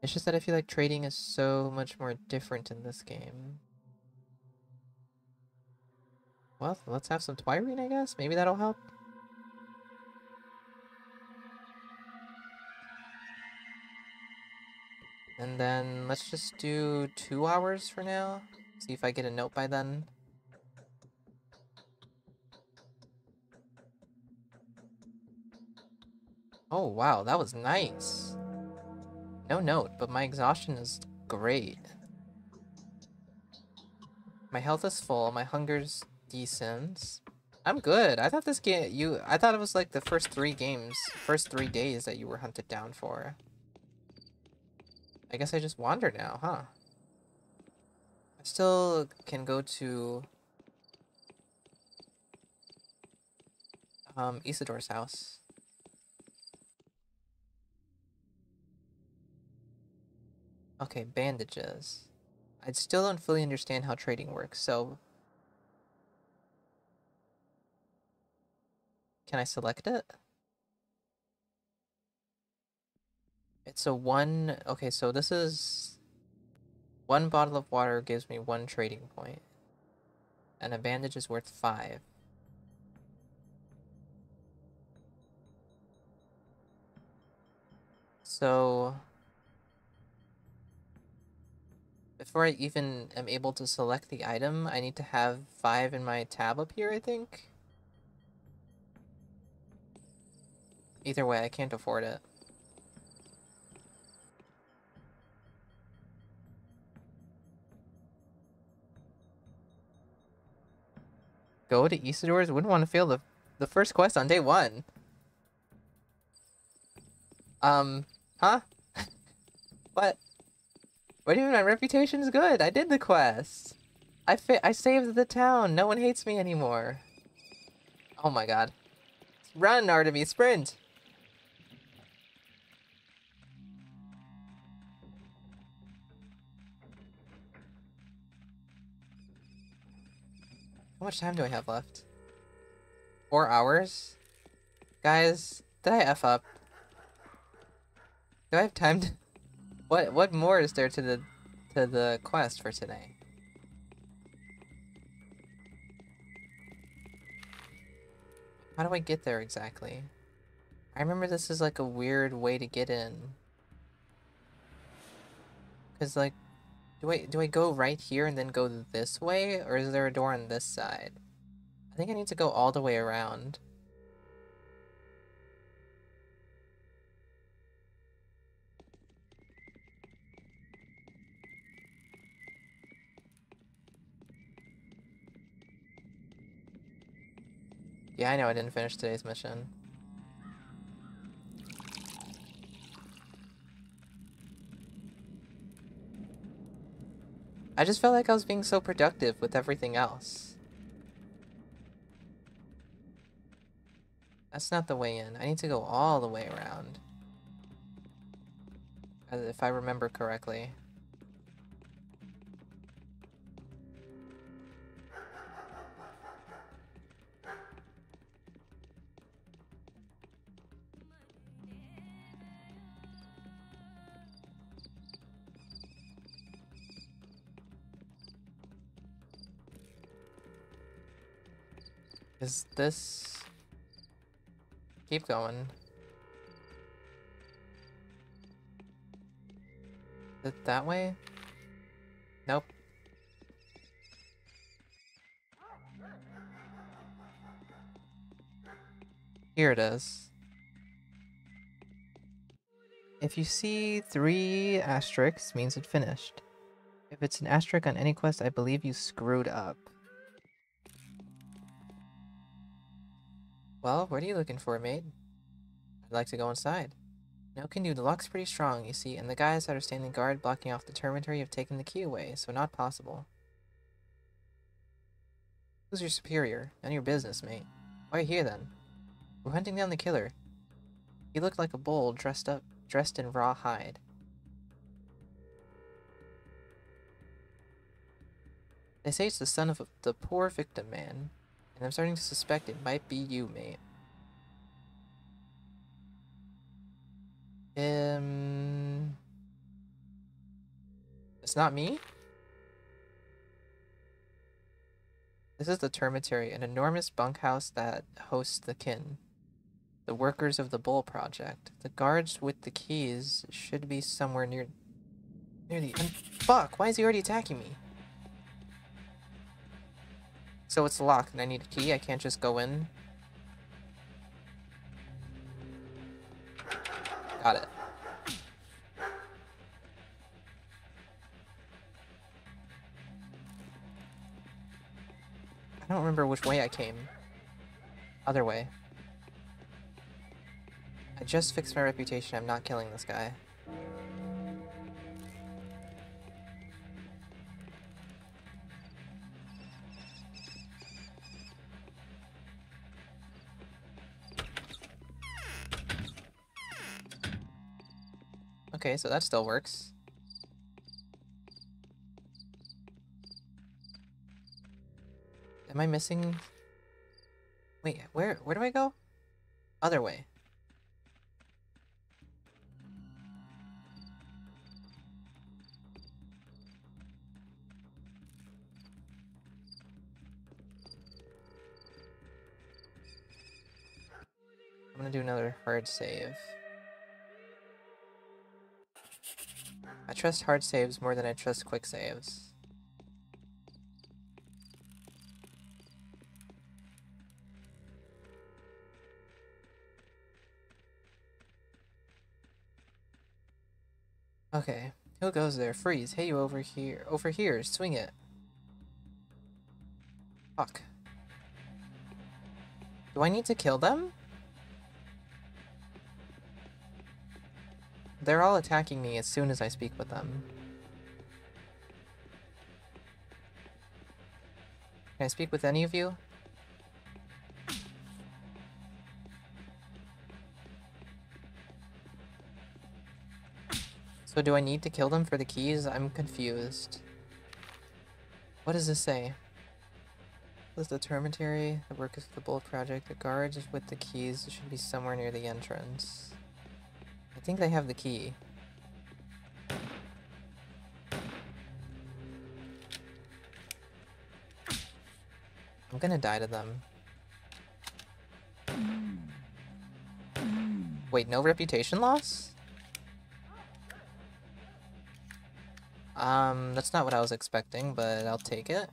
It's just that I feel like trading is so much more different in this game. Well, let's have some Twirine, I guess? Maybe that'll help? And then let's just do 2 hours for now. See if I get a note by then. Oh, wow, that was nice. No note, but my exhaustion is great. My health is full, my hunger's decent. I'm good. I thought this game, I thought it was like the first 3 days that you were hunted down for. I guess I just wander now, huh? I still can go to Isidore's house. Okay, bandages. I still don't fully understand how trading works, so can I select it? It's a one, okay, so this is 1 bottle of water gives me 1 trading point, and a bandage is worth 5. So before I even am able to select the item, I need to have 5 in my tab up here, I think. Either way, I can't afford it. Go to Isidore's? Wouldn't want to fail the first quest on day 1. Huh? What? What do you mean my reputation's good? I did the quest. I saved the town. No one hates me anymore. Oh my god. Run, Artemis, sprint! How much time do I have left? 4 hours? Guys, did I F up? Do I have time to... What more is there to the quest for today? How do I get there exactly? I remember this is like a weird way to get in. Cause like, do I go right here and then go this way, or is there a door on this side? I think I need to go all the way around. Yeah, I know I didn't finish today's mission. I just felt like I was being so productive with everything else. That's not the way in. I need to go all the way around. If I remember correctly. Is this... Keep going. Is it that way? Nope. Here it is. If you see 3 asterisks, means it finished. If it's an asterisk on any quest, I believe you screwed up. Well, what are you looking for, mate? I'd like to go inside. No can do, the lock's pretty strong, you see, and the guys that are standing guard blocking off the terminatory have taken the key away, so not possible. Who's your superior? None of your business, mate. Why are you here, then? We're hunting down the killer. He looked like a bull dressed in raw hide. They say it's the son of the poor victim man, and I'm starting to suspect it might be you, mate. It's not me? This is the Termitary, an enormous bunkhouse that hosts the kin. The workers of the Bull Project. The guards with the keys should be somewhere near the end. Fuck! Why is he already attacking me? So it's locked and I need a key? I can't just go in? Got it. I don't remember which way I came. Other way. I just fixed my reputation. I'm not killing this guy. Okay, so that still works. Am I missing? Wait, where do I go? Other way. I'm gonna do another hard save. I trust hard saves more than I trust quick saves. Okay, who goes there? Freeze. Hey, you over here. Over here, swing it. Fuck. Do I need to kill them? They're all attacking me as soon as I speak with them. Can I speak with any of you? So do I need to kill them for the keys? I'm confused. What does this say? This is the Termitary, the workers of the Bolt Project, the guards with the keys should be somewhere near the entrance. I think they have the key. I'm gonna die to them. Wait, no reputation loss? That's not what I was expecting, but I'll take it.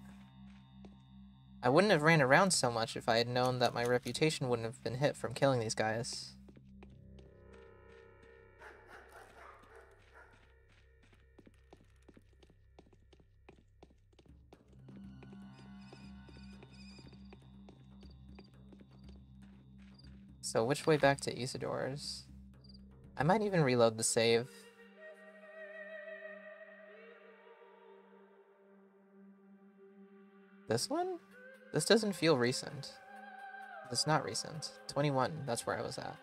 I wouldn't have ran around so much if I had known that my reputation wouldn't have been hit from killing these guys. So which way back to Isidore's? I might even reload the save. This one? This doesn't feel recent. It's not recent. 21, that's where I was at.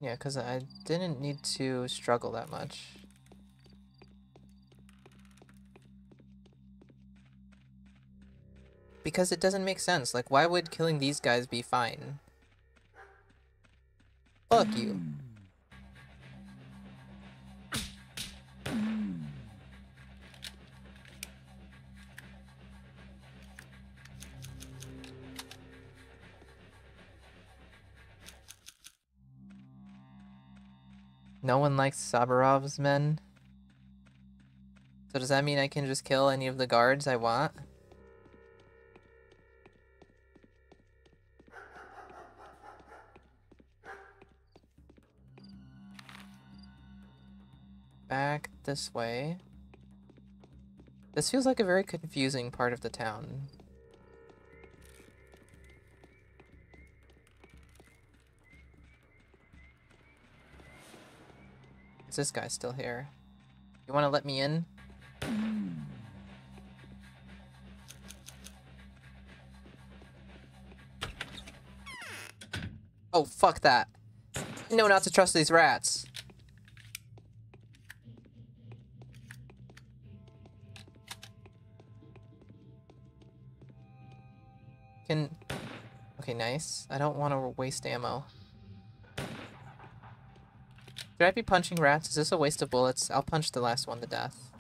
Yeah, because I didn't need to struggle that much. Because it doesn't make sense. Like, why would killing these guys be fine? Fuck you. No one likes Sabarov's men. So does that mean I can just kill any of the guards I want? Back this way. This feels like a very confusing part of the town. Is this guy still here? You want to let me in? Oh, fuck that. I know not to trust these rats. Okay, nice. I don't want to waste ammo. Should I be punching rats? Is this a waste of bullets? I'll punch the last one to death.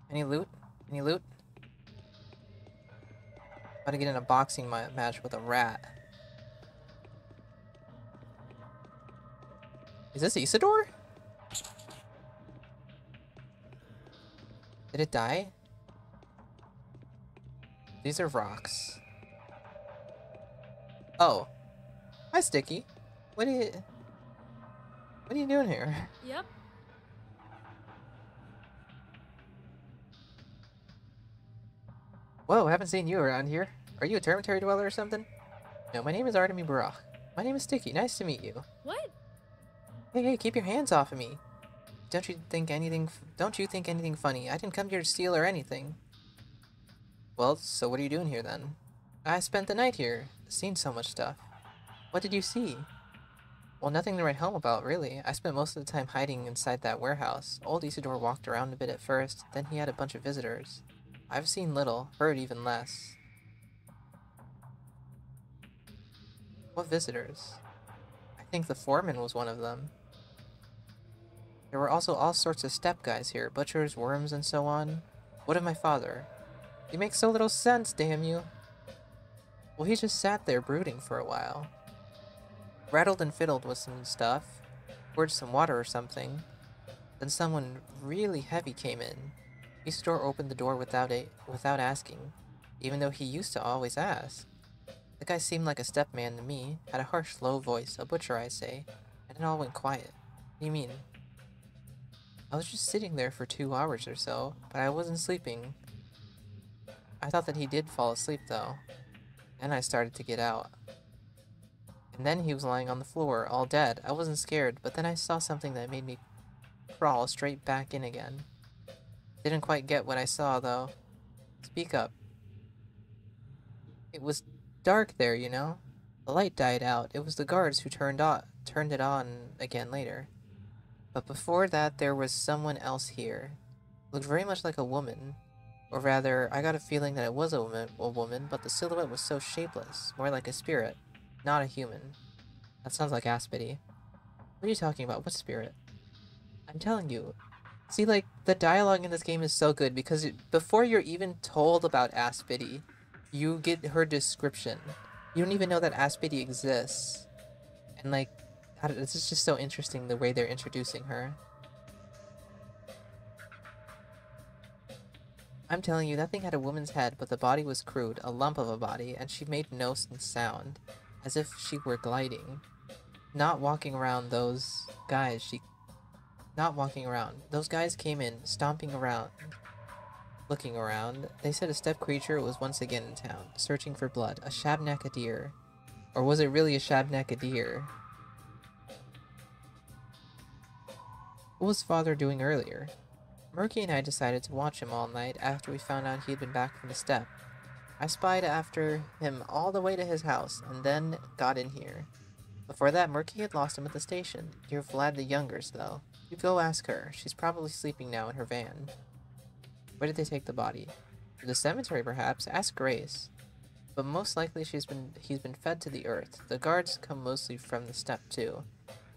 Any loot? Any loot? About to get in a boxing match with a rat. Is this Isidore? Did it die? These are rocks. Oh. Hi, Sticky. What are you doing here? Yep. Whoa, haven't seen you around here. Are you a termitary dweller or something? No, my name is Artemy Barak. My name is Sticky. Nice to meet you. What? Hey, keep your hands off of me. Don't you think anything funny? I didn't come here to steal or anything. Well, so what are you doing here then? I spent the night here. Seen so much stuff. What did you see? Well, nothing to write home about, really. I spent most of the time hiding inside that warehouse. Old Isidore walked around a bit at first, then he had a bunch of visitors. I've seen little, heard even less. What visitors? I think the foreman was one of them. There were also all sorts of step guys here, butchers, worms, and so on. What of my father? He makes so little sense, damn you. Well, he just sat there brooding for a while. Rattled and fiddled with some stuff, poured some water or something. Then someone really heavy came in. Isidore opened the door without asking, even though he used to always ask. The guy seemed like a stepman to me, had a harsh, low voice, a butcher, I say, and it all went quiet. What do you mean? I was just sitting there for 2 hours or so, but I wasn't sleeping. I thought that he did fall asleep, though. Then I started to get out. And then he was lying on the floor, all dead. I wasn't scared, but then I saw something that made me crawl straight back in again. Didn't quite get what I saw, though. Speak up. It was dark there, you know? The light died out. It was the guards who turned it on again later. But before that, there was someone else here. Looked very much like a woman. Or rather, I got a feeling that it was a woman, but the silhouette was so shapeless, more like a spirit, not a human. That sounds like Aspity. What are you talking about? What spirit? I'm telling you. See, like, the dialogue in this game is so good because before you're even told about Aspity, you get her description. You don't even know that Aspity exists. And, like, this is just so interesting the way they're introducing her. I'm telling you, that thing had a woman's head, but the body was crude, a lump of a body, and she made no sound, as if she were gliding. Not walking around those guys, Not walking around. Those guys came in, stomping around, looking around. They said a steppe creature was once again in town, searching for blood. A shabnak deer. Or was it really a shabnak deer? What was father doing earlier? Murky and I decided to watch him all night after we found out he had been back from the steppe. I spied after him all the way to his house, and then got in here. Before that, Murky had lost him at the station. Dear Vlad the Younger's, though. You go ask her. She's probably sleeping now in her van. Where did they take the body? To the cemetery, perhaps. Ask Grace. But most likely he's been fed to the earth. The guards come mostly from the steppe, too.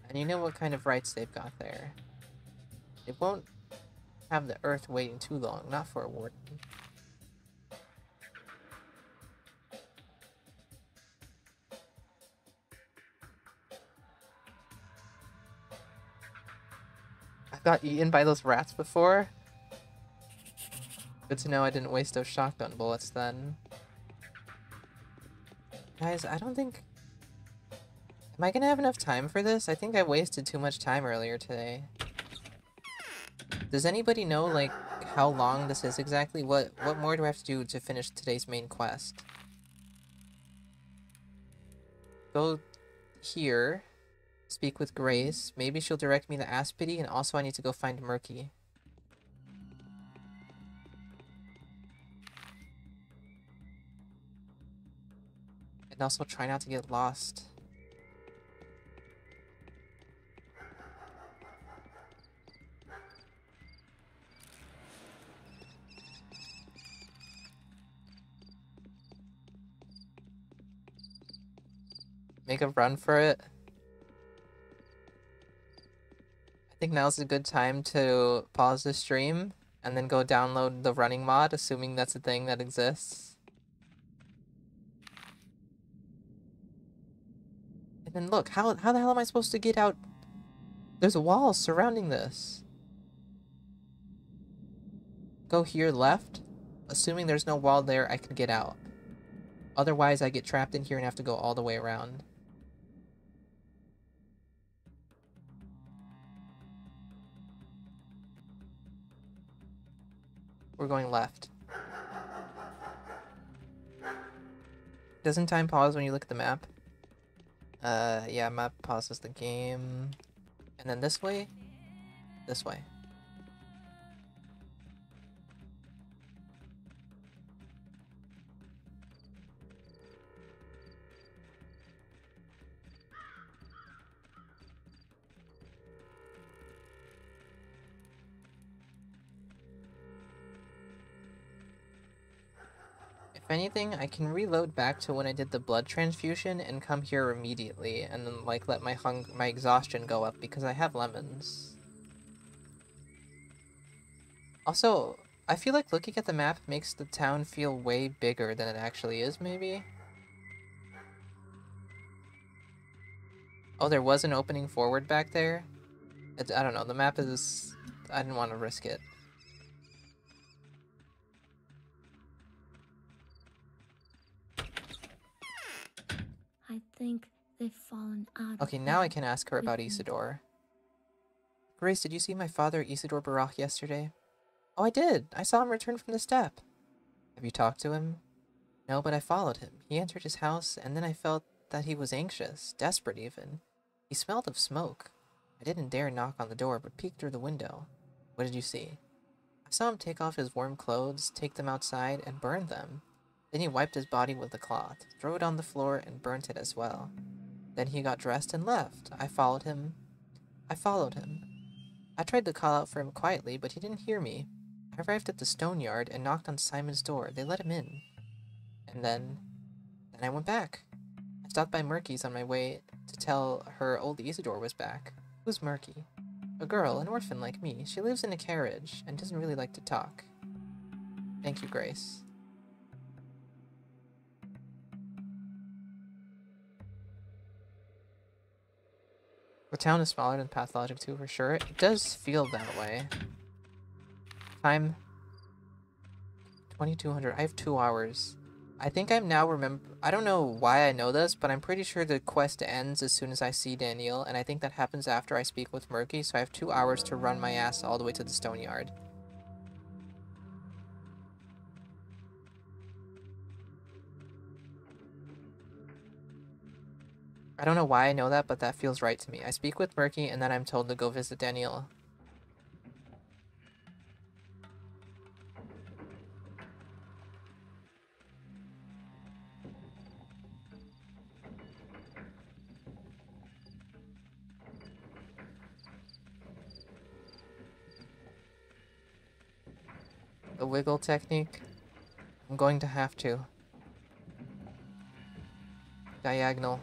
And you know what kind of rights they've got there. It won't have the earth waiting too long, not for a warden. I got eaten by those rats before. Good to know I didn't waste those shotgun bullets then. Guys, I don't think... Am I gonna have enough time for this? I think I wasted too much time earlier today. Does anybody know, like, how long this is exactly? What more do I have to do to finish today's main quest? Go here. Speak with Grace. Maybe she'll direct me to Aspity, and also I need to go find Murky. And also try not to get lost. Make a run for it. I think now's a good time to pause the stream and then go download the running mod, assuming that's a thing that exists. And then look, how the hell am I supposed to get out? There's a wall surrounding this. Go here left. Assuming there's no wall there, I can get out. Otherwise, I get trapped in here and have to go all the way around. We're going left. Doesn't time pause when you look at the map? Yeah, map pauses the game. And then this way? This way. If anything, I can reload back to when I did the blood transfusion and come here immediately, and then like let my exhaustion go up because I have lemons. Also, I feel like looking at the map makes the town feel way bigger than it actually is, maybe? Oh, there was an opening forward back there? I don't know, the map is... I didn't want to risk it. I think they've fallen out. Okay, now I can ask her about Isidore. Grace, did you see my father, Isidore Barach, yesterday? Oh, I did. I saw him return from the steppe. Have you talked to him? No, but I followed him. He entered his house, and then I felt that he was anxious, desperate even. He smelled of smoke. I didn't dare knock on the door, but peeked through the window. What did you see? I saw him take off his warm clothes, take them outside, and burn them. Then he wiped his body with a cloth, threw it on the floor, and burnt it as well. Then he got dressed and left. I followed him. I tried to call out for him quietly, but he didn't hear me. I arrived at the stone yard and knocked on Simon's door. They let him in. And then I went back. I stopped by Murky's on my way to tell her old Isidore was back. Who's Murky? A girl, an orphan like me. She lives in a carriage and doesn't really like to talk. Thank you, Grace. The town is smaller than Pathologic 2 for sure. It does feel that way. Time 2200. I have 2 hours. I think I'm now I don't know why I know this, but I'm pretty sure the quest ends as soon as I see Danielle, and I think that happens after I speak with Murky, so I have 2 hours to run my ass all the way to the stone yard. I don't know why I know that, but that feels right to me. I speak with Murky, and then I'm told to go visit Danielle. The wiggle technique? I'm going to have to. Diagonal.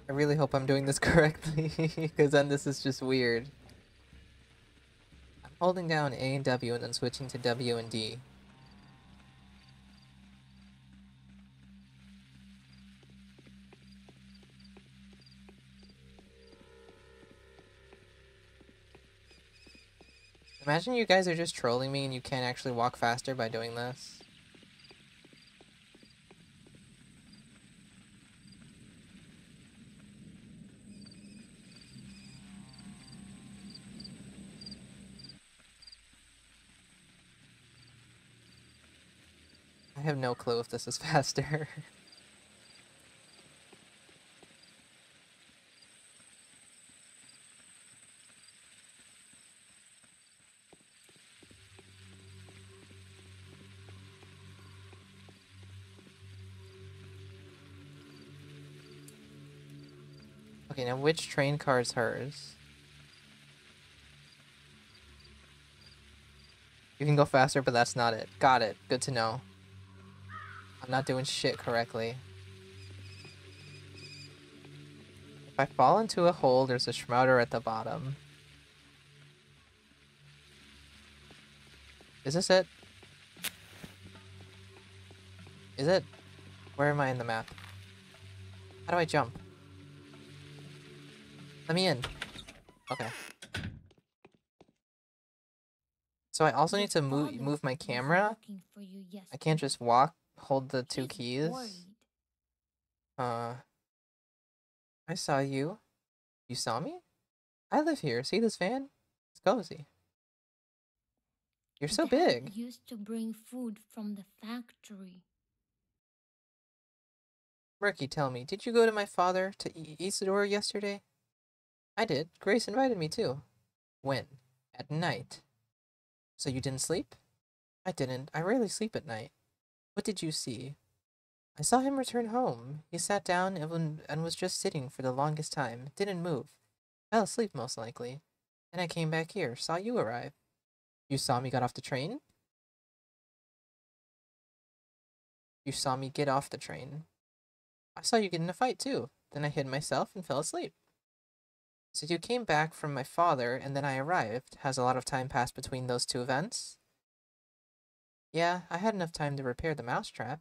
I really hope I'm doing this correctly, because then this is just weird. I'm holding down A and W and then switching to W and D. Imagine you guys are just trolling me and you can't actually walk faster by doing this. I have no clue if this is faster. Okay, now which train car is hers? You can go faster, but that's not it. Got it. Good to know. I'm not doing shit correctly. If I fall into a hole, there's a Schmouder at the bottom. Is this it? Is it? Where am I in the map? How do I jump? Let me in. Okay. So I also need to move my camera. I can't just walk, hold the 2 keys. I saw you. You saw me? I live here. See this van? It's cozy. You're so big. Dad used to bring food from the factory. Murky, tell me, did you go to my father, to Isidore yesterday? I did. Grace invited me too. When? At night. So you didn't sleep? I didn't. I rarely sleep at night. What did you see? I saw him return home. He sat down and was just sitting for the longest time. Didn't move. Fell asleep most likely. Then I came back here, saw you arrive. You saw me get off the train? You saw me get off the train. I saw you get in a fight too. Then I hid myself and fell asleep. So you came back from my father, and then I arrived. Has a lot of time passed between those 2 events? Yeah, I had enough time to repair the mousetrap.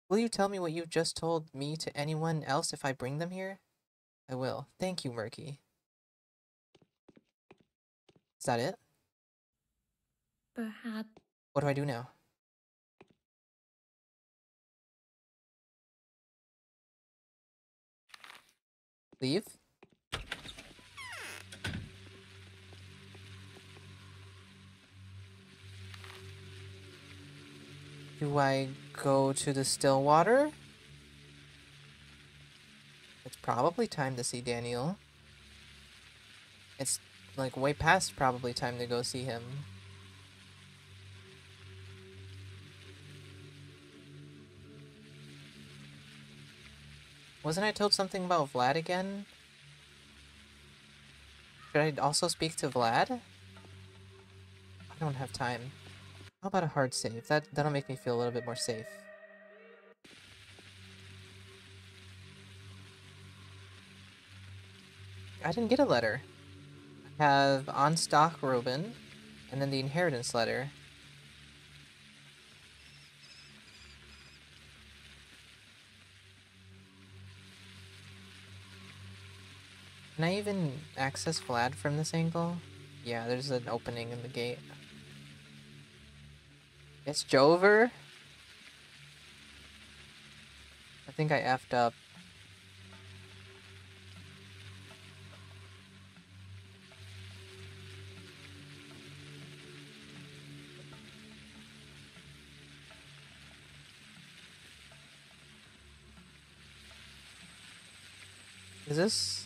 Will you tell me what you just told me to anyone else if I bring them here? I will. Thank you, Murky. Is that it? Perhaps. What do I do now? Leave? Do I go to the still water? It's probably time to see Daniel. It's like way past probably time to go see him. Wasn't I told something about Vlad again? Should I also speak to Vlad? I don't have time. How about a hard save? That'll make me feel a little bit more safe. I didn't get a letter. I have on stock Robin, and then the inheritance letter. Can I even access Vlad from this angle? Yeah, there's an opening in the gate. It's Jover? I think I effed up. Is this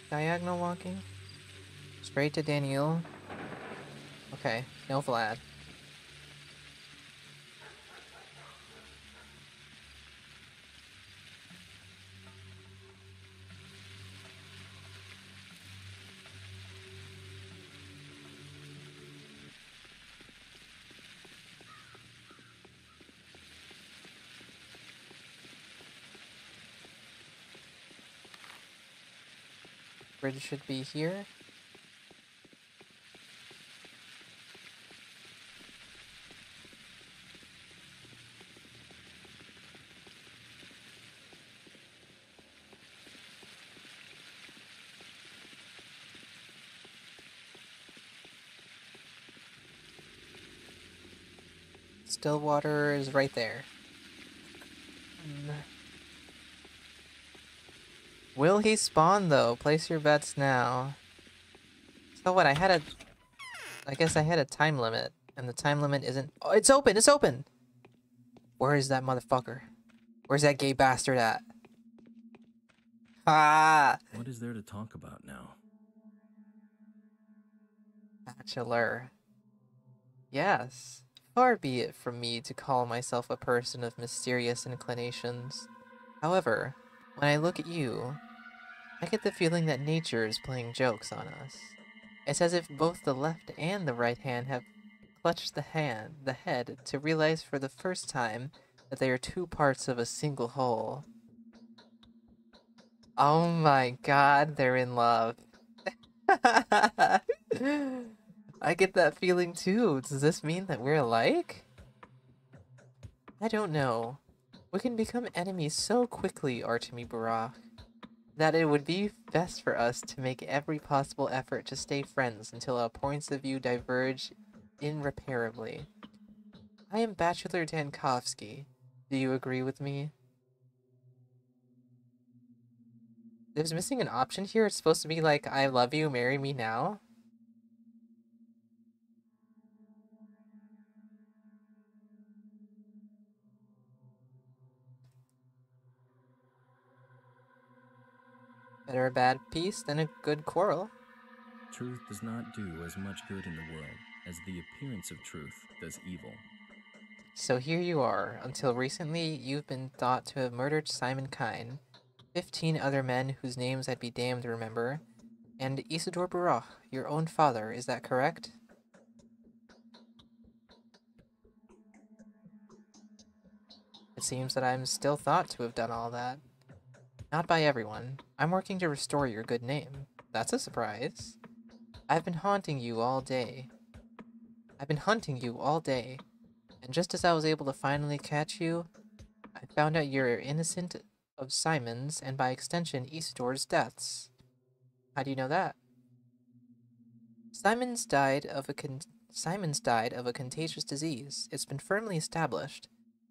diagonal walking? Straight to Daniel. Okay, no Vlad. Bridge should be here. Stillwater is right there. Will he spawn though? Place your bets now. So what, I guess I had a time limit, and the time limit isn't— oh, it's open, it's open! Where is that motherfucker? Where's that gay bastard at? Ah! What is there to talk about now? Bachelor. Yes. Far be it from me to call myself a person of mysterious inclinations. However, when I look at you, I get the feeling that nature is playing jokes on us. It's as if both the left and the right hand have clutched the head, to realize for the first time that they are two parts of a single whole. Oh my god, they're in love. I get that feeling too. Does this mean that we're alike? I don't know. We can become enemies so quickly, Artemi Barak, that it would be best for us to make every possible effort to stay friends until our points of view diverge irreparably. I am Bachelor Dankovsky. Do you agree with me? There's missing an option here. It's supposed to be like, I love you, marry me now. Better a bad peace than a good quarrel. Truth does not do as much good in the world as the appearance of truth does evil. So here you are. Until recently, you've been thought to have murdered Simon Kine, 15 other men whose names I'd be damned to remember, and Isidore Barak, your own father. Is that correct? It seems that I'm still thought to have done all that. Not by everyone. I'm working to restore your good name. That's a surprise. I've been hunting you all day. And just as I was able to finally catch you, I found out you're innocent of Simon's, and by extension, Isidore's deaths. How do you know that? Simon's died of a contagious disease. It's been firmly established.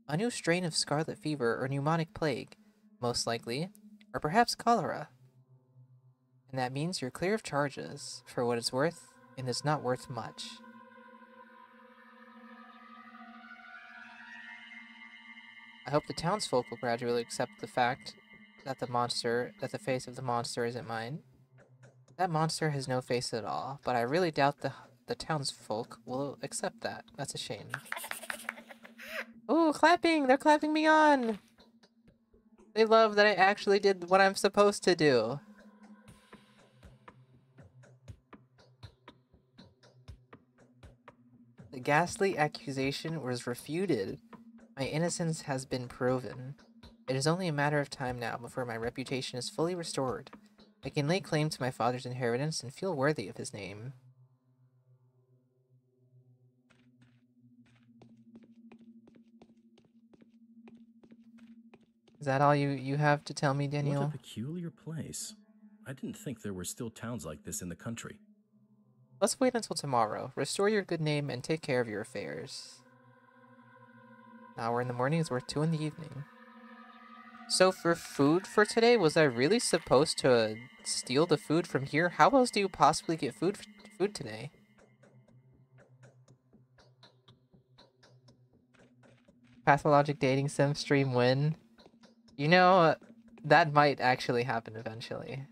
A new strain of scarlet fever or pneumonic plague, most likely, or perhaps cholera. And that means you're clear of charges. For what it's worth, and it's not worth much. I hope the townsfolk will gradually accept the fact that the face of the monster isn't mine. That monster has no face at all, but I really doubt the townsfolk will accept that. That's a shame. Ooh, clapping! They're clapping me on! They love that I actually did what I'm supposed to do. The ghastly accusation was refuted. My innocence has been proven. It is only a matter of time now before my reputation is fully restored. I can lay claim to my father's inheritance and feel worthy of his name. Is that all you have to tell me, Daniel? What a peculiar place. I didn't think there were still towns like this in the country. Let's wait until tomorrow. Restore your good name and take care of your affairs. An hour in the morning is worth 2 in the evening. So for food for today, was I really supposed to steal the food from here? How else do you possibly get food today? Pathologic dating sim stream win. You know, that might actually happen eventually.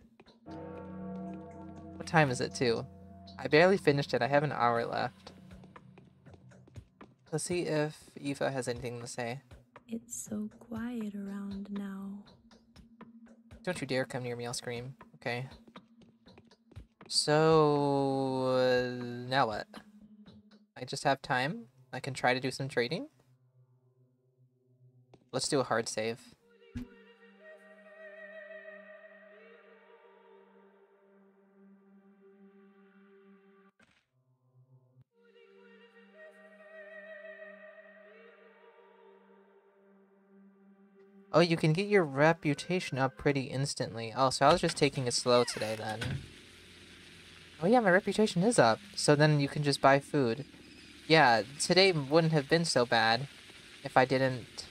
What time is it too? I barely finished it. I have an hour left. Let's see if Eva has anything to say. It's so quiet around now. Don't you dare come near me, I'll scream. Okay. So, now what? I just have time? I can try to do some trading? Let's do a hard save. Oh, you can get your reputation up pretty instantly. Oh, so I was just taking it slow today then. Oh yeah, my reputation is up. So then you can just buy food. Yeah, today wouldn't have been so bad if I didn't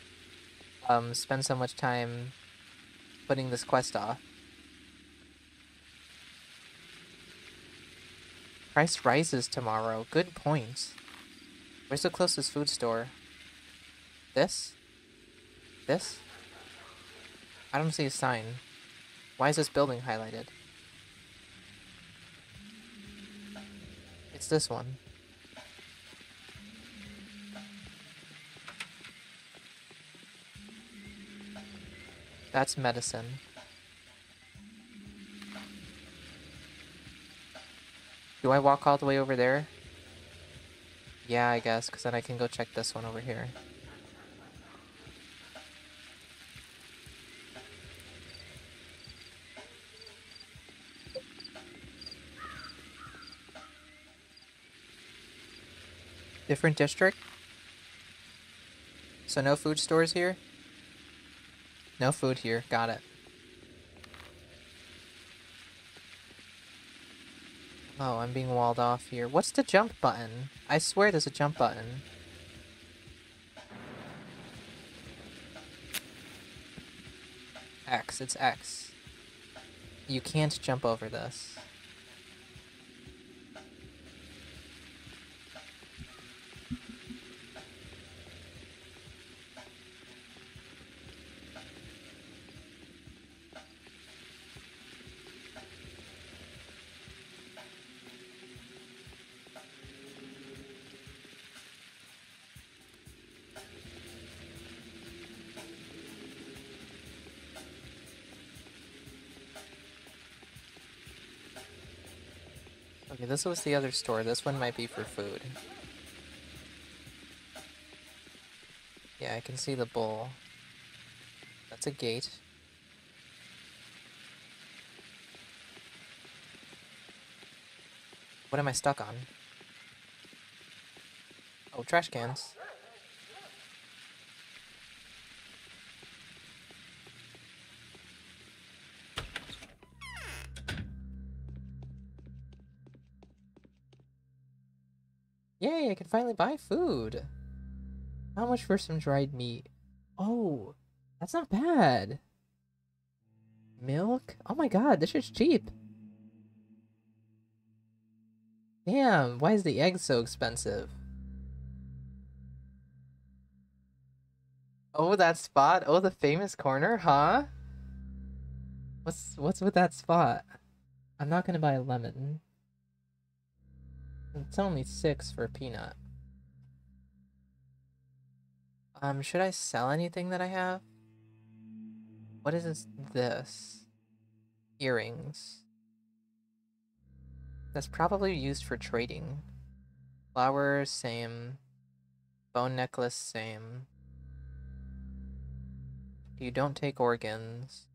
spend so much time putting this quest off. Price rises tomorrow. Good point. Where's the closest food store? This? This? I don't see a sign. Why is this building highlighted? It's this one. That's medicine. Do I walk all the way over there? Yeah, I guess, because then I can go check this one over here. Different district? So no food stores here? No food here, got it. Oh, I'm being walled off here. What's the jump button? I swear there's a jump button. X, it's X. You can't jump over this. Okay, this was the other store. This one might be for food. Yeah, I can see the bowl. That's a gate. What am I stuck on? Oh, trash cans. Yay, I can finally buy food. How much for some dried meat? Oh, that's not bad. Milk? Oh my god, this shit's cheap. Damn, why is the egg so expensive? Oh, that spot? Oh, the famous corner, huh? What's with that spot? I'm not gonna buy a lemon. It's only 6 for a peanut. Should I sell anything that I have? What is this? Earrings. That's probably used for trading. Flower, same. Bone necklace, same. You don't take organs.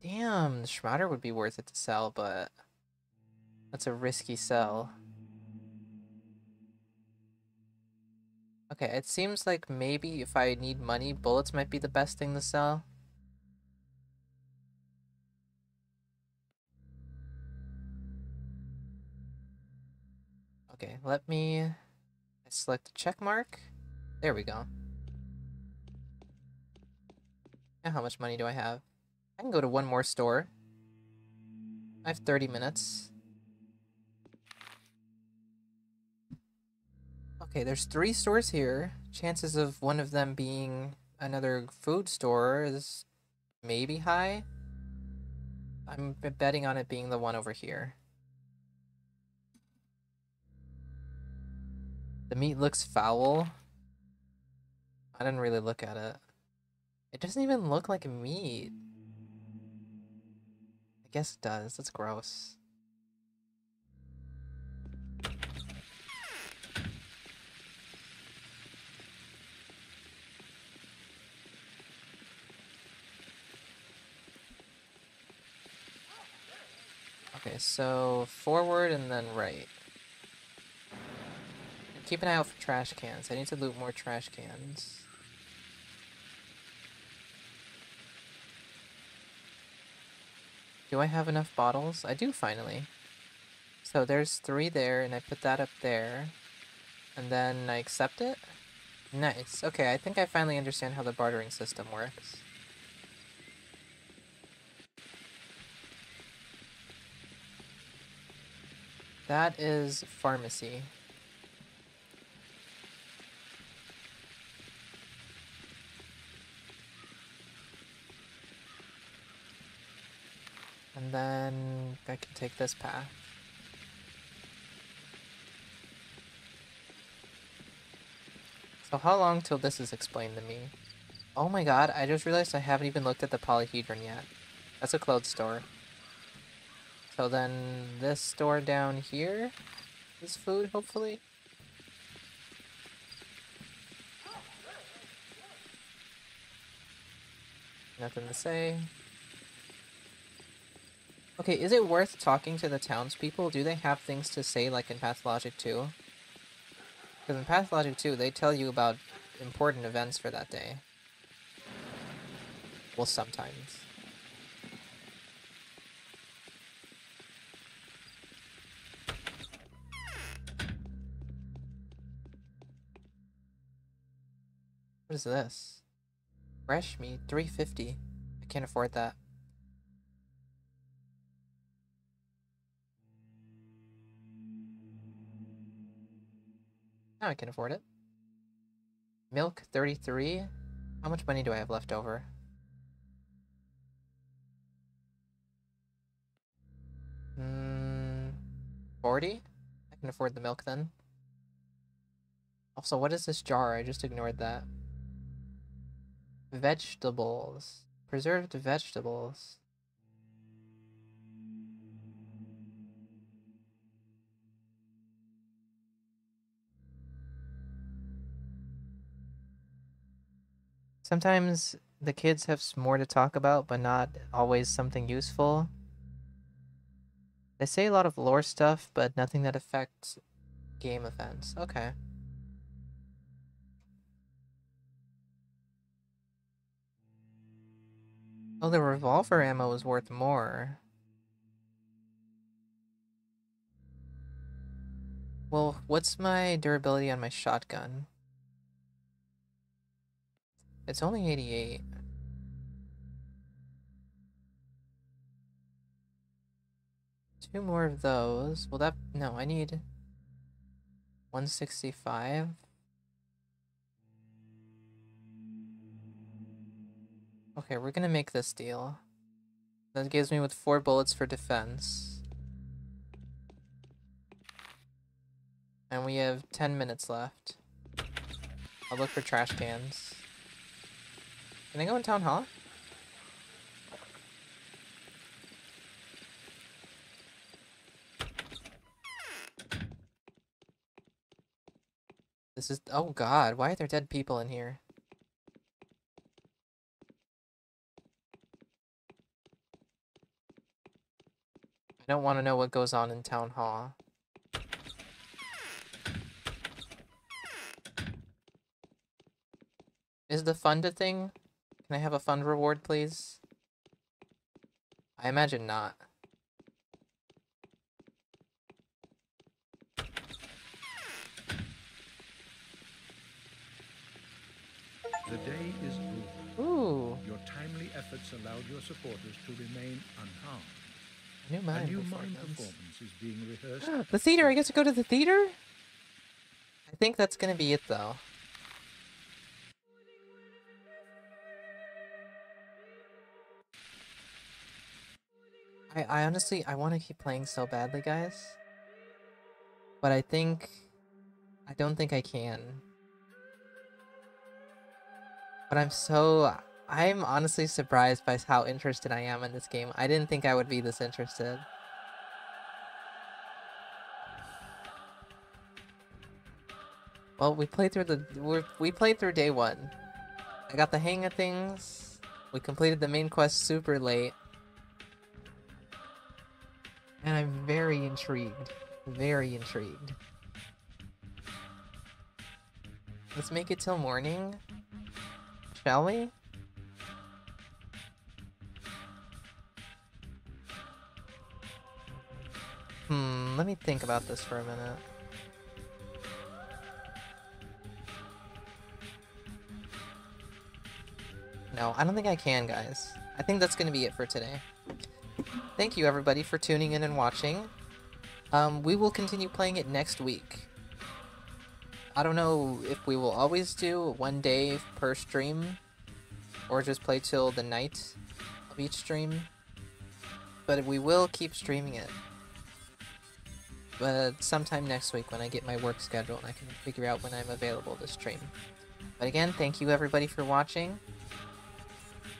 Damn, the Schmatter would be worth it to sell, but that's a risky sell. Okay, it seems like maybe if I need money, bullets might be the best thing to sell. Okay, let me select the check mark. There we go. Now how much money do I have? I can go to one more store. I have 30 minutes. Okay, there's 3 stores here. Chances of one of them being another food store is maybe high. I'm betting on it being the one over here. The meat looks foul. I didn't really look at it. It doesn't even look like meat. I guess it does. That's gross. Okay, so forward and then right. Keep an eye out for trash cans. I need to loot more trash cans. Do I have enough bottles? I do finally. So there's 3 there, and I put that up there. And then I accept it? Nice. Okay, I think I finally understand how the bartering system works. That is pharmacy. And then I can take this path. So how long till this is explained to me? Oh my god, I just realized I haven't even looked at the polyhedron yet. That's a clothes store. So then this store down here is food, hopefully? Nothing to say. Okay, is it worth talking to the townspeople? Do they have things to say like in Pathologic 2? Because in Pathologic 2, they tell you about important events for that day. Well, sometimes. What is this? Fresh meat, $3.50. I can't afford that. Now I can afford it. Milk, 33. How much money do I have left over? Hmm, 40? I can afford the milk then. Also, what is this jar? I just ignored that. Vegetables. Preserved vegetables. Sometimes the kids have more to talk about, but not always something useful. They say a lot of lore stuff, but nothing that affects game events. Okay. Oh, the revolver ammo is worth more. Well, what's my durability on my shotgun? It's only 88. Two more of those. Will that... No, I need 165. Okay, we're gonna make this deal. That gives me with 4 bullets for defense. And we have 10 minutes left. I'll look for trash cans. Can I go in town hall? This is... Oh god, why are there dead people in here? I don't want to know what goes on in Town Hall. Is the fund a thing? Can I have a fund reward, please? I imagine not. The day is over. Ooh. Your timely efforts allowed your supporters to remain unharmed. New mime A new performance. mime performance is being rehearsed. The theater! I get to go to the theater? I think that's gonna be it, though. I honestly, I want to keep playing so badly, guys. But I don't think I can. But I'm honestly surprised by how interested I am in this game. I didn't think I would be this interested. Well, we played through day 1. I got the hang of things. We completed the main quest super late. And I'm very intrigued. Very intrigued. Let's make it till morning. Shall we? Let me think about this for a minute. No, I don't think I can, guys. I think that's gonna be it for today. Thank you, everybody, for tuning in and watching. We will continue playing it next week. I don't know if we will always do 1 day per stream, or just play till the night of each stream, but we will keep streaming it. But sometime next week when I get my work schedule and I can figure out when I'm available to stream. But again, thank you everybody for watching,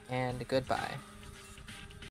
and goodbye.